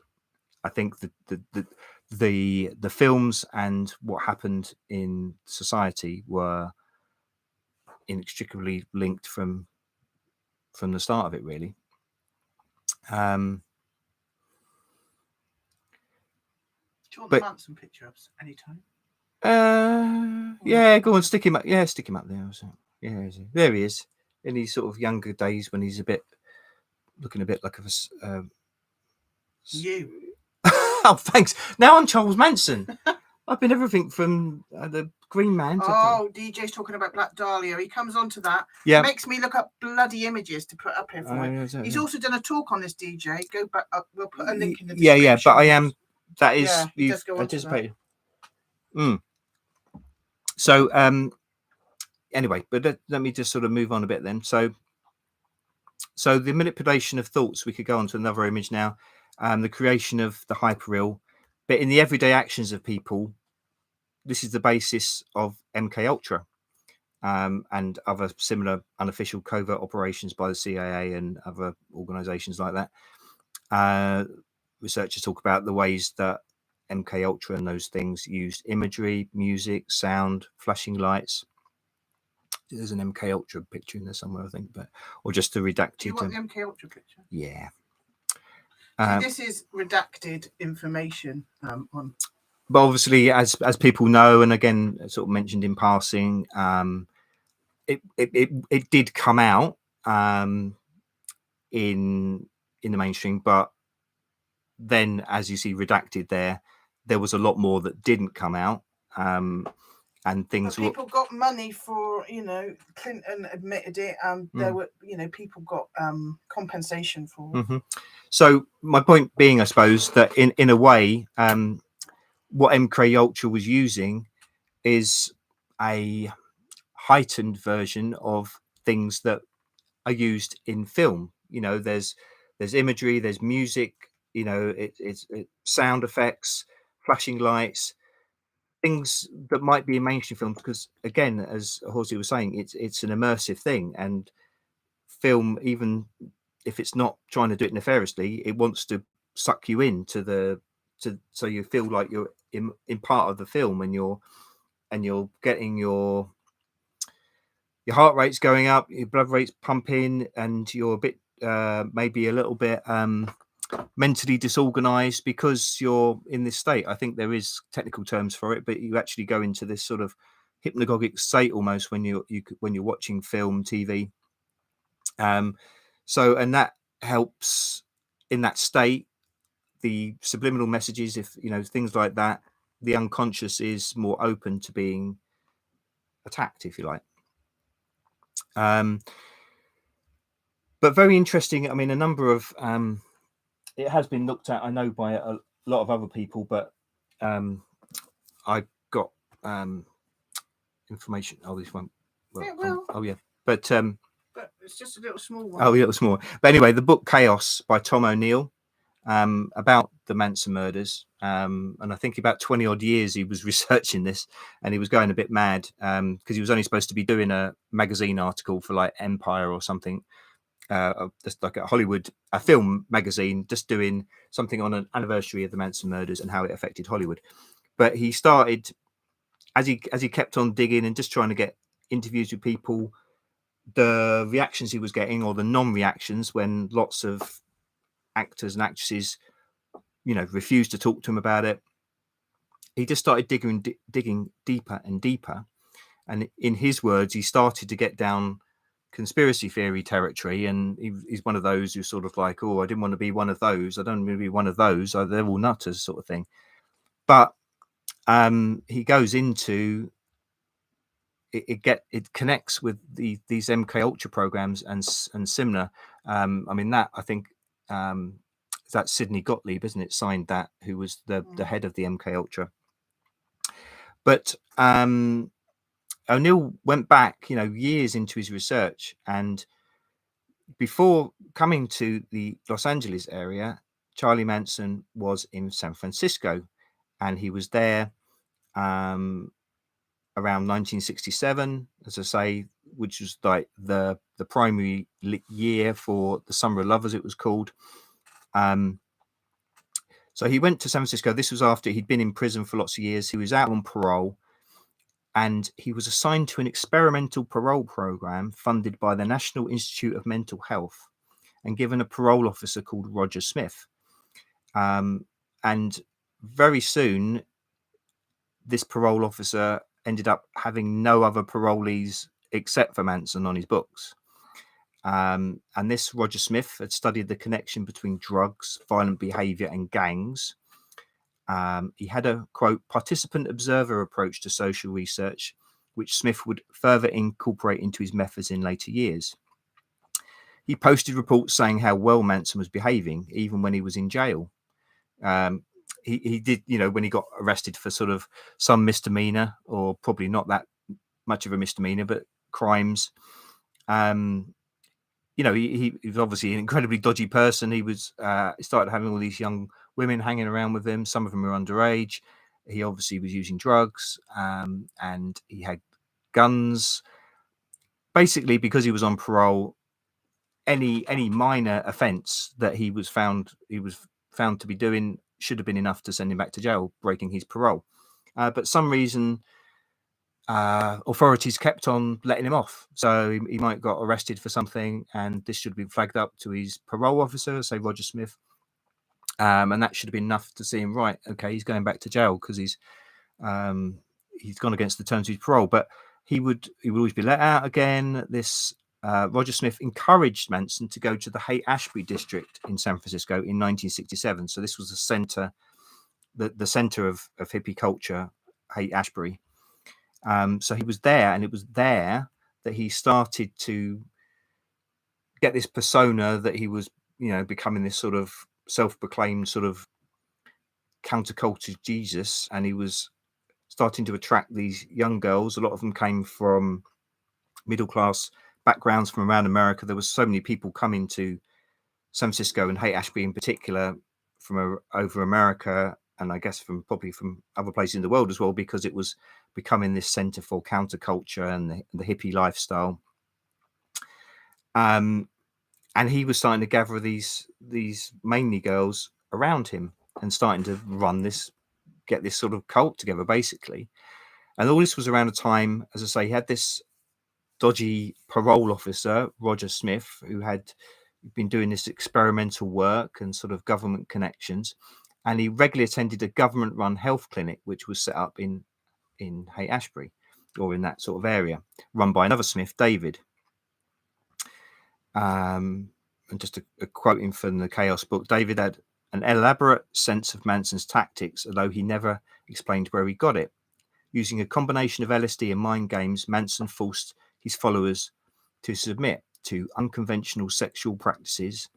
I think the films and what happened in society were inextricably linked from the start of it, really. Do you want the Manson picture up anytime? Yeah, go on, stick him up. Yeah, stick him up there. Yeah, there he is in his sort of younger days when he's looking a bit like a you. Oh, thanks. Now I'm Charles Manson. I've been everything from the Green Man to... Oh, DJ's talking about Black Dahlia. He comes on to that. Yeah. Makes me look up bloody images to put up here for him. He's also done a talk on this, DJ. Go back up. We'll put a link in the description. Yeah, but I am... That is... Yeah, he does go on anticipated. So, anyway, but let me just sort of move on a bit then. So the manipulation of thoughts, we could go on to another image now. The creation of the hyperreal. But in the everyday actions of people, this is the basis of MK Ultra and other similar unofficial covert operations by the CIA and other organizations like that. Researchers talk about the ways that MK Ultra and those things used imagery, music, sound, flashing lights. There's an MK Ultra picture in there somewhere, I think, or just a redacted. Do you want the MK Ultra picture? Yeah. This is redacted information on. But obviously, as people know, and again, sort of mentioned in passing, it did come out in the mainstream, but then, as you see redacted there was a lot more that didn't come out, and things. But people got money for, Clinton admitted it, and there were, people got compensation for. Mm-hmm. So my point being, I suppose, that in a way, what MK Ultra was using is a heightened version of things that are used in film. There's imagery, there's music, it's sound effects, flashing lights, things that might be in mainstream films, because again, as Horsey was saying, it's an immersive thing, and film, even if it's not trying to do it nefariously, it wants to suck you into so you feel like you're in part of the film, and you're getting your heart rate's going up, your blood rate's pumping, and you're a bit maybe a little bit mentally disorganized because you're in this state. I think there is technical terms for it, but you actually go into this sort of hypnagogic state almost when you're watching film, TV. So, and that helps in that state. The subliminal messages, if things like that, the unconscious is more open to being attacked, if you like. But very interesting. I mean, a number of it has been looked at, I know, by a lot of other people, but I got information. Oh, this one. Oh yeah, but it's just a little small one. Oh, yeah, it was small. But anyway, the book Chaos by Tom O'Neill, about the Manson murders, and I think about 20 odd years he was researching this, and he was going a bit mad because he was only supposed to be doing a magazine article for like Empire or something, just like a film magazine, just doing something on an anniversary of the Manson murders and how it affected Hollywood. But he started, as he kept on digging and just trying to get interviews with people, the reactions he was getting, or the non-reactions, when lots of actors and actresses, refused to talk to him about it, he just started digging deeper and deeper. And in his words, he started to get down conspiracy theory territory, and he's one of those who's sort of like, oh, I didn't want to be one of those, I don't want to be one of those, they're all nutters, sort of thing. But he goes into it connects with these MK Ultra programs and similar. I mean, that I think that's Sidney Gottlieb, isn't it, signed that, who was the head of the MK Ultra. But O'Neill went back, years into his research, and before coming to the Los Angeles area, Charlie Manson was in San Francisco, and he was there around 1967, as I say, which was like the primary year for the Summer of Lovers, it was called. So he went to San Francisco. This was after he'd been in prison for lots of years. He was out on parole, and he was assigned to an experimental parole program funded by the National Institute of Mental Health and given a parole officer called Roger Smith. And very soon, this parole officer ended up having no other parolees except for Manson on his books. And this Roger Smith had studied the connection between drugs, violent behavior, and gangs. He had a, quote, participant observer approach to social research, which Smith would further incorporate into his methods in later years. He posted reports saying how well Manson was behaving, even when he was in jail. He did, when he got arrested for sort of some misdemeanor, or probably not that much of a misdemeanor, but crimes. He was obviously an incredibly dodgy person. He started having all these young women hanging around with him. Some of them were underage. He obviously was using drugs, and he had guns. Basically, because he was on parole, any minor offence that he was found to be doing should have been enough to send him back to jail, breaking his parole. But some reason, authorities kept on letting him off. So he might got arrested for something, and this should have been flagged up to his parole officer, say Roger Smith. And that should have been enough to see him, right, okay, he's going back to jail because he's gone against the terms of his parole. But he would always be let out again. This Roger Smith encouraged Manson to go to the Haight-Ashbury district in San Francisco in 1967. So this was the center of hippie culture, Haight-Ashbury. So he was there, and it was there that he started to get this persona that he was, becoming this sort of self-proclaimed sort of counterculture Jesus, and he was starting to attract these young girls. A lot of them came from middle-class backgrounds from around America. There was so many people coming to San Francisco and Haight-Ashbury in particular from over America, and I guess from other places in the world as well, because it was becoming this center for counterculture and the hippie lifestyle. And he was starting to gather these mainly girls around him and starting to get this sort of cult together, basically. And all this was around a time, as I say, he had this dodgy parole officer, Roger Smith, who had been doing this experimental work and sort of government connections. And he regularly attended a government-run health clinic, which was set up in Haight-Ashbury, or in that sort of area, run by another Smith, David. And just a quoting from the Chaos book, David had an elaborate sense of Manson's tactics, although he never explained where he got it. Using a combination of LSD and mind games, Manson forced his followers to submit to unconventional sexual practices.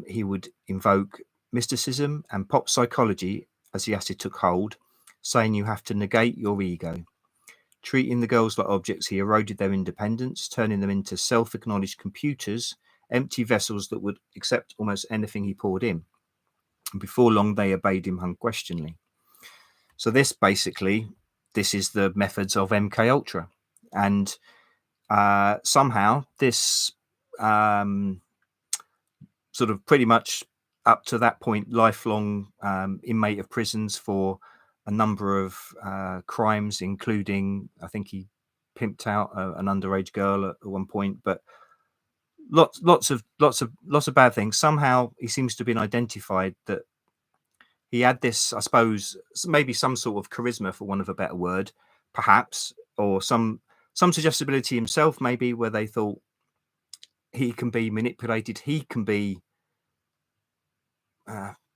He would invoke mysticism and pop psychology as the acid took hold, saying you have to negate your ego. Treating the girls like objects, he eroded their independence, turning them into self-acknowledged computers, empty vessels that would accept almost anything he poured in. And before long, they obeyed him unquestioningly. So this is the methods of MK Ultra. And somehow this sort of pretty much up to that point, lifelong inmate of prisons for a number of crimes, including, I think he pimped out an underage girl at one point, but lots of bad things. Somehow he seems to have been identified that he had this, I suppose, maybe some sort of charisma, for want of a better word, perhaps, or some suggestibility himself, maybe, where they thought he can be manipulated, he can be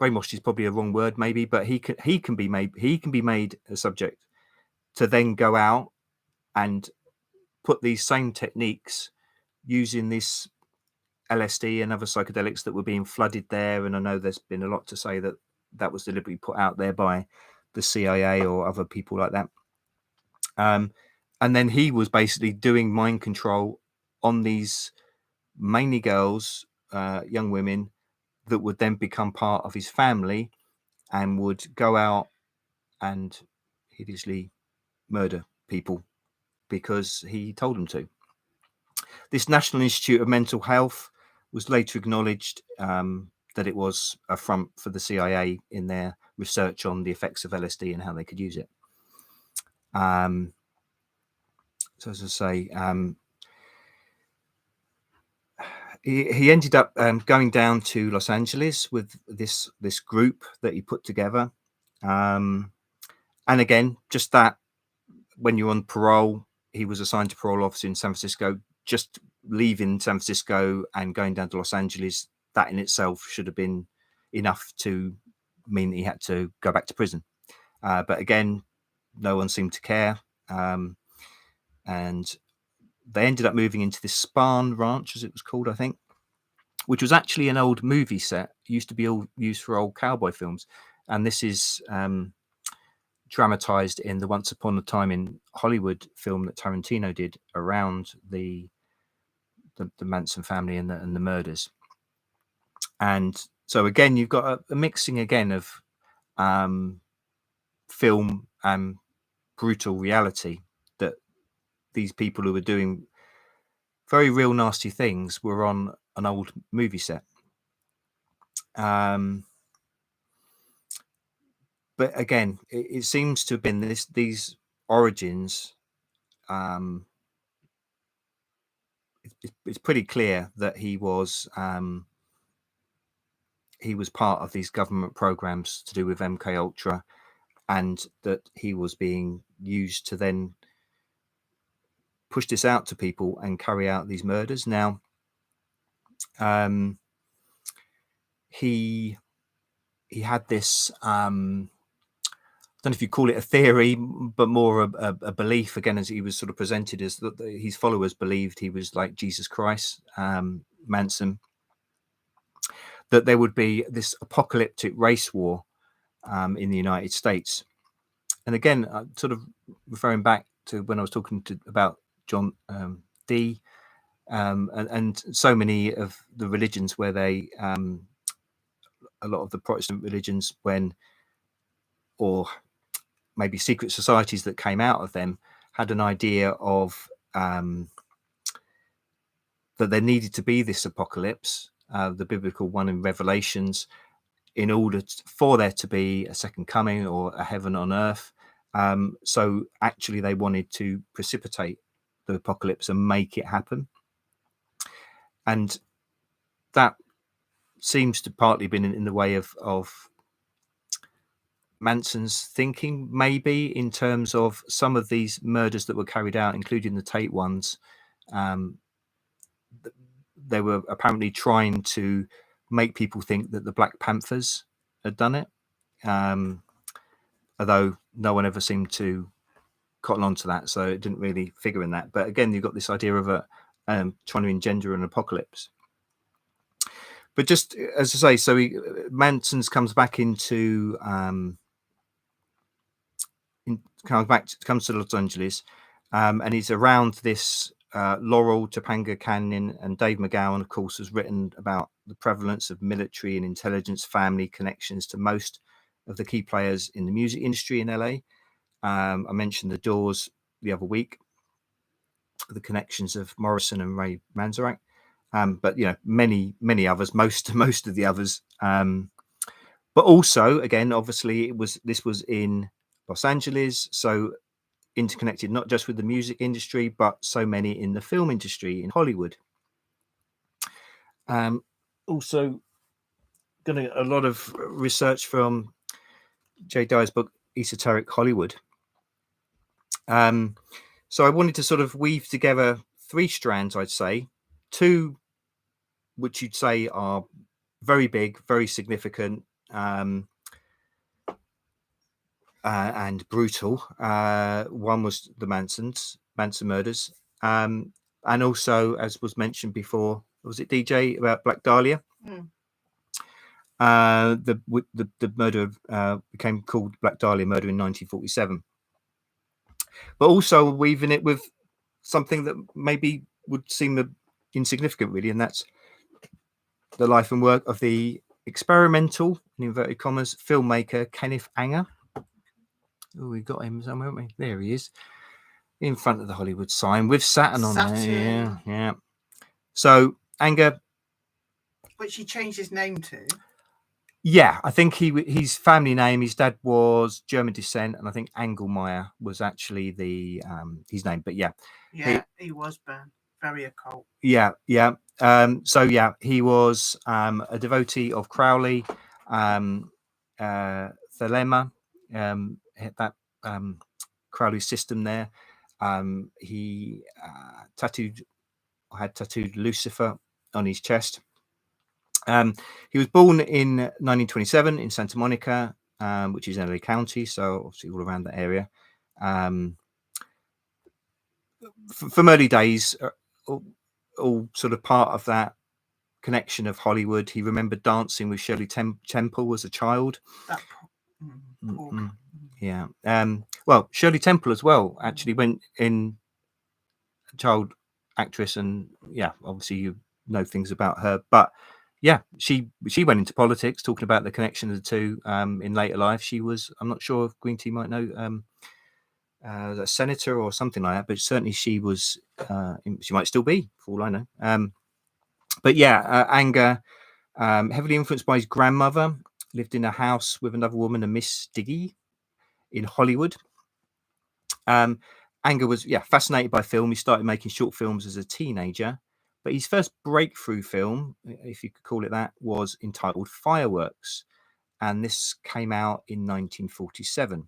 brainwashed is probably a wrong word, maybe, but he can be made a subject to then go out and put these same techniques using this LSD and other psychedelics that were being flooded there. And I know there's been a lot to say that was deliberately put out there by the CIA or other people like that. And And then he was basically doing mind control on these mainly girls, young women, that would then become part of his family and would go out and hideously murder people because he told them to. This National Institute of Mental Health was later acknowledged that it was a front for the CIA in their research on the effects of LSD and how they could use it. So as I say, he ended up going down to Los Angeles with this group that he put together. And again, just that when you're on parole, he was assigned to parole officer in San Francisco. Just leaving San Francisco and going down to Los Angeles, that in itself should have been enough to mean that he had to go back to prison. But again, no one seemed to care. And they ended up moving into this Spahn Ranch, as it was called, I think, which was actually an old movie set. It used to be all used for old cowboy films. And this is dramatized in the Once Upon a Time in Hollywood film that Tarantino did around the Manson family and the murders. And so again, you've got a mixing again of film and brutal reality, that these people who were doing very real nasty things were on an old movie set. But again, it seems to have been these origins. It's pretty clear that he was part of these government programs to do with MK Ultra, and that he was being used to then push this out to people and carry out these murders. Now, he had this, I don't know if you call it a theory, but more a belief, again, as he was sort of presented as that his followers believed he was like Jesus Christ, Manson, that there would be this apocalyptic race war in the United States. And again, sort of referring back to when I was talking about John Dee and so many of the religions where they, a lot of the Protestant religions, or maybe secret societies that came out of them, had an idea of that there needed to be this apocalypse, the biblical one in Revelations, in order for there to be a second coming or a heaven on earth. So actually they wanted to precipitate the apocalypse and make it happen. And that seems to partly been in the way of Manson's thinking, maybe, in terms of some of these murders that were carried out, including the Tate ones. They were apparently trying to make people think that the Black Panthers had done it, although no one ever seemed to cotton on to that, so it didn't really figure in that. But again, you've got this idea of trying to engender an apocalypse. But just as I say, so Manson's comes back into comes to Los Angeles, and he's around this Laurel, Topanga Canyon, and Dave McGowan, of course, has written about the prevalence of military and intelligence family connections to most of the key players in the music industry in LA. I mentioned the Doors the other week, the connections of Morrison and Ray Manzarek, but many others, most of the others. But also, again, obviously, this was in Los Angeles, so interconnected not just with the music industry, but so many in the film industry in Hollywood. Also, done a lot of research from Jay Dyer's book, Esoteric Hollywood. So I wanted to sort of weave together three strands, I'd say, two which you'd say are very big, very significant, and brutal. One was the Manson murders, and also, as was mentioned before, was it DJ, about Black Dahlia? The murder became called Black Dahlia murder in 1947. but also weaving it with something that maybe would seem insignificant, really, and that's the life and work of the experimental, in inverted commas, filmmaker Kenneth Anger. Oh, we got him somewhere, haven't we? There he is, in front of the Hollywood sign with Saturn on there. Yeah. So Anger, which he changed his name to. Yeah, I think his family name. His dad was German descent, and I think Engelmeyer was actually his name. But he was very occult. Yeah. So yeah, he was a devotee of Crowley, Thelema, that Crowley system there. He had tattooed Lucifer on his chest. He was born in 1927 in Santa Monica, which is in LA County, so obviously all around that area. From early days, all sort of part of that connection of Hollywood. He remembered dancing with Shirley Temple as a child. Yeah. Well, Shirley Temple as well actually went in, child actress, and yeah, obviously you know things about her, but yeah, she went into politics, talking about the connection of the two. In later life, she was, I'm not sure if Green Tea might know, a senator or something like that, but certainly she was, she might still be, for all I know. But yeah, Anger, heavily influenced by his grandmother, lived in a house with another woman, a Miss Diggy, in Hollywood. Anger was fascinated by film. He started making short films as a teenager, but his first breakthrough film, if you could call it that, was entitled Fireworks, and this came out in 1947.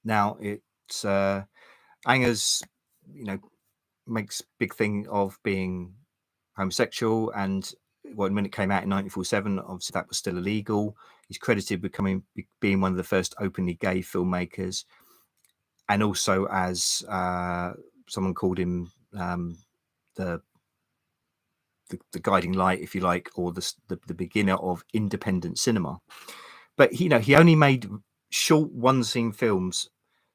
Now it's Anger's, makes big thing of being homosexual, and when it came out in 1947, obviously that was still illegal. He's credited with being one of the first openly gay filmmakers, and also as someone called him the guiding light, if you like, or the beginner of independent cinema. But he only made short one-scene films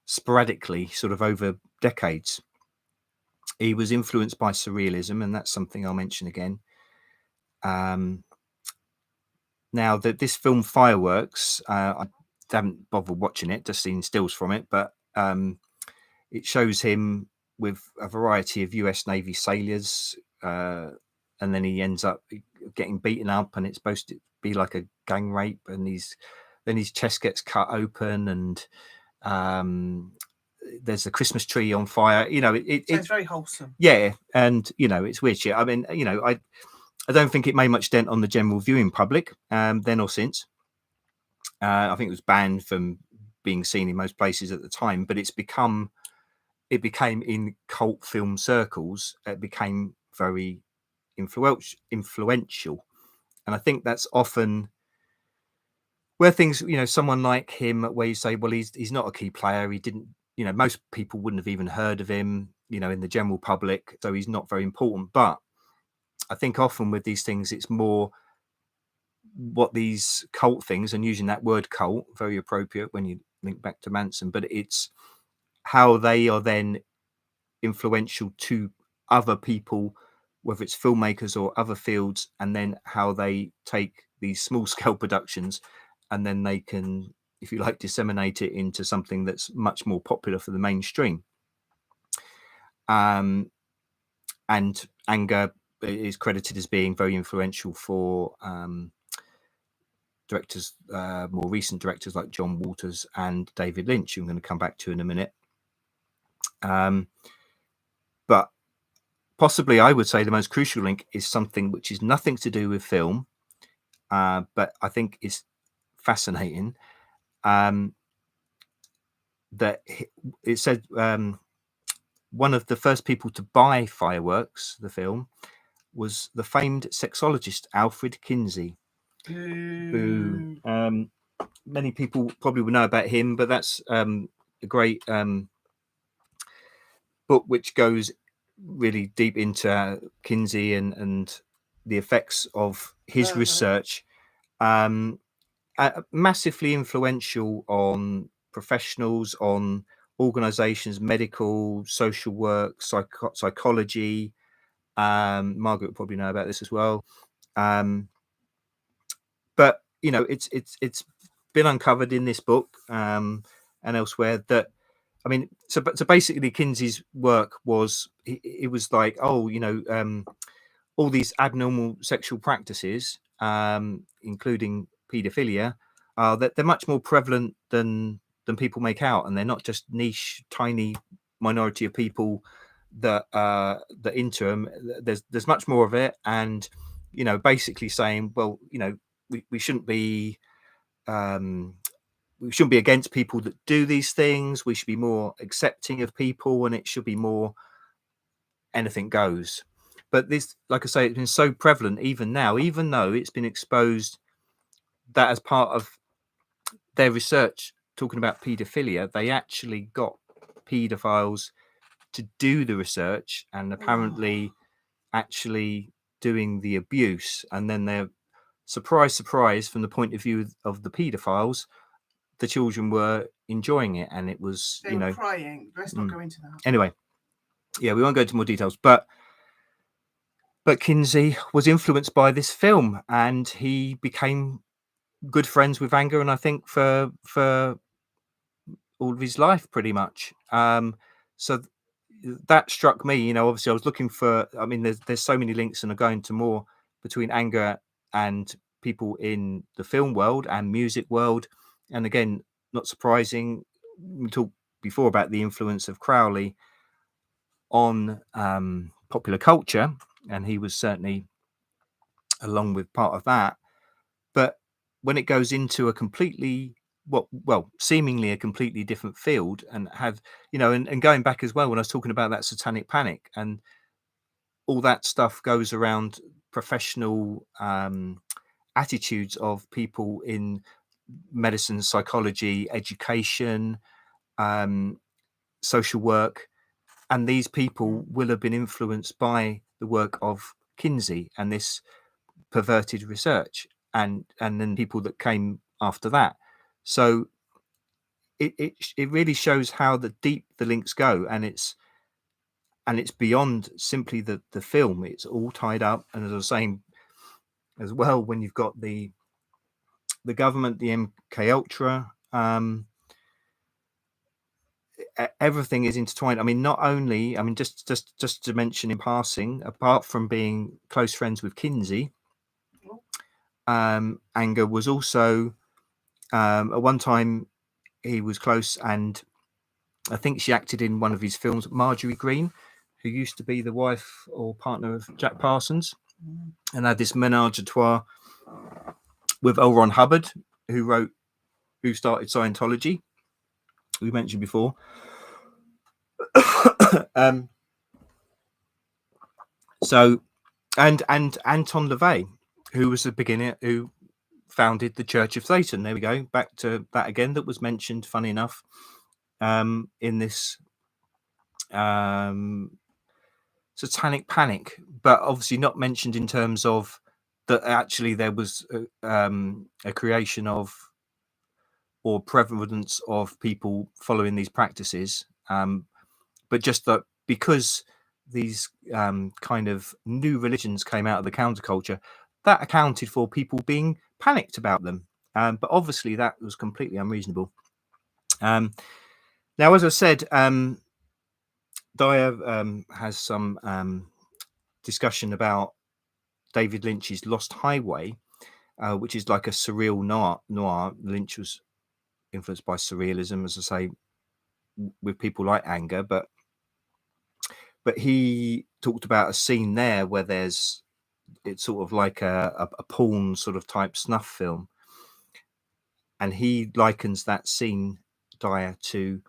sporadically, sort of over decades. He was influenced by surrealism, and that's something I'll mention again. Now that this film Fireworks, I haven't bothered watching it, just seen stills from it, but it shows him with a variety of US Navy sailors, and then he ends up getting beaten up, and it's supposed to be like a gang rape, and then his chest gets cut open, and there's a Christmas tree on fire. It's very wholesome. Yeah, and it's weird shit. I mean, I don't think it made much dent on the general viewing public then or since. I think it was banned from being seen in most places at the time, but it became in cult film circles, it became very influential. And I think that's often where things, someone like him, where you say, well, he's not a key player. He didn't, most people wouldn't have even heard of him, in the general public. So he's not very important. But I think often with these things, it's more what these cult things, and using that word cult, very appropriate when you link back to Manson, but it's how they are then influential to other people, whether it's filmmakers or other fields, and then how they take these small scale productions and then they can, if you like, disseminate it into something that's much more popular for the mainstream. And Anger is credited as being very influential for directors, more recent directors like John Waters and David Lynch, who I'm going to come back to in a minute. But possibly, I would say the most crucial link is something which is nothing to do with film, but I think is fascinating. That it said one of the first people to buy Fireworks, the film, was the famed sexologist Alfred Kinsey. Boo. Many people probably will know about him, but that's a great book which goes really deep into Kinsey and the effects of his research. Massively influential on professionals, on organizations, medical, social work, psychology. Margaret will probably know about this as well. But you know, it's been uncovered in this book and elsewhere that, I mean, so basically Kinsey's work was, it was like, oh, you know, all these abnormal sexual practices, including paedophilia, that they're much more prevalent than people make out, and they're not just niche, tiny minority of people that into them. There's much more of it, and you know, basically saying, well, you know, we shouldn't be against people that do these things. We should be more accepting of people, and it should be more anything goes. But this, like I say, it's been so prevalent even now, even though it's been exposed that as part of their research talking about paedophilia, they actually got paedophiles to do the research and apparently actually doing the abuse. And then they're, surprise, from the point of view of the paedophiles, the children were enjoying it, and it was, they were crying. Let's not go into that. Anyway, yeah, we won't go into more details, but Kinsey was influenced by this film, and he became good friends with Anger, and I think for all of his life, pretty much. So that struck me. You know, obviously, I was looking for. I mean, there's so many links, and I'm going to more between Anger and people in the film world and music world. And again, not surprising, we talked before about the influence of Crowley on popular culture, and he was certainly along with part of that. But when it goes into a completely seemingly a completely different field, and have, you know, and going back as well, when I was talking about that satanic panic and all that stuff goes around professional attitudes of people in medicine, psychology, education, social work, and these people will have been influenced by the work of Kinsey and this perverted research, and then people that came after that. So it really shows how deep the links go, and it's beyond simply the film. It's all tied up, and as I was saying as well, when you've got the government, the MK Ultra, everything is intertwined. I mean, not only, I mean, just to mention in passing, apart from being close friends with Kinsey, Anger was also at one time, he was close, and I think she acted in one of his films, Marjorie Green, who used to be the wife or partner of Jack Parsons, and had this menage a trois with L. Ron Hubbard, who started Scientology, we mentioned before. So, and Anton LaVey, who was the beginner, who founded the Church of Satan. There we go, back to that again. That was mentioned, funny enough, in this satanic panic, but obviously not mentioned in terms of that actually there was a creation of or prevalence of people following these practices, but just that because these kind of new religions came out of the counterculture, that accounted for people being panicked about them. But obviously that was completely unreasonable. Now, as I said, Daya has some discussion about David Lynch's Lost Highway, which is like a surreal noir. Lynch was influenced by surrealism, as I say, with people like Anger, but he talked about a scene there where it's sort of like a porn sort of type snuff film, and he likens that scene, Dyer, to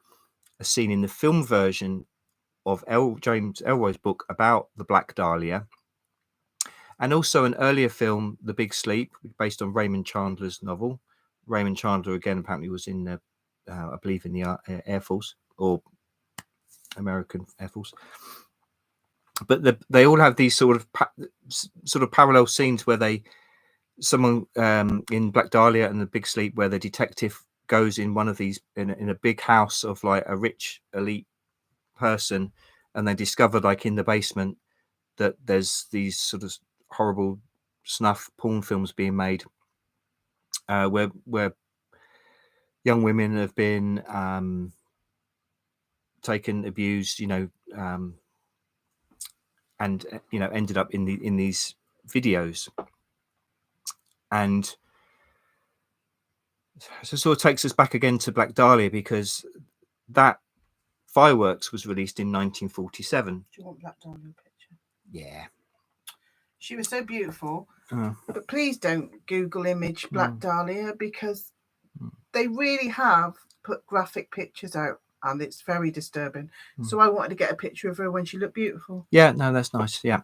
a scene in the film version of James Ellroy's book about the Black Dahlia, and also an earlier film, The Big Sleep, based on Raymond Chandler's novel. Raymond Chandler, again, apparently was in the, I believe, in the Air Force, or American Air Force. But they all have these sort of parallel scenes where someone in Black Dahlia and The Big Sleep, where the detective goes in one of these in a big house of like a rich elite person, and they discover like in the basement that there's these sort of horrible snuff porn films being made, where young women have been taken, abused, and ended up in these videos. And so it sort of takes us back again to Black Dahlia, because that Fireworks was released in 1947. Do you want Black Dahlia picture? Yeah. She was so beautiful. But please don't Google image Black Dahlia, because they really have put graphic pictures out, and it's very disturbing. So I wanted to get a picture of her when she looked beautiful. Yeah, no, that's nice. Yeah.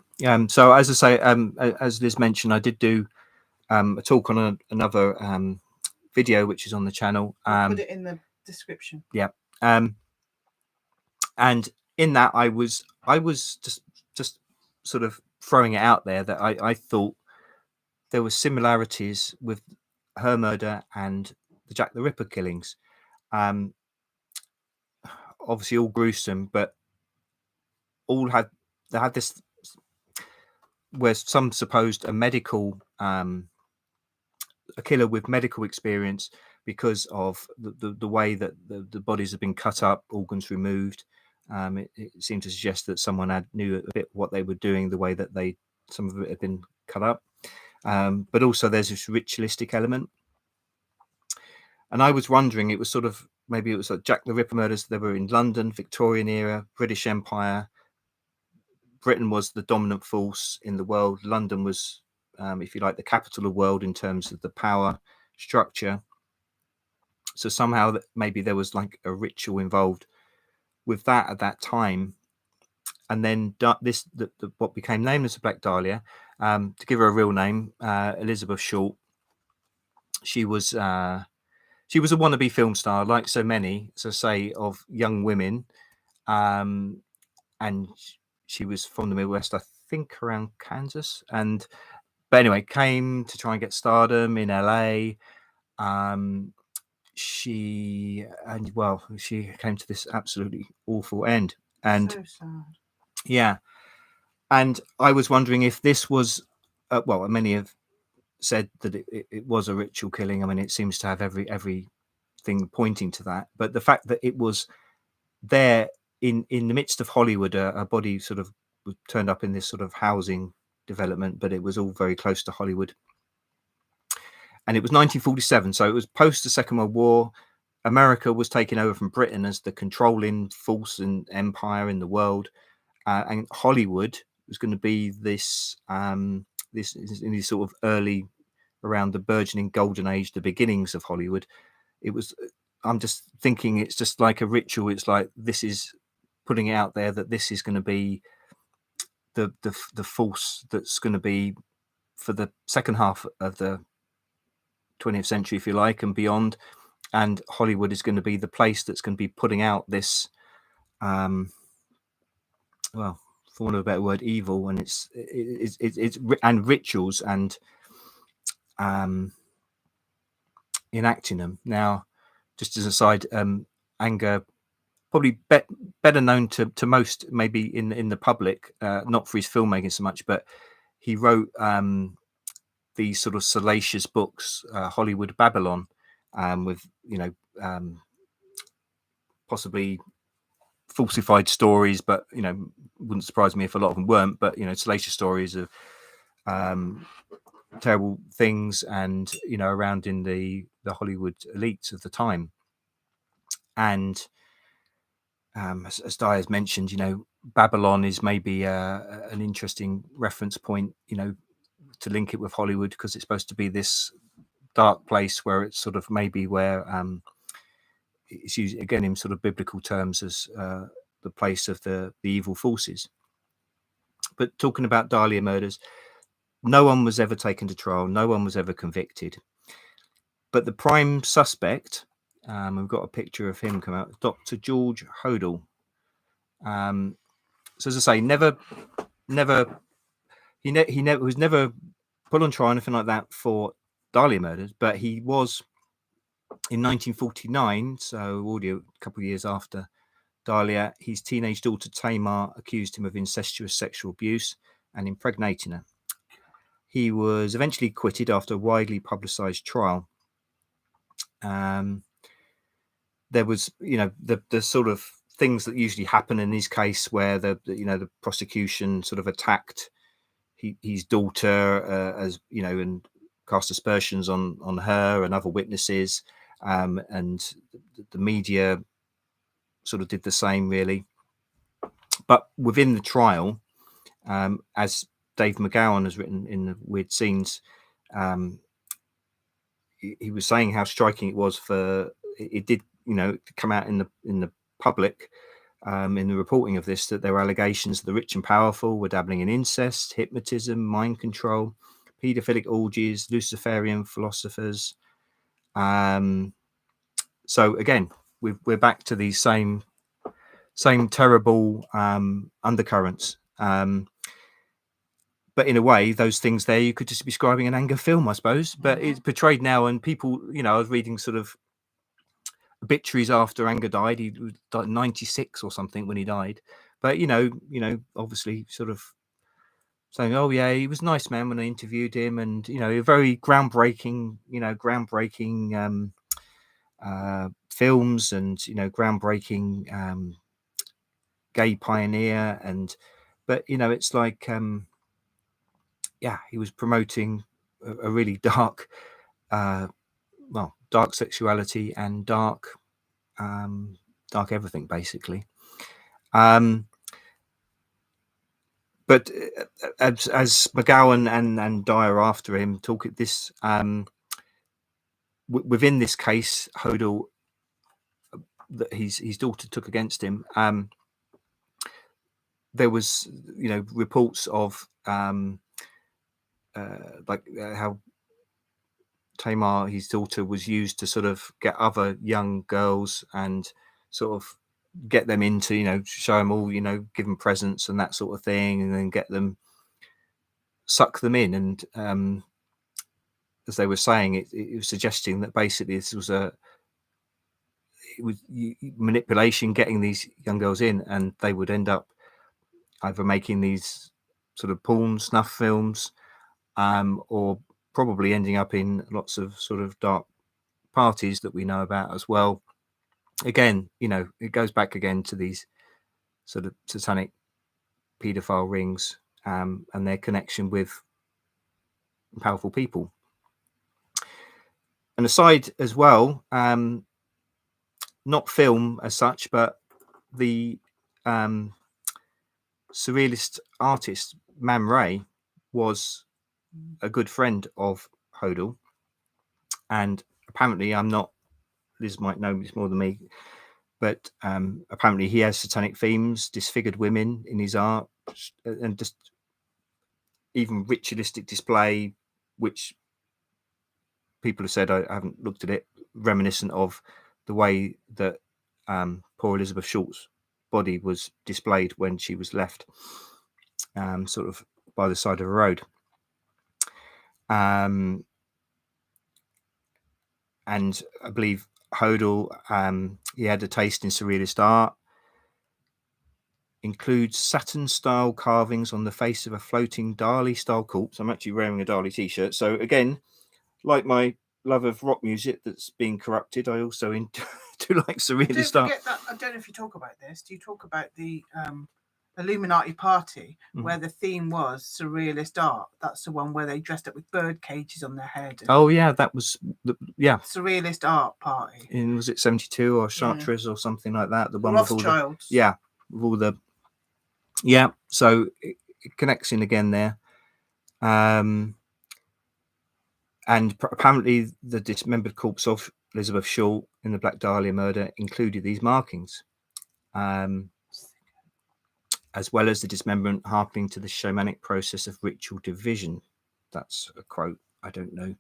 So as I say, as Liz mentioned, I did do a talk on another video which is on the channel. I'll put it in the description. Yeah. And in that I was just sort of throwing it out there that I thought there were similarities with her murder and the Jack the Ripper killings. Obviously all gruesome, but they had this, where some supposed a killer with medical experience, because of the way that the bodies have been cut up, organs removed. It seemed to suggest that someone knew a bit what they were doing, the way that some of it had been cut up. But also there's this ritualistic element. And I was wondering, it was sort of, maybe it was like Jack the Ripper murders, they were in London, Victorian era, British Empire. Britain was the dominant force in the world. London was, if you like, the capital of the world in terms of the power structure. So somehow maybe there was like a ritual involved with that at that time. And then what became known as the Black Dahlia, to give her a real name, Elizabeth Short. She was a wannabe film star, like so many, as I say, of young women. And she was from the Midwest, I think around Kansas. But anyway, came to try and get stardom in LA. She came to this absolutely awful end. And so sad. Yeah. And I was wondering if this was, many have said that it was a ritual killing. I mean, it seems to have everything pointing to that. But the fact that it was there in the midst of Hollywood, a body sort of turned up in this sort of housing development, but it was all very close to Hollywood. And it was 1947, so it was post the Second World War. America was taken over from Britain as the controlling force and empire in the world, and Hollywood was going to be this sort of early, around the burgeoning golden age, the beginnings of Hollywood. It was. I'm just thinking it's just like a ritual. It's like this is putting it out there that this is going to be the force that's going to be for the second half of the 20th century, if you like, and beyond. And Hollywood is going to be the place that's going to be putting out this, for want of a better word, evil, and it's and rituals and enacting them. Now, just as a side, Anger, probably better known to most, maybe in the public, not for his filmmaking so much, but he wrote these sort of salacious books, Hollywood Babylon, with possibly falsified stories, but wouldn't surprise me if a lot of them weren't. But salacious stories of terrible things, and around in the Hollywood elites of the time. And as Di has mentioned, Babylon is maybe an interesting reference point, to link it with Hollywood, because it's supposed to be this dark place where it's sort of maybe where it's used again in sort of biblical terms as the place of the evil forces. But talking about Dahlia murders, no one was ever taken to trial, no one was ever convicted. But the prime suspect, we've got a picture of him come out, Dr. George Hodel. So as I say, he was never put on trial or anything like that for Dahlia murders, but he was In 1949, so already a couple of years after Dahlia, his teenage daughter Tamar accused him of incestuous sexual abuse and impregnating her. He was eventually acquitted after a widely publicized trial. There was, the sort of things that usually happen in his case where the prosecution sort of attacked his daughter, as and cast aspersions on her and other witnesses, and the media sort of did the same, really. But within the trial, as Dave McGowan has written in the Weird Scenes, he was saying how striking it was for it did come out in the public, in the reporting of this, that there were allegations that the rich and powerful were dabbling in incest, hypnotism, mind control, paedophilic orgies, Luciferian philosophers. So again, we're back to these same terrible undercurrents. But in a way, those things there, you could just be describing an anger film, I suppose. But it's portrayed now, and people, I was reading sort of obituaries after Anger died. He was 96 or something when he died. But obviously, sort of saying, "Oh yeah, he was a nice man," when I interviewed him, and a very groundbreaking, films, and groundbreaking gay pioneer, but it's like. He was promoting a really dark, dark sexuality and dark everything, basically. But as McGowan and Dyer after him talk at this, within this case, Hodel, that his daughter took against him, there was reports of how Tamar, his daughter, was used to sort of get other young girls and sort of get them into, show them all, give them presents and that sort of thing, and then get them, suck them in. And as they were saying, it was suggesting that basically this was manipulation, getting these young girls in, and they would end up either making these sort of porn snuff films, or probably ending up in lots of sort of dark parties that we know about as well. Again, it goes back again to these sort of satanic paedophile rings, and their connection with powerful people. And aside as well, not film as such, but the surrealist artist Man Ray was a good friend of Hodel, and apparently, Liz might know this more than me, but apparently he has satanic themes, disfigured women in his art, and just even ritualistic display, which people have said, I haven't looked at it, reminiscent of the way that poor Elizabeth Short's body was displayed when she was left sort of by the side of a road. And I believe Hodel, he had a taste in surrealist art, includes Saturn-style carvings on the face of a floating Dali-style corpse. I'm actually wearing a Dali t-shirt. So again, like my love of rock music that's being corrupted, I also do like surrealist art. I don't know if you talk about this. Do you talk about the Illuminati party, where the theme was surrealist art? That's the one where they dressed up with bird cages on their head. Oh yeah, that was surrealist art party. Was it 72 or Chartres or something like that? The one Rothschilds. with all with all the so it connects in again there. And apparently the dismembered corpse of Elizabeth Short in the Black Dahlia murder included these markings, as well as the dismemberment harkening to the shamanic process of ritual division. That's a quote. I don't know.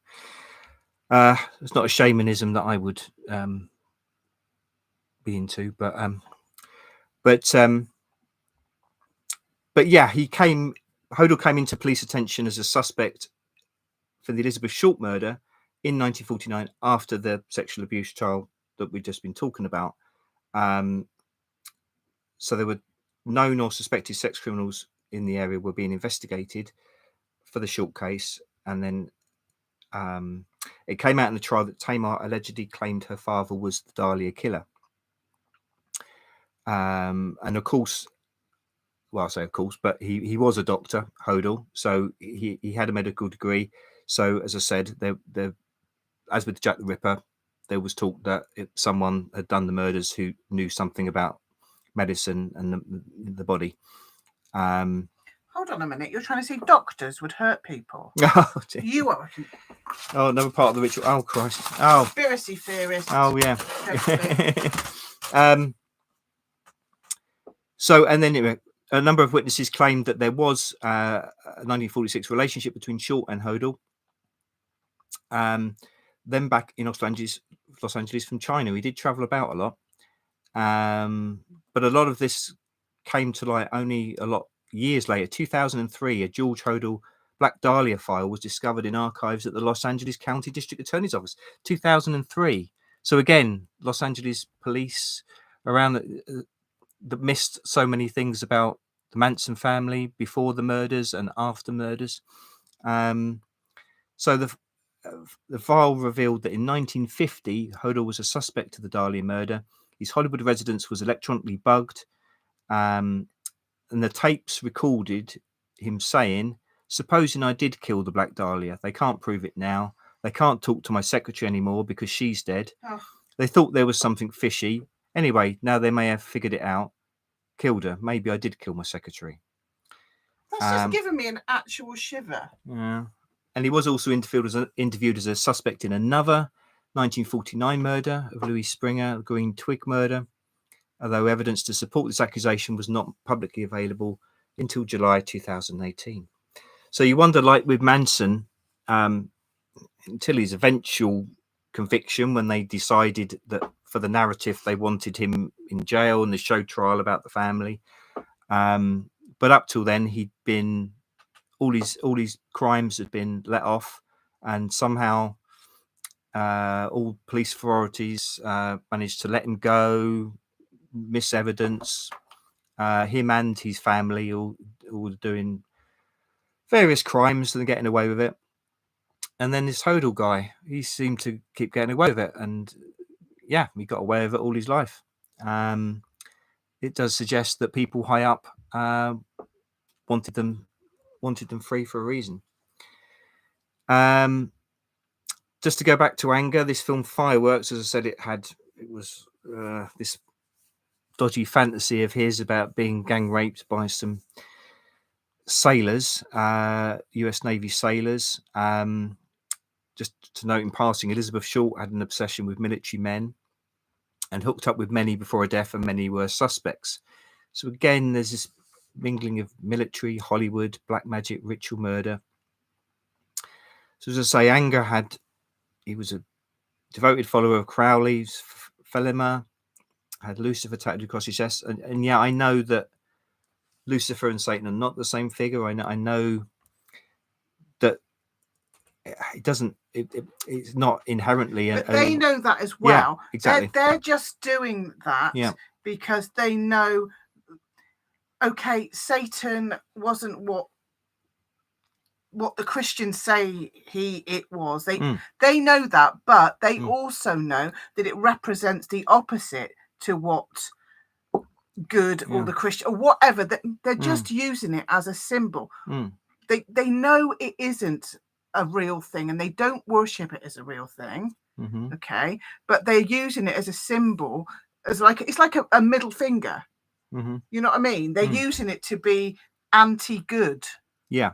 It's not a shamanism that I would be into, but yeah, Hodel came into police attention as a suspect for the Elizabeth Short murder in 1949 after the sexual abuse trial that we've just been talking about. So there were known or suspected sex criminals in the area were being investigated for the Short case, and then it came out in the trial that Tamar allegedly claimed her father was the Dahlia killer. And of course, well, I say of course, but he was a doctor, Hodel, so he had a medical degree. So as I said, there as with Jack the Ripper, there was talk that someone had done the murders who knew something about medicine and the body. Hold on a minute. You're trying to say doctors would hurt people? Oh, you are. Oh, another part of the ritual. Oh, Christ. Oh. Conspiracy theorist. Oh, yeah. So, and then a number of witnesses claimed that there was a 1946 relationship between Short and Hodel. Then back in Los Angeles from China, he did travel about a lot. But a lot of this came to light only a lot years later. 2003, a George Hodel Black Dahlia file was discovered in archives at the Los Angeles County District Attorney's Office. 2003. So again, Los Angeles police around that missed so many things about the Manson family before the murders and after murders. So the file revealed that in 1950, Hodel was a suspect of the Dahlia murder. His Hollywood residence was electronically bugged, and the tapes recorded him saying, "Supposing I did kill the Black Dahlia, they can't prove it now. They can't talk to my secretary anymore because she's dead. Oh. They thought there was something fishy. Anyway, now they may have figured it out. Killed her. Maybe I did kill my secretary." That's just giving me an actual shiver. Yeah. And he was also interviewed as a suspect in another 1949 murder of Louis Springer, the Green Twig murder, although evidence to support this accusation was not publicly available until July 2018. So you wonder, like with Manson, until his eventual conviction, when they decided that for the narrative they wanted him in jail and the show trial about the family. But up till then, he'd been all his crimes had been let off, and somehow all police authorities managed to let him go, miss evidence. Him and his family all doing various crimes and getting away with it. And then this Hodel guy, he seemed to keep getting away with it, and yeah, he got away with it all his life. It does suggest that people high up wanted them free for a reason. Just to go back to anger, this film Fireworks, as I said, it was this dodgy fantasy of his about being gang raped by some sailors, US Navy sailors. Just to note in passing, Elizabeth Short had an obsession with military men and hooked up with many before her death, and many were suspects. So again, there's this mingling of military, Hollywood, black magic, ritual murder. So as I say, he was a devoted follower of Crowley's, Thelema, had Lucifer tattooed across his chest. And yeah, I know that Lucifer and Satan are not the same figure. I know that it's not inherently. But they know that as well. Yeah, exactly. They're just doing that because they know, okay, Satan wasn't what the Christians say it was. They know that, but they also know that it represents the opposite to what good or the Christian or whatever. They're just using it as a symbol. They know it isn't a real thing, and they don't worship it as a real thing. Okay, but they're using it as a symbol, as it's like a middle finger. You know what I mean? They're using it to be anti-good. Yeah.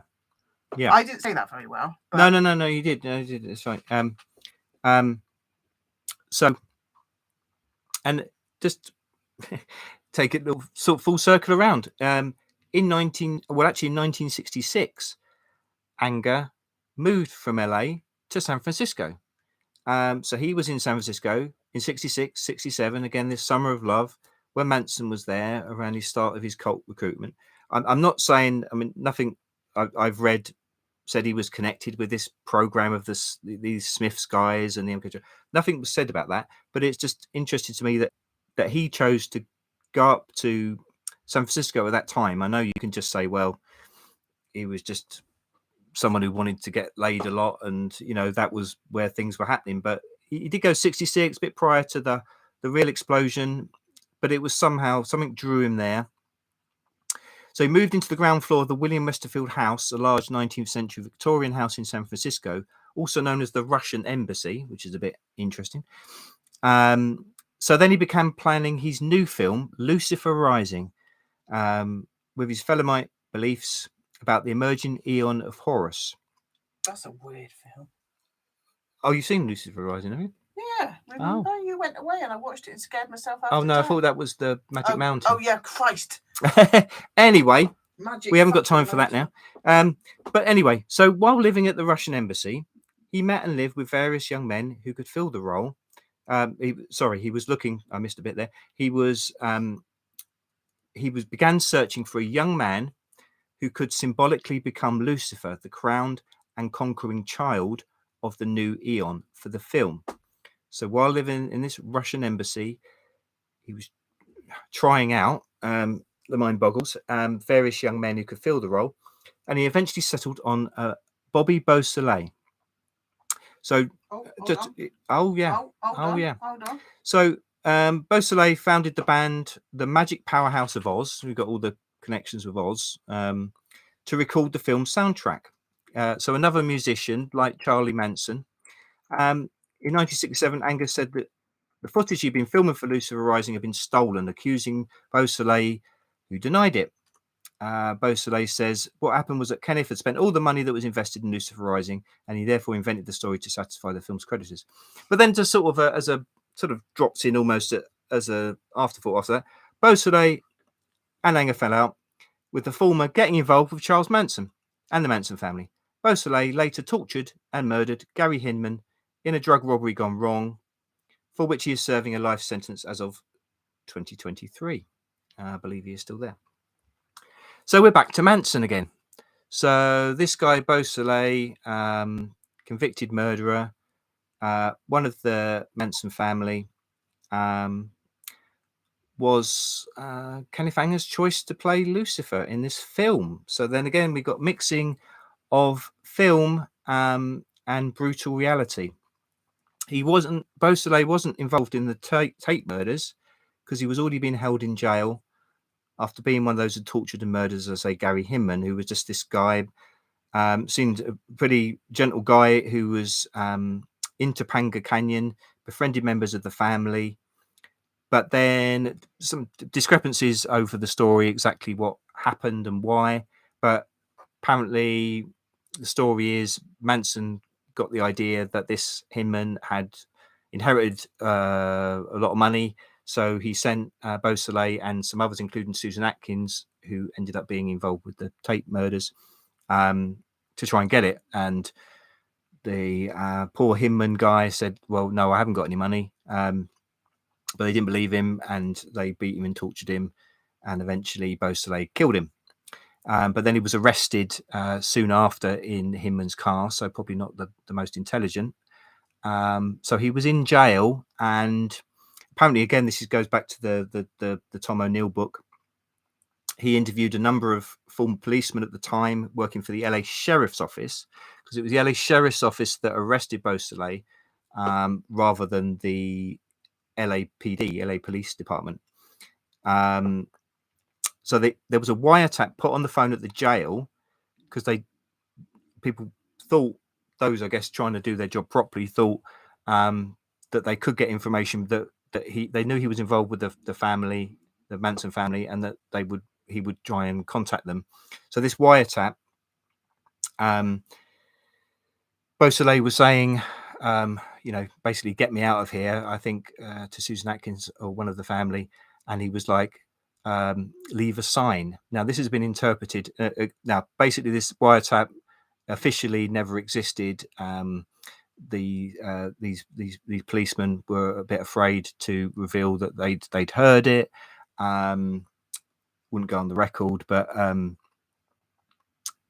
I didn't say that very well. But... No, you did. No, you did. It's right. So, and just take it sort of full circle around. In 1966, Anger moved from LA to San Francisco. So he was in San Francisco in 66, 67, again, this summer of love, when Manson was there around the start of his cult recruitment. I'm not saying, nothing I've read said he was connected with this program of these Smiths guys and the MK. Nothing was said about that, but it's just interesting to me that he chose to go up to San Francisco at that time. I know you can just say, well, he was just someone who wanted to get laid a lot, and that was where things were happening. But he did go 66, a bit prior to the real explosion, but it was somehow something drew him there. So he moved into the ground floor of the William Westerfield House, a large 19th century Victorian house in San Francisco, also known as the Russian Embassy, which is a bit interesting. So then he began planning his new film, Lucifer Rising, with his Phelamite beliefs about the emerging Eon of Horus. That's a weird film. Oh, you've seen Lucifer Rising, have you? Yeah, remember you went away and I watched it and scared myself out. Oh no, I thought that was the Magic Mountain. Oh yeah, Christ. Anyway, Magic we haven't got time for that now. But anyway, so while living at the Russian Embassy, he met and lived with various young men who could fill the role. He was looking. I missed a bit there. He began searching for a young man who could symbolically become Lucifer, the crowned and conquering child of the new Eon for the film. So while living in this Russian embassy, he was trying out, the mind boggles, various young men who could fill the role, and he eventually settled on Bobby Beausoleil. So, hold on. So Beausoleil founded the band, the Magic Powerhouse of Oz. We've got all the connections with Oz, to record the film's soundtrack. So another musician like Charlie Manson. In 1967, Angus said that the footage he'd been filming for Lucifer Rising had been stolen, accusing Beausoleil, who denied it. Beausoleil says what happened was that Kenneth had spent all the money that was invested in Lucifer Rising, and he therefore invented the story to satisfy the film's creditors. But then, just sort of as a sort of drops in almost as a afterthought after that, Beausoleil and Anger fell out, with the former getting involved with Charles Manson and the Manson family. Beausoleil later tortured and murdered Gary Hinman in a drug robbery gone wrong, for which he is serving a life sentence as of 2023. I believe he is still there. So we're back to Manson again. So this guy, Beausoleil, convicted murderer, one of the Manson family, was Kenneth Anger's choice to play Lucifer in this film. So then again, we got mixing of film and brutal reality. Beausoleil wasn't involved in the Tate murders because he was already being held in jail after being one of those who tortured and murdered, as I say, Gary Hinman, who was just this guy, seemed a pretty gentle guy who was into Panga Canyon, befriended members of the family. But then some discrepancies over the story, exactly what happened and why. But apparently the story is Manson got the idea that this Hinman had inherited a lot of money. So he sent Beausoleil and some others, including Susan Atkins, who ended up being involved with the Tate murders, to try and get it. And the poor Hinman guy said, well, no, I haven't got any money. But they didn't believe him, and they beat him and tortured him, and eventually Beausoleil killed him. But then he was arrested soon after in Hinman's car, so probably not the most intelligent. So he was in jail, and apparently, again, this goes back to the Tom O'Neill book. He interviewed a number of former policemen at the time working for the LA Sheriff's Office, because it was the LA Sheriff's Office that arrested Beausoleil rather than the LAPD, LA Police Department. So there was a wiretap put on the phone at the jail because people thought, those, I guess, trying to do their job properly, thought that they could get information that they knew he was involved with the family, the Manson family, and that he would try and contact them. So this wiretap, Beausoleil was saying, basically, get me out of here, I think, to Susan Atkins or one of the family. And he was like, leave a sign. Now, this has been interpreted. Now, basically, this wiretap officially never existed. These policemen were a bit afraid to reveal that they'd heard it. Wouldn't go on the record, but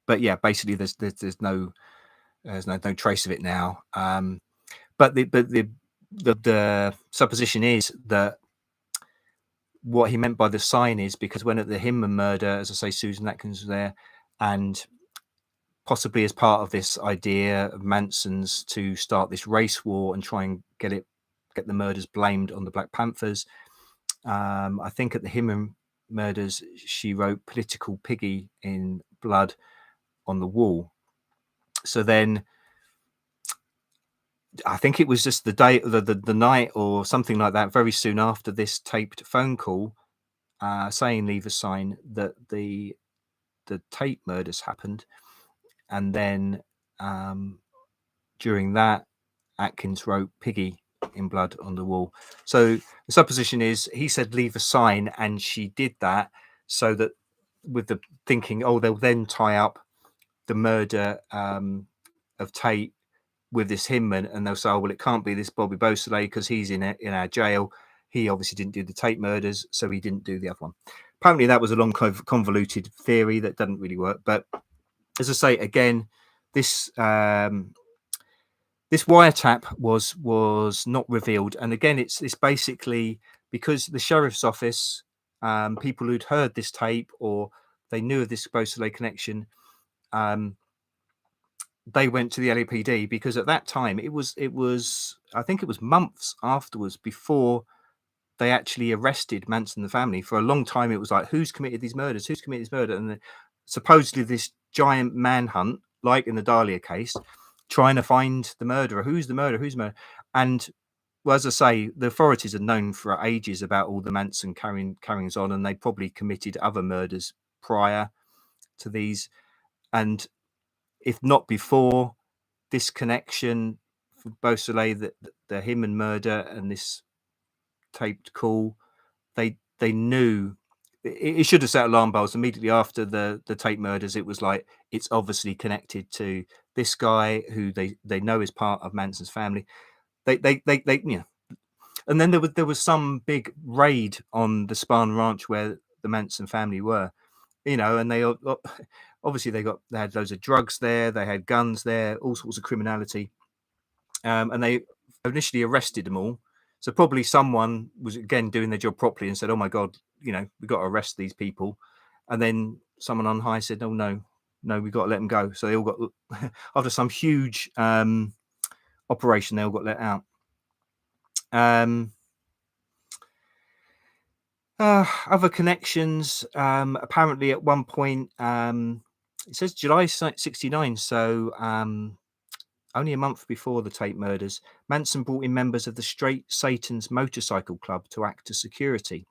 but yeah, basically there's no trace of it now. But the supposition is that what he meant by the sign is because when at the Hinman murder, as I say, Susan Atkins was there, and possibly as part of this idea of Manson's to start this race war and try and get the murders blamed on the Black Panthers. I think at the Hinman murders, she wrote "political piggy" in blood on the wall. So then I think it was just the day, the night or something like that, very soon after this taped phone call saying "leave a sign," that the Tate murders happened. And then during that, Atkins wrote "piggy" in blood on the wall. So the supposition is he said "leave a sign," and she did that so that with the thinking, oh, they'll then tie up the murder of Tate with this Hinman, and they'll say, oh, well, it can't be this Bobby Beausoleil because he's in our jail. He obviously didn't do the Tate murders, so he didn't do the other one. Apparently that was a long convoluted theory that doesn't really work. But as I say, again, this this wiretap was not revealed. And again, it's basically because the sheriff's office, people who'd heard this tape or they knew of this Beausoleil connection, they went to the LAPD because at that time it was I think it was months afterwards before they actually arrested Manson and the family. For a long time it was like, who's committed these murders, and supposedly this giant manhunt, like in the Dahlia case, trying to find the murderer. Who's the murderer? And well, as I say, the authorities are known for ages about all the Manson carryings on, and they probably committed other murders prior to these. And if not before, this connection for Beausoleil, the Hinman murder and this taped call, they knew it should have set alarm bells immediately after the Tate murders. It was like, it's obviously connected to this guy who they know is part of Manson's family. They you know. And then there was some big raid on the Spahn Ranch where the Manson family were, you know, and they obviously they had loads of drugs there, they had guns there, all sorts of criminality, and they initially arrested them all. So probably someone was again doing their job properly and said, "Oh my God, you know, we've got to arrest these people," and then someone on high said, "Oh no, we've got to let them go." So they all got after some huge operation, they all got let out. Other connections, apparently at one point, it says July 69, so only a month before the Tate murders, Manson brought in members of the Straight Satan's motorcycle club to act as security.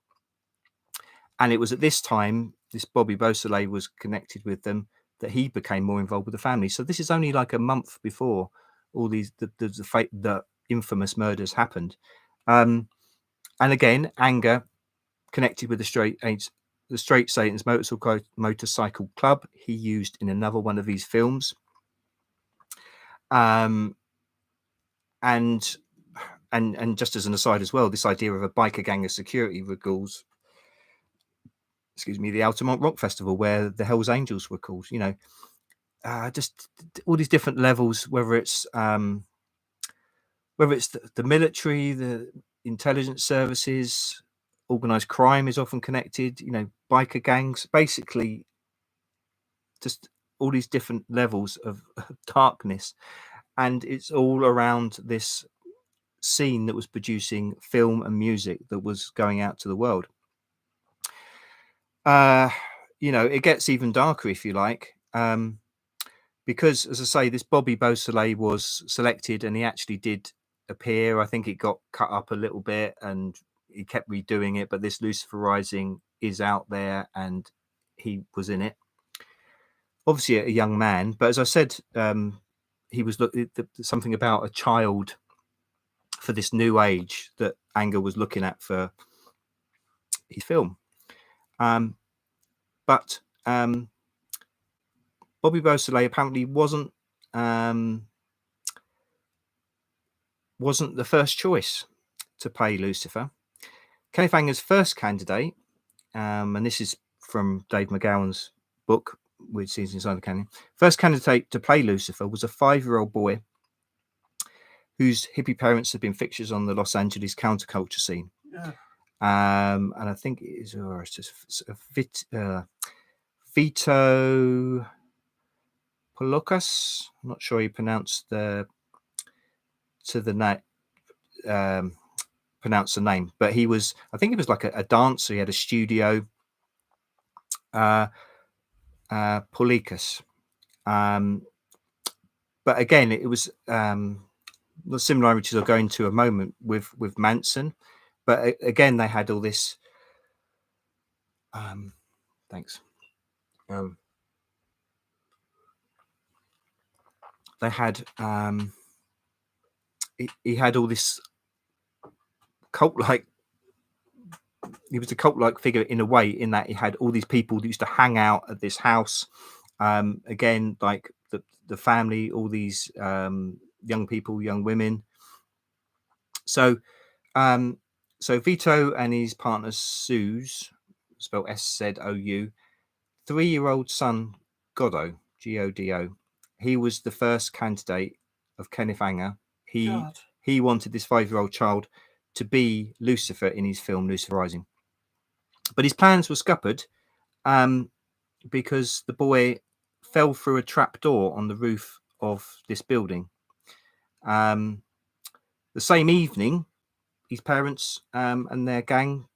And it was at this time, this Bobby Beausoleil was connected with them, that he became more involved with the family. So this is only like a month before all these the infamous murders happened. And again, anger connected with the Straight Satan's motorcycle club, he used in another one of these films. And just as an aside as well, this idea of a biker gang as security recalls, the Altamont Rock Festival, where the Hells Angels were called. You know, just all these different levels, whether it's the military, the intelligence services, organized crime is often connected. You know, biker gangs, basically, just all these different levels of darkness, and it's all around this scene that was producing film and music that was going out to the world. You know, it gets even darker if you like, because, as I say, this Bobby Beausoleil was selected and he actually did appear. I think it got cut up a little bit and he kept redoing it, but this Lucifer Rising is out there and he was in it. Obviously a young man, but as I said, he was something about a child for this new age that Anger was looking at for his film. But Bobby Beausoleil apparently wasn't the first choice to play Lucifer. Kenneth Anger's first candidate, and this is from Dave McGowan's book, weird scenes inside the canyon. First candidate to play Lucifer was a 5-year-old boy whose hippie parents had been fixtures on the Los Angeles counterculture scene. Yeah. And I think it is Vito Polocas. I'm not sure he pronounced the name, but he was, I think he was like a dancer. He had a studio. Policas. But again, it was the similarities are going to a moment with Manson, but again they had all this. Thanks. They had he had all this cult-like. He was a cult-like figure in a way, in that he had all these people that used to hang out at this house. Again, like the family, all these young people, young women. So Vito and his partner Suze, spelled Szou, 3-year-old son Goddo, Godo. He was the first candidate of Kenneth Anger. He wanted this 5-year-old child to be Lucifer in his film Lucifer Rising, but his plans were scuppered because the boy fell through a trap door on the roof of this building. The same evening, his parents and their gang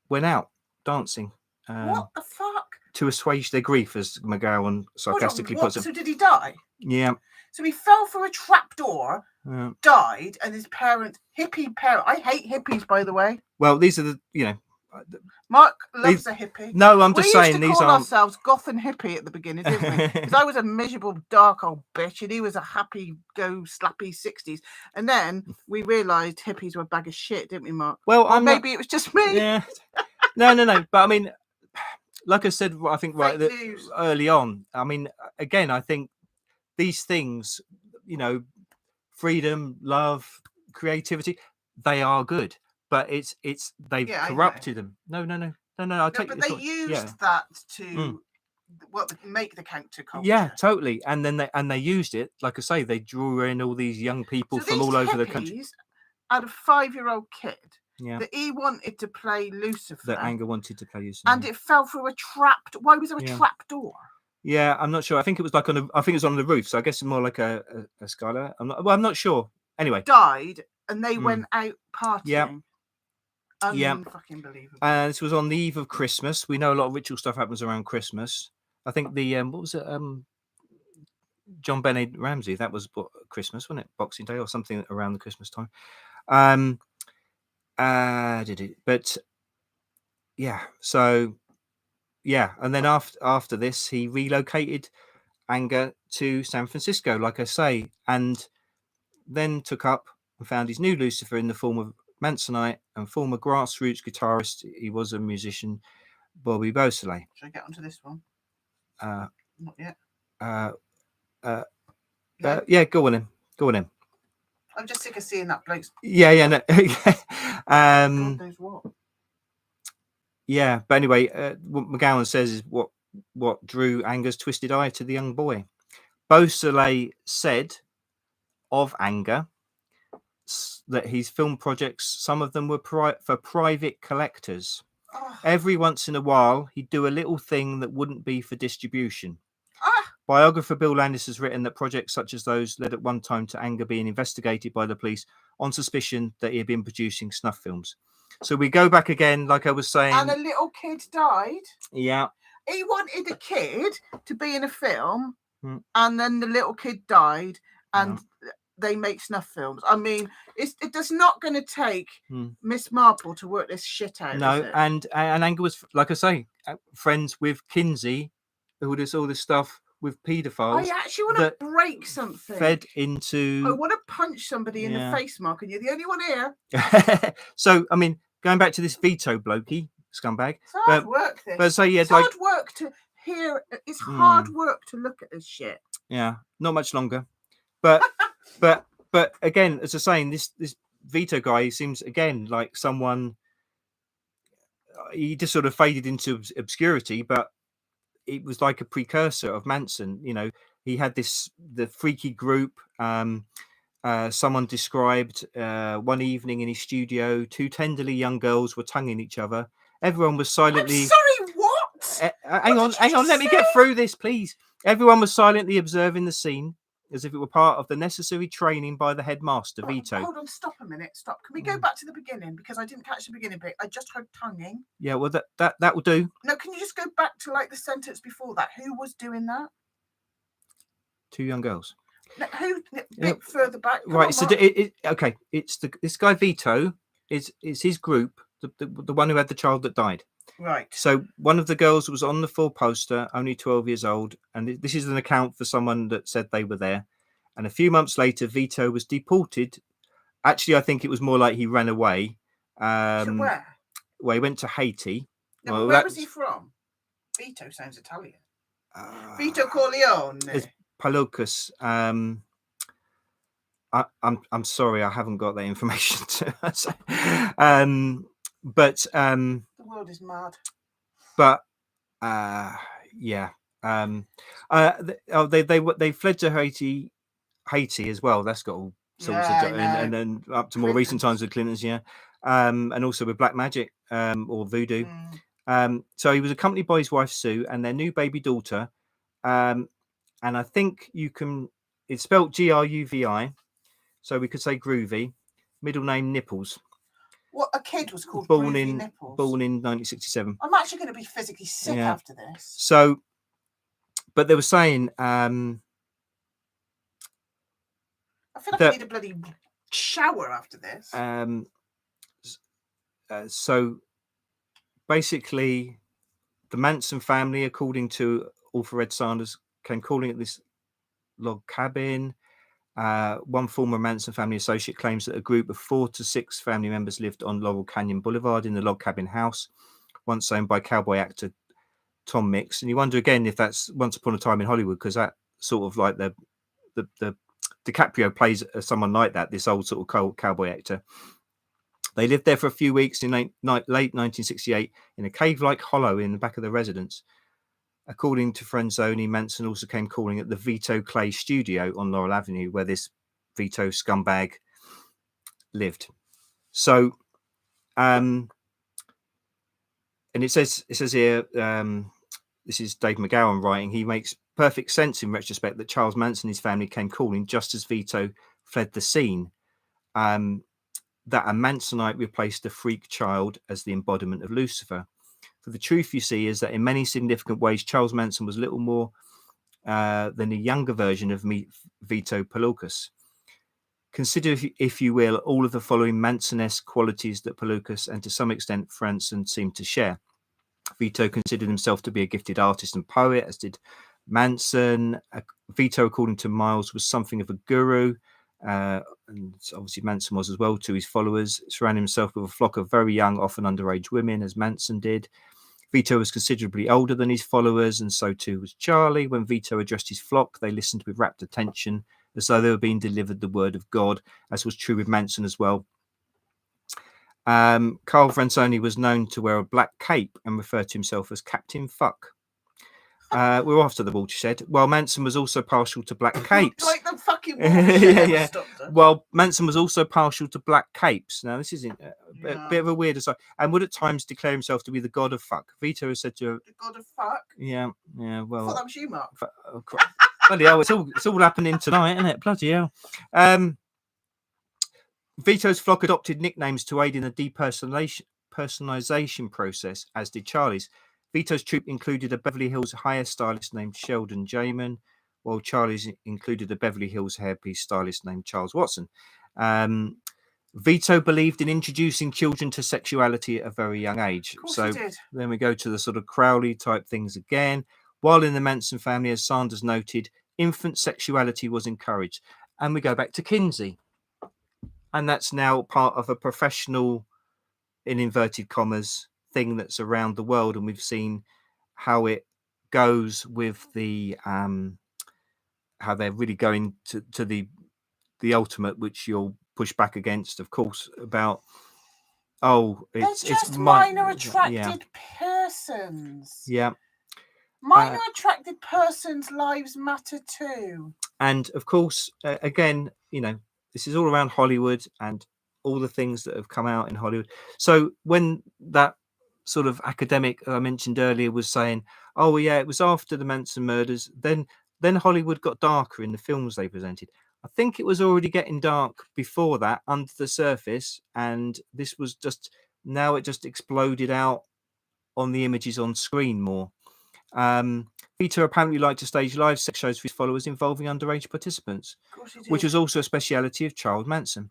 went out dancing. What the fuck? To assuage their grief, as McGowan sarcastically puts it. So did he die? Yeah. So he fell through a trapdoor, died, and his hippie parent. I hate hippies, by the way. Well, these are the, Mark loves a hippie. No, I'm just saying these are ourselves goth and hippie at the beginning, didn't we? Because I was a miserable, dark old bitch, and he was a happy, go slappy 60s. And then we realised hippies were a bag of shit, didn't we, Mark? Well, maybe it was just me. Yeah. No. But I mean, like I said, I think early on. I mean, again, I think these things, freedom, love, creativity, they are good. But they've corrupted them. No. But they used that to make the counterculture. Yeah, totally. And then they used it, like I say, they drew in all these young people from all over the country. Had a 5-year-old kid. Yeah. That he wanted to play Lucifer. That Anger wanted to play Lucifer. And it fell through a trap. Why was there a trap door? Yeah, I'm not sure. I think it was like I think it was on the roof. So I guess it's more like a skylight. I'm not sure. Anyway. Died and they went out partying. Yeah. Fucking believable. This was on the eve of Christmas. We know a lot of ritual stuff happens around Christmas. I think the what was it? John Bennett Ramsey. That was Christmas, wasn't it? Boxing Day or something around the Christmas time. Did it? But yeah. So yeah, and then after this, he relocated Anger to San Francisco, like I say, and then took up and found his new Lucifer in the form of Mansonite and former grassroots guitarist. He was a musician, Bobby Beausoleil. Should I get onto this one? Not yet. No. Yeah, go on in. I'm just sick of seeing that bloke. Yeah, no. God knows what. Yeah, but anyway, what McGowan says is what drew Anger's twisted eye to the young boy. Beausoleil said of Anger that his film projects, some of them were for private collectors. Every once in a while, he'd do a little thing that wouldn't be for distribution. Biographer Bill Landis has written that projects such as those led at one time to Anger being investigated by the police on suspicion that he had been producing snuff films. So we go back again, like I was saying. And a little kid died. Yeah. He wanted a kid to be in a film, and then the little kid died, and they make snuff films. I mean, it does not going to take Miss Marple to work this shit out. No, and Anger was, like I say, friends with Kinsey, who does all this stuff with paedophiles. I actually want to break something. Fed into. I want to punch somebody in the face, Mark, and you're the only one here. So, I mean, going back to this Vito blokey, scumbag. It's hard work, this. But so, yeah, it's hard work to hear. It's hard work to look at this shit. Yeah, not much longer. But but again, as I was saying, this Vito guy, he seems again like someone. He just sort of faded into obscurity, but it was like a precursor of Manson. You know, he had the freaky group. Someone described one evening in his studio, 2 tenderly young girls were tonguing each other. Everyone was silently. I'm sorry, what? Hang on. Let me get through this, please. Everyone was silently observing the scene as if it were part of the necessary training by the headmaster, Vito. Hold on, stop a minute. Stop. Can we go back to the beginning? Because I didn't catch the beginning bit. I just heard tonguing. Yeah, well, that will do. No, can you just go back to like the sentence before that? Who was doing that? 2 young girls. No, who? Bit further back. Right. So okay. It's this guy Vito. Is his group the one who had the child that died? Right. So one of the girls was on the full poster, only 12 years old, and this is an account for someone that said they were there. And a few months later, Vito was deported. Actually, I think it was more like he ran away. To where? Well, he went to Haiti. No, well, where was he from? Vito sounds Italian. Vito Corleone. It's Palocus. I'm sorry, I haven't got that information. But the world is mad. But yeah. They fled to Haiti as well. That's got all sorts of, and then up to more recent times with Clintons, yeah. And also with black magic or voodoo. So he was accompanied by his wife Sue and their new baby daughter. And I think it's spelled Gruvi, so we could say Groovy. Middle name Nipples. What, a kid was called born Groovy in Nipples? Born in 1967. I'm actually going to be physically sick after this. So, but they were saying, I feel like I need a bloody shower after this. So, basically, the Manson family, according to Author Ed Sanders, came calling at this log cabin. One former Manson family associate claims that a group of 4 to 6 family members lived on Laurel Canyon Boulevard in the log cabin house, once owned by cowboy actor Tom Mix. And you wonder again if that's Once Upon a Time in Hollywood, because that sort of like the DiCaprio plays someone like that, this old sort of cowboy actor. They lived there for a few weeks in late 1968 in a cave-like hollow in the back of the residence. According to Frenzoni, Manson also came calling at the Vito Clay studio on Laurel Avenue, where this Vito scumbag lived. So, and it says here, this is Dave McGowan writing, he makes perfect sense in retrospect that Charles Manson and his family came calling just as Vito fled the scene. That a Mansonite replaced a freak child as the embodiment of Lucifer. For the truth, you see, is that in many significant ways, Charles Manson was little more than a younger version of Vito Palocus. Consider, if you will, all of the following Manson-esque qualities that Palocus and to some extent Franson seemed to share. Vito considered himself to be a gifted artist and poet, as did Manson. Vito, according to Miles, was something of a guru. And obviously Manson was as well to his followers, surrounding himself with a flock of very young, often underage women, as Manson did. Vito was considerably older than his followers, and so too was Charlie. When Vito addressed his flock, they listened with rapt attention, as though they were being delivered the word of God, as was true with Manson as well. Carl Frenzoni was known to wear a black cape and referred to himself as Captain Fuck. We're after the watershed. Well, Manson was also partial to black capes. Like the fucking watershed. Yeah. Well, Manson was also partial to black capes. Now, this is a bit of a weird aside, and would at times declare himself to be the god of fuck. Vito is said to the god of fuck. Yeah. Well, I thought that was you, Mark. Bloody hell! It's all happening tonight, isn't it? Bloody hell! Vito's flock adopted nicknames to aid in the depersonalization process, as did Charlie's. Vito's troupe included a Beverly Hills hair stylist named Sheldon Jamin, while Charlie's included a Beverly Hills hairpiece stylist named Charles Watson. Vito believed in introducing children to sexuality at a very young age. So then we go to the sort of Crowley type things again. While in the Manson family, as Sanders noted, infant sexuality was encouraged. And we go back to Kinsey. And that's now part of a professional, in inverted commas, thing that's around the world, and we've seen how it goes with the how they're really going to the ultimate, which you'll push back against, of course, about it's minor attracted persons. Yeah. Minor attracted persons' lives matter too. And of course, again, you know, this is all around Hollywood and all the things that have come out in Hollywood. So when that sort of academic I mentioned earlier was saying, oh yeah, it was after the Manson murders, then Hollywood got darker in the films they presented. I think it was already getting dark before that, under the surface, and this was just, now it just exploded out on the images on screen more. Vito apparently liked to stage live sex shows for his followers involving underage participants, which was also a speciality of Charles Manson.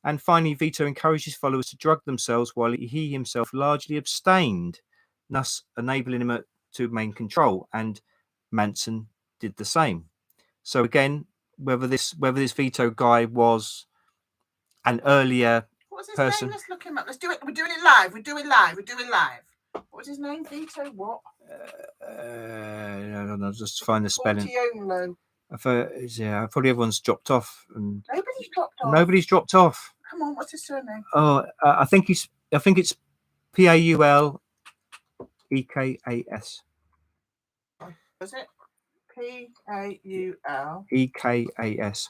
And finally, Vito encouraged his followers to drug themselves while he himself largely abstained, thus enabling him to maintain control. And Manson did the same. So again, whether this Vito guy was an earlier What's his person. name? Let's look him up. Let's do it. We're doing it live. We're doing live. What's his name? Vito what? I don't know. Just find the spelling. Yeah, probably everyone's dropped off. And nobody's dropped off. Nobody's dropped off. Come on, what's his surname? Oh, I think it's Paulekas. Was it Paul Ekas?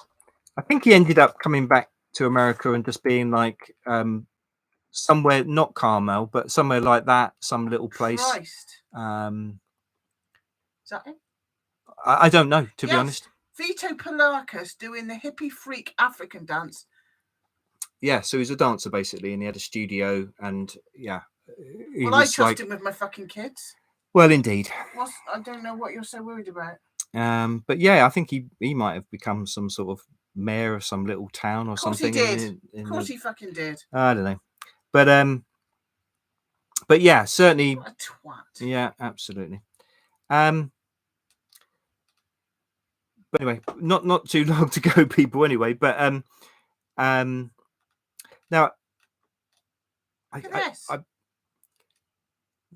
I think he ended up coming back to America and just being like somewhere, not Carmel, but somewhere like that, some little place. Christ. Is that him? I don't know, to be honest. Vito Paulekas doing the hippie freak African dance. Yeah, so he's a dancer basically, and he had a studio, and yeah. Well, I trust him with my fucking kids. Well, indeed. I don't know what you're so worried about. But yeah, I think he might have become some sort of mayor of some little town or something. Of course he did. Of course he fucking did. I don't know, but yeah, certainly. What a twat. Yeah, absolutely. But anyway, not too long to go, people. Anyway, but now,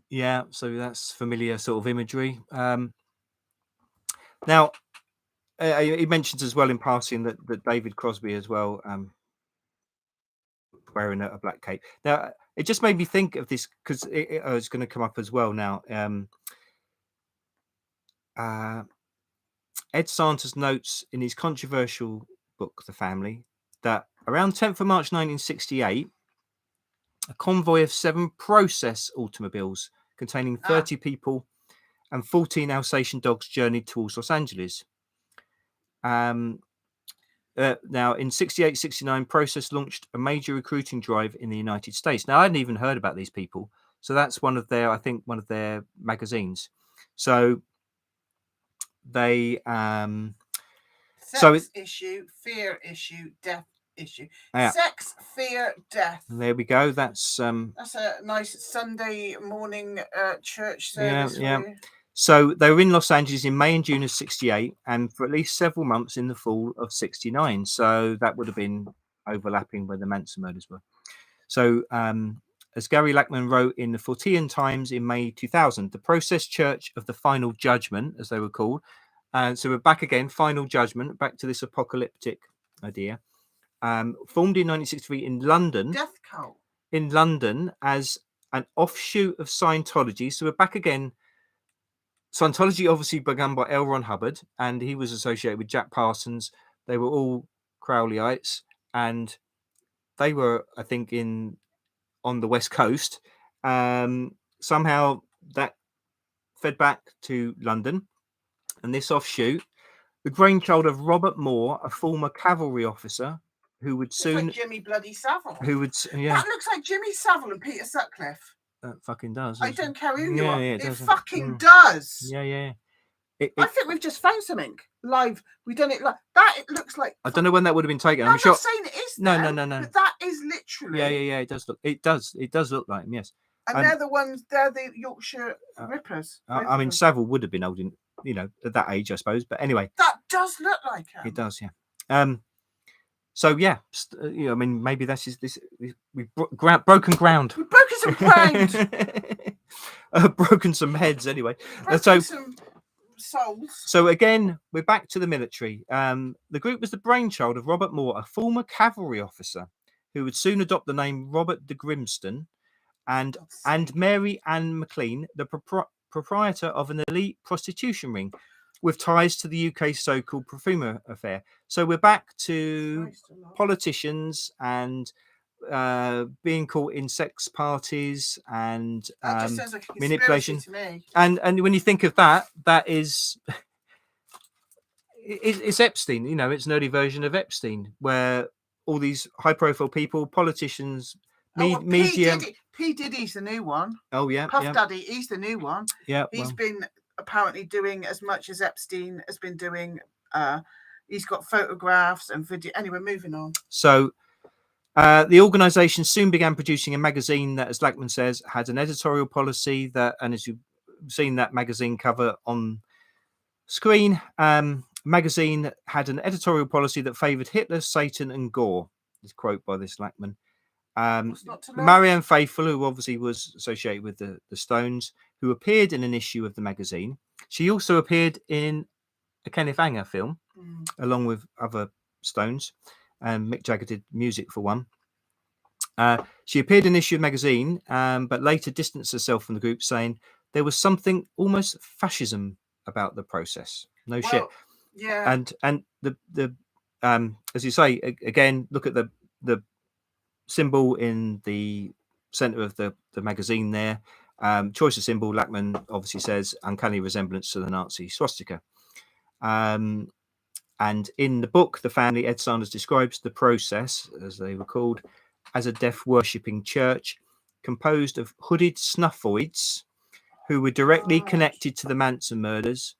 yeah, so that's familiar sort of imagery. Now, he mentions as well in passing that David Crosby as well, wearing a black cape. Now, it just made me think of this because it's going to come up as well now. Ed Santos notes in his controversial book, The Family, that around 10th of March 1968, a convoy of 7 process automobiles containing 30 people and 14 Alsatian dogs journeyed towards Los Angeles. Now, in 68-69, Process launched a major recruiting drive in the United States. Now, I hadn't even heard about these people. So that's one of their magazines. So they... Sex issue, fear issue, death issue. Yeah. Sex, fear, death. There we go. That's a nice Sunday morning church service. Yeah. So they were in Los Angeles in May and June of 68, and for at least several months in the fall of 69. So that would have been overlapping where the Manson murders were. So as Gary Lackman wrote in the Fortean Times in May 2000, the Process Church of the Final Judgment, as they were called. So we're back again, Final Judgment, back to this apocalyptic idea. Formed in 1963 in London. Death cult. In London as an offshoot of Scientology. So we're back again. Scientology obviously began by L. Ron Hubbard, and he was associated with Jack Parsons. They were all Crowleyites, and they were, I think, on the West Coast. Somehow that fed back to London, and this offshoot, the brainchild of Robert Moore, a former cavalry officer, who would soon like Jimmy Bloody Savile. Who would? Yeah. That looks like Jimmy Savile and Peter Sutcliffe. That fucking does. I don't care who you are. Yeah, it fucking does. Yeah. I think we've just found something live. We've done it like that. It looks like. I don't know when that would have been taken. I'm not saying it is. No. But that is literally. Yeah. It does look. It does look like him. Yes. And they're the ones. They're the Yorkshire Rippers. I mean, Savile would have been old at that age, I suppose. But anyway. That does look like him. It does. Yeah. So yeah, I mean, maybe this we've broken ground. We've broken some ground. Broken some heads anyway. Broken some souls. So again, we're back to the military. The group was the brainchild of Robert Moore, a former cavalry officer who would soon adopt the name Robert de Grimston, and Mary Ann McLean, the proprietor of an elite prostitution ring with ties to the UK's so-called perfumer affair. So we're back to politicians and being caught in sex parties and that just sounds like a manipulation to me. And when you think of that, that is it's Epstein. You know, it's an early version of Epstein, where all these high-profile people, politicians, media. P. Diddy's the new one. Oh yeah, Puff Daddy, he's the new one. Yeah, he's been apparently doing as much as Epstein has been doing. He's got photographs and video. Anyway, moving on. So the organisation soon began producing a magazine that, as Lackman says, had an editorial policy that, and as you've seen that magazine cover on screen, magazine had an editorial policy that favoured Hitler, Satan, and Gore. This quote by this Lackman. Marianne Faithfull, who obviously was associated with the Stones, who appeared in an issue of the magazine. She also appeared in a Kenneth Anger film, along with other Stones, and Mick Jagger did music for one. She appeared in an issue of magazine, but later distanced herself from the group, saying there was something almost fascism about the process. No shit. Yeah. And the as you say, again, look at the symbol in the center of the magazine there. Choice of symbol, Lackman obviously says uncanny resemblance to the Nazi swastika. And in the book, the family, Ed Sanders describes the process, as they were called, as a death worshipping church composed of hooded snuffoids who were directly connected to the Manson murders.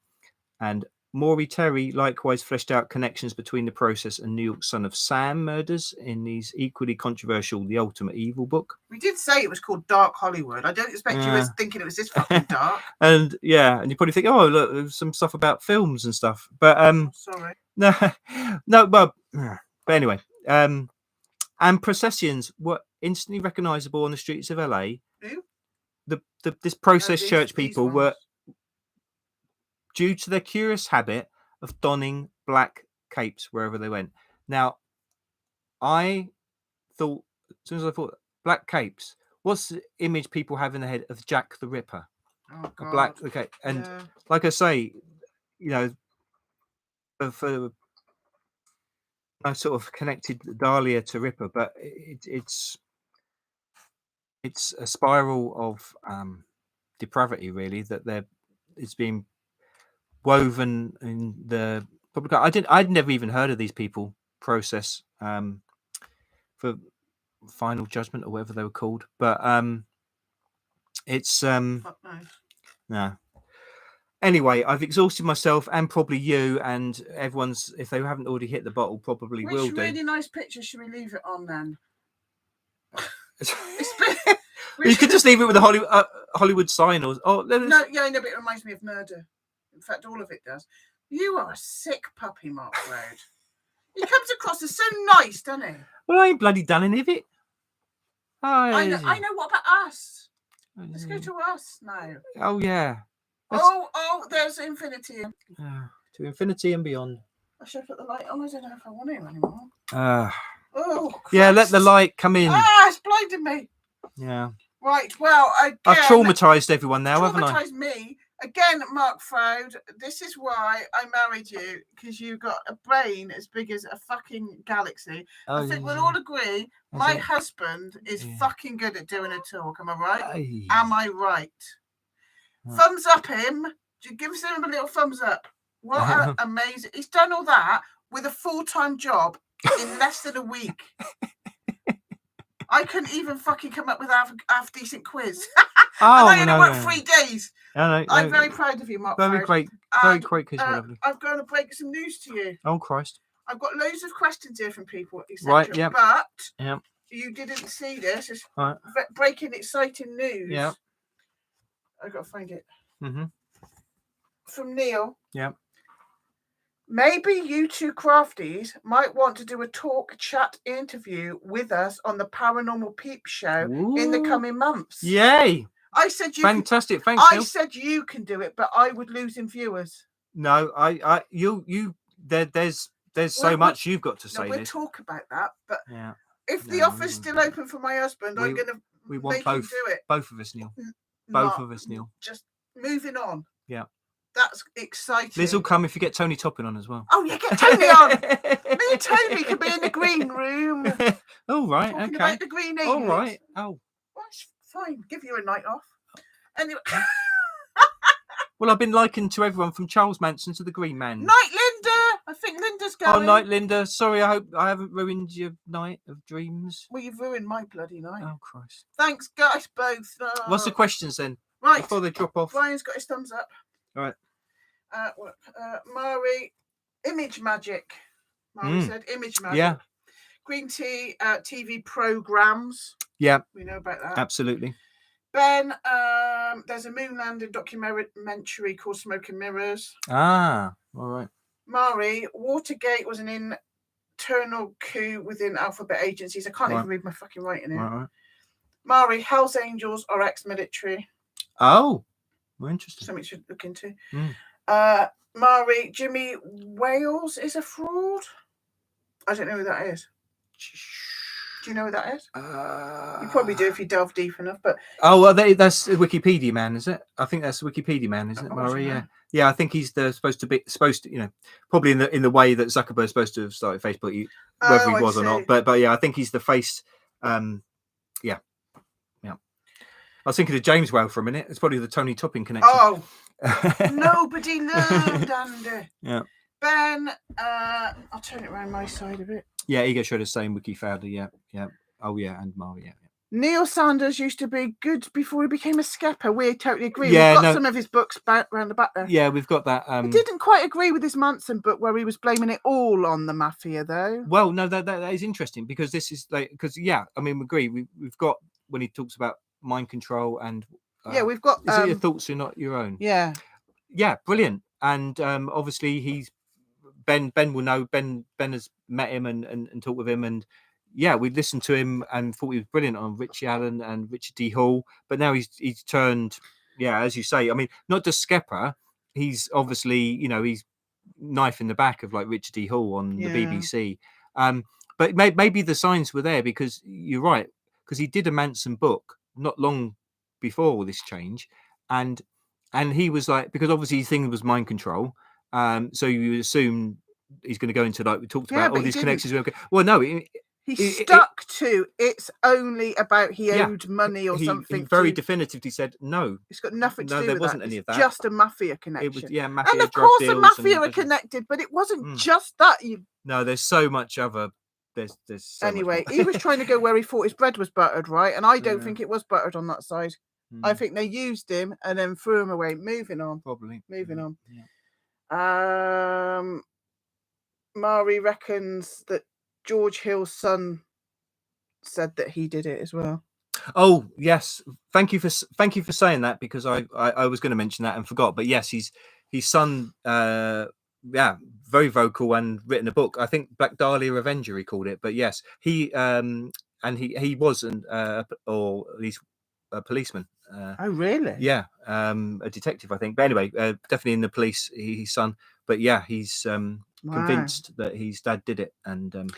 And Maury Terry likewise fleshed out connections between the process and New York's Son of Sam murders in his equally controversial The Ultimate Evil book. We did say it was called Dark Hollywood. I don't expect you was thinking it was this fucking dark. And you probably think, oh, look, there's some stuff about films and stuff. But sorry. No, but anyway, and processions were instantly recognizable on the streets of LA. Who? This process church people were, due to their curious habit of donning black capes wherever they went. Now, I thought, as soon as I thought black capes, what's the image people have in their head of Jack the Ripper? Oh, God. Black, okay, and like I say, you know, for I sort of connected Dahlia to Ripper, but it's a spiral of depravity, really, that it's being woven in the public. I'd never even heard of these people process for final judgment or whatever they were called, but it's no. Anyway, I've exhausted myself and probably you and everyone's, if they haven't already hit the bottle, probably will do. Which really nice picture should we leave it on then? You could just leave it with a Hollywood sign or no, but it reminds me of murder. In fact, all of it does. You are a sick puppy, Mark Road. He comes across as so nice, doesn't he? Well, I ain't bloody done any of it. I know. What about us? Let's go to us now. Oh yeah. There's infinity. To infinity and beyond. I should put the light on. I don't know if I want it anymore. Yeah, let the light come in. It's blinding me. Yeah. Right. Well, I've traumatized everyone now, haven't I? Traumatized me. Again, Mark Froud, this is why I married you, because you got a brain as big as a fucking galaxy. I think we'll all agree my husband is fucking good at doing a talk. Am I right? Am I right? Thumbs up him. Give him a little thumbs up. What amazing. He's done all that with a full-time job in less than a week. I couldn't even fucking come up with half decent quiz. I only worked 3 days. I'm very proud of you, Mark. Very great quiz. I'm going to break some news to you. Oh Christ! I've got loads of questions here from people, etc. Right. Yeah. But you didn't see this. It's breaking, exciting news. Yeah. I've got to find it. Mm-hmm. From Neil. Yeah. Maybe you two crafties might want to do a talk chat interview with us on the Paranormal Peep Show in the coming months. Yay! I said you fantastic. Thanks. I said you can do it, but I would lose in viewers. No, there's so much you've got to say. We'll talk about that, but yeah. If the offer's still open for my husband, I'm going to we want make both. him do it. Both of us, Neil. Both of us, Neil. Just Moving on. Yeah. That's exciting. Liz will come if you get Tony Topping on as well. Oh, yeah, get Tony on. Me and Tony could be in the green room. Oh, right. Talking okay. about the green aliens. All right. Oh. Well, it's fine. Give you a night off. Anyway. Well, I've been likened to everyone from Charles Manson to the Green Man. Night, Linda. I think Linda's going. Oh, night, Linda. Sorry, I hope I haven't ruined your night of dreams. Well, you've ruined my bloody night. Oh, Christ. Thanks, guys, both. What's the questions then? Right. Before they drop off. Brian's got his thumbs up. All right. Mari, image magic. Mari said image magic. Yeah. Green tea TV programs. Yeah. We know about that. Absolutely. Ben, there's a moon landing documentary called Smoke and Mirrors. Ah, all right. Mari, Watergate was an internal coup within alphabet agencies. I can't even read my fucking writing here. Right. Mari, Hell's Angels are ex-military. Oh, well, interesting. Something you should look into. Mari, Jimmy Wales is a fraud. I don't know who that is. Do you know who that is? You probably do if you delve deep enough. But well, that's Wikipedia man, is it? I think that's Wikipedia man, isn't it, Mari? Yeah. I think he's supposed to, you know, probably in the way that Zuckerberg's supposed to have started Facebook, whether he was or not. But yeah, I think he's the face. Yeah. I was thinking of James Whale for a minute. It's probably the Tony Topping connection. Oh, nobody loved Andy. Yeah. Ben, I'll turn it around my side a bit. Yeah, Ego Shredder's saying Wiki founder. Yeah. Oh, yeah, and Mari. Yeah. Neil Sanders used to be good before he became a skepper. We totally agree. Yeah, we've got some of his books around the back there. Yeah, we've got that. I didn't quite agree with his Manson book where he was blaming it all on the mafia, though. Well, no, that is interesting because this is I mean, we agree. We've got when he talks about mind control and we've got. Is it your thoughts are not your own? Yeah. Yeah, brilliant. And obviously Ben will know. Ben has met him and talked with him, and yeah, we listened to him and thought he was brilliant on Richie Allen and Richard D. Hall. But now he's turned, as you say. I mean, not just Skepper. He's obviously, he's knife in the back of like Richard D. Hall on the BBC. But maybe the signs were there because you're right, because he did a Manson book not long before this change, and he was like, because obviously his thing was mind control. So you assume he's going to go into, like we talked about, all these connections. Well, no, he stuck to it's only about he owed money or something. He very definitively said no. It's got nothing to do with there wasn't any of that. Just a mafia connection. It was mafia, and of course the mafia are connected, but it wasn't just that. No, there's so much other. There's so anyway. He was trying to go where he thought his bread was buttered, right? And I don't think it was buttered on that side. I think they used him and then threw him away. Moving on. Probably. Moving on. Yeah. Mari reckons that George Hill's son said that he did it as well. Oh yes, thank you for saying that, because I was going to mention that and forgot. But yes, his son, very vocal and written a book. I think Black Dahlia Avenger he called it. But yes, he was or at least a policeman. Oh really? Yeah, a detective, I think. But anyway, definitely in the police. His son. But yeah, he's convinced that his dad did it. And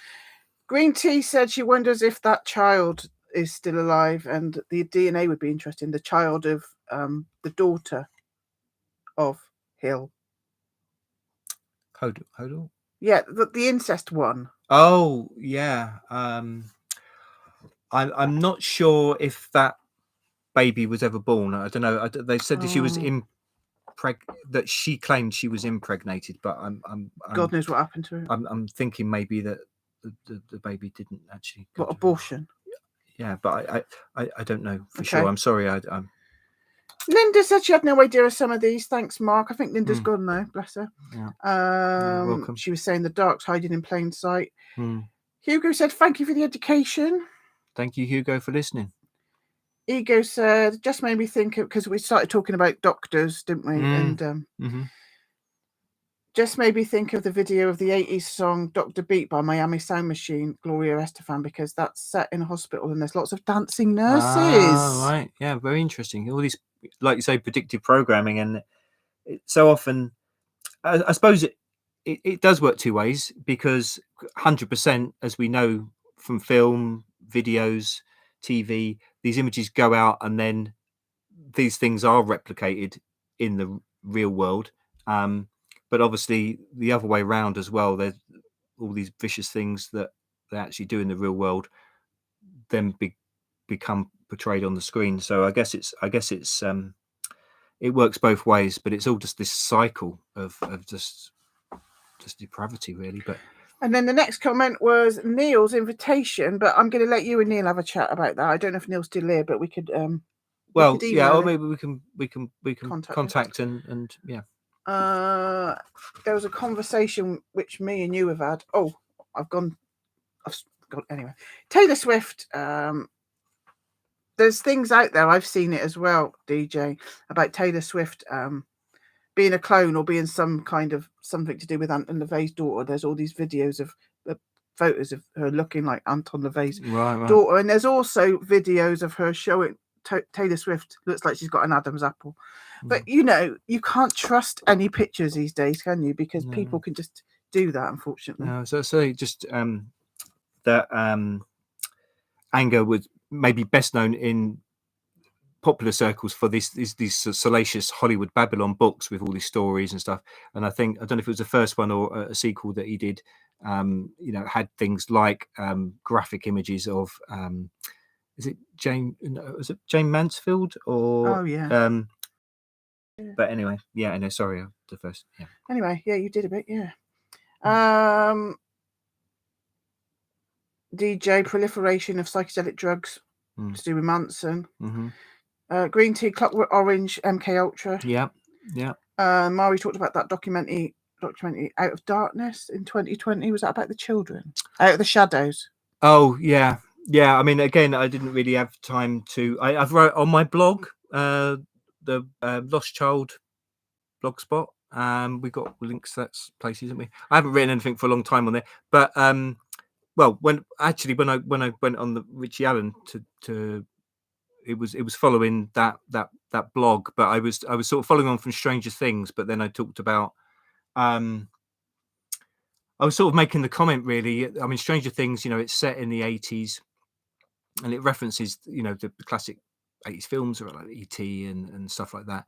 Green Tea said she wonders if that child is still alive, and the DNA would be interesting. The child of the daughter of Hill. Hodel? Yeah, the incest one. Oh yeah. I'm not sure if that baby was ever born. I don't know. They said that she was that she claimed she was impregnated, but I'm God knows what happened to her. I'm thinking maybe that the baby didn't actually. What, abortion? Yeah, but I don't know for sure. I'm sorry. I'm. Linda said she had no idea of some of these. Thanks, Mark. I think Linda's gone now. Bless her. Yeah. Welcome. She was saying the dark's hiding in plain sight. Hugo said, "Thank you for the education." Thank you, Hugo, for listening. Ego said, "Just made me think of," because we started talking about doctors, didn't we? And just made me think of the video of the 80s song Dr. Beat by Miami Sound Machine, Gloria Estefan, because that's set in a hospital and there's lots of dancing nurses. Right. Yeah, very interesting. All these, like you say, predictive programming. And so often, I suppose it does work two ways, because 100%, as we know from film, videos, TV, these images go out and then these things are replicated in the real world. But obviously the other way around as well. There's all these vicious things that they actually do in the real world, then become portrayed on the screen. So I guess it's it works both ways, but it's all just this cycle of just depravity, really. But and then the next comment was Neil's invitation, but I'm going to let you and Neil have a chat about that. I don't know if Neil's still here, but we could well, yeah, or maybe we can contact and yeah. There was a conversation which me and you have had. Oh, I've gone anyway. Taylor Swift. There's things out there. I've seen it as well, DJ, about Taylor Swift being a clone or being some kind of something to do with Anton LaVey's daughter. There's all these videos of photos of her looking like Anton LaVey's daughter, and there's also videos of her showing Taylor Swift looks like she's got an Adam's apple. But you can't trust any pictures these days, can you? Because people can just do that, unfortunately. No, so just that anger was maybe best known in popular circles for these salacious Hollywood Babylon books with all these stories and stuff. And I don't know if it was the first one or a sequel that he did, had things like graphic images of is it Jane Mansfield or but anyway, sorry, the first anyway, you did a bit, DJ proliferation of psychedelic drugs to do with Manson. Green tea, Clockwork Orange, MK Ultra. Mari talked about that documentary Out of Darkness in 2020. Was that about the children out of the shadows? Oh yeah. I mean, again, I didn't really have time to. I've wrote on my blog, the Lost Child blogspot. We got links to that place, isn't we? I haven't written anything for a long time on there, but well, when I went on the Richie Allen to it was following that blog, but I was sort of following on from Stranger Things, but then I talked about I was sort of making the comment, really. I mean, Stranger Things, it's set in the 80s, and it references the classic 80s films like E.T. and stuff like that.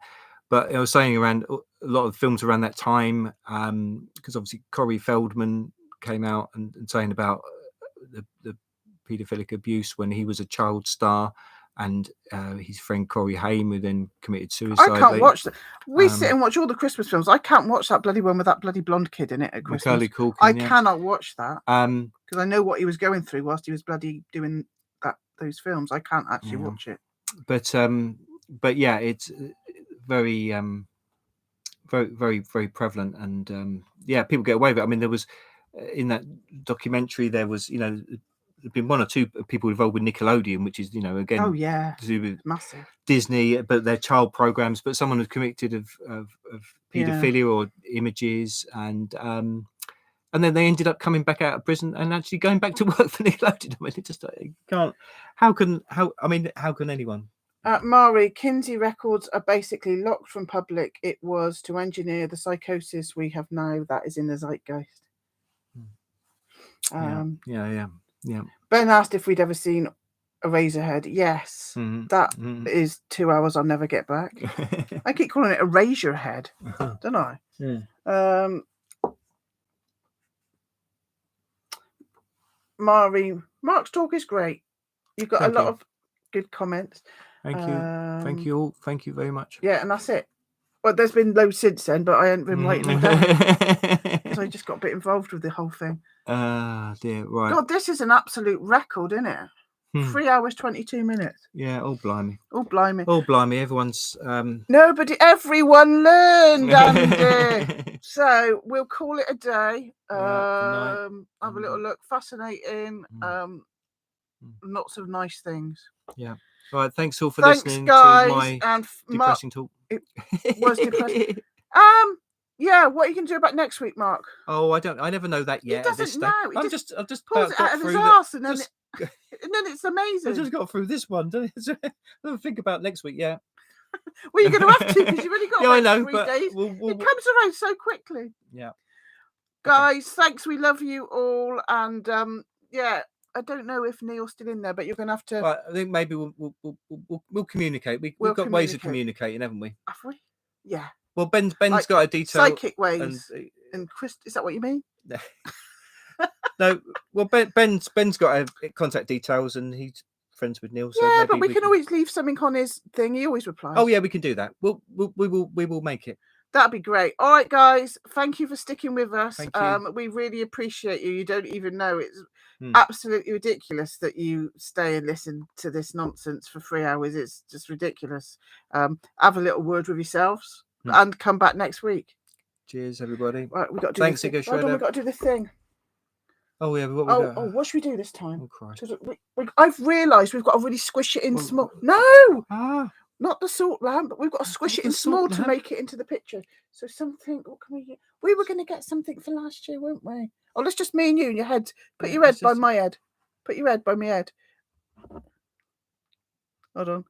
But I was saying around a lot of films around that time, because obviously Corey Feldman came out and saying about the paedophilic abuse when he was a child star, and his friend Corey Haim, who then committed suicide. I can't watch that. We sit and watch all the Christmas films. I can't watch that bloody one with that bloody blonde kid in it at Christmas. Culkin, I cannot watch that because I know what he was going through whilst he was bloody doing those films. I can't actually watch it. But yeah, it's very very, very, very prevalent, and people get away with it. I mean, there was in that documentary, there was there'd been one or two people involved with Nickelodeon, which is again to do with massive Disney, but their child programs. But someone was convicted of paedophilia or images, and then they ended up coming back out of prison and actually going back to work for Nickelodeon. I mean, it just can't. How can anyone? Mari, Kinsey records are basically locked from public. It was to engineer the psychosis we have now that is in the zeitgeist. Yeah. Ben asked if we'd ever seen Eraserhead. Yes, that is 2 hours I'll never get back. I keep calling it Eraserhead, don't I? Yeah. Mari, Mark's talk is great. You've got a lot of good comments. Thank you. Thank you all. Thank you very much. Yeah, and that's it. Well, there's been loads since then, but I haven't been writing them down because I just got a bit involved with the whole thing. Dear, right. God, this is an absolute record, isn't it? 3 hours, 22 minutes. Yeah, oh blimey. Oh blimey. Oh blimey, everyone's everyone learned, Andy. So we'll call it a day. Have a little look. Fascinating. Lots of nice things. Yeah. All right, thanks all for listening guys, to my and depressing talk. It was depressing. Yeah, what are you going to do about next week, Mark? Oh, I never know that yet. He doesn't know. I've just pulls it out of his arse and then it's amazing. I just got through this one. Don't think about next week. Yeah. Well, you're going to have to because you've only got I know, 3 but days. It comes around so quickly. Yeah. Guys, thanks. We love you all, and I don't know if Neil's still in there, but you're going to have to. Well, I think maybe we'll communicate. We've got ways of communicating, haven't we? Have we? Yeah. Well, Ben's Like got a detail. Psychic ways. And Chris, is that what you mean? No. Well, Ben's got contact details, and he's friends with Neil. So yeah, maybe but we can always leave something on his thing. He always replies. Oh yeah, we can do that. We will make it. That'd be great. All right, guys. Thank you for sticking with us. Thank you. We really appreciate you. You don't even know it's absolutely ridiculous that you stay and listen to this nonsense for 3 hours. It's just ridiculous. Have a little word with yourselves and come back next week. Cheers, everybody. Right, we got to do Thanks, the thing. Hold on, we got to do the thing. Oh yeah, what should we do this time? Oh Christ! I've realised we've got to really squish it in small. No. Not the salt lamp, but we've got to squish it in small to make it into the picture. So something, what can we get? We were going to get something for last year, weren't we? Oh, let's just me and you in your head. Put your head by my head. Put your head by my head. Hold on.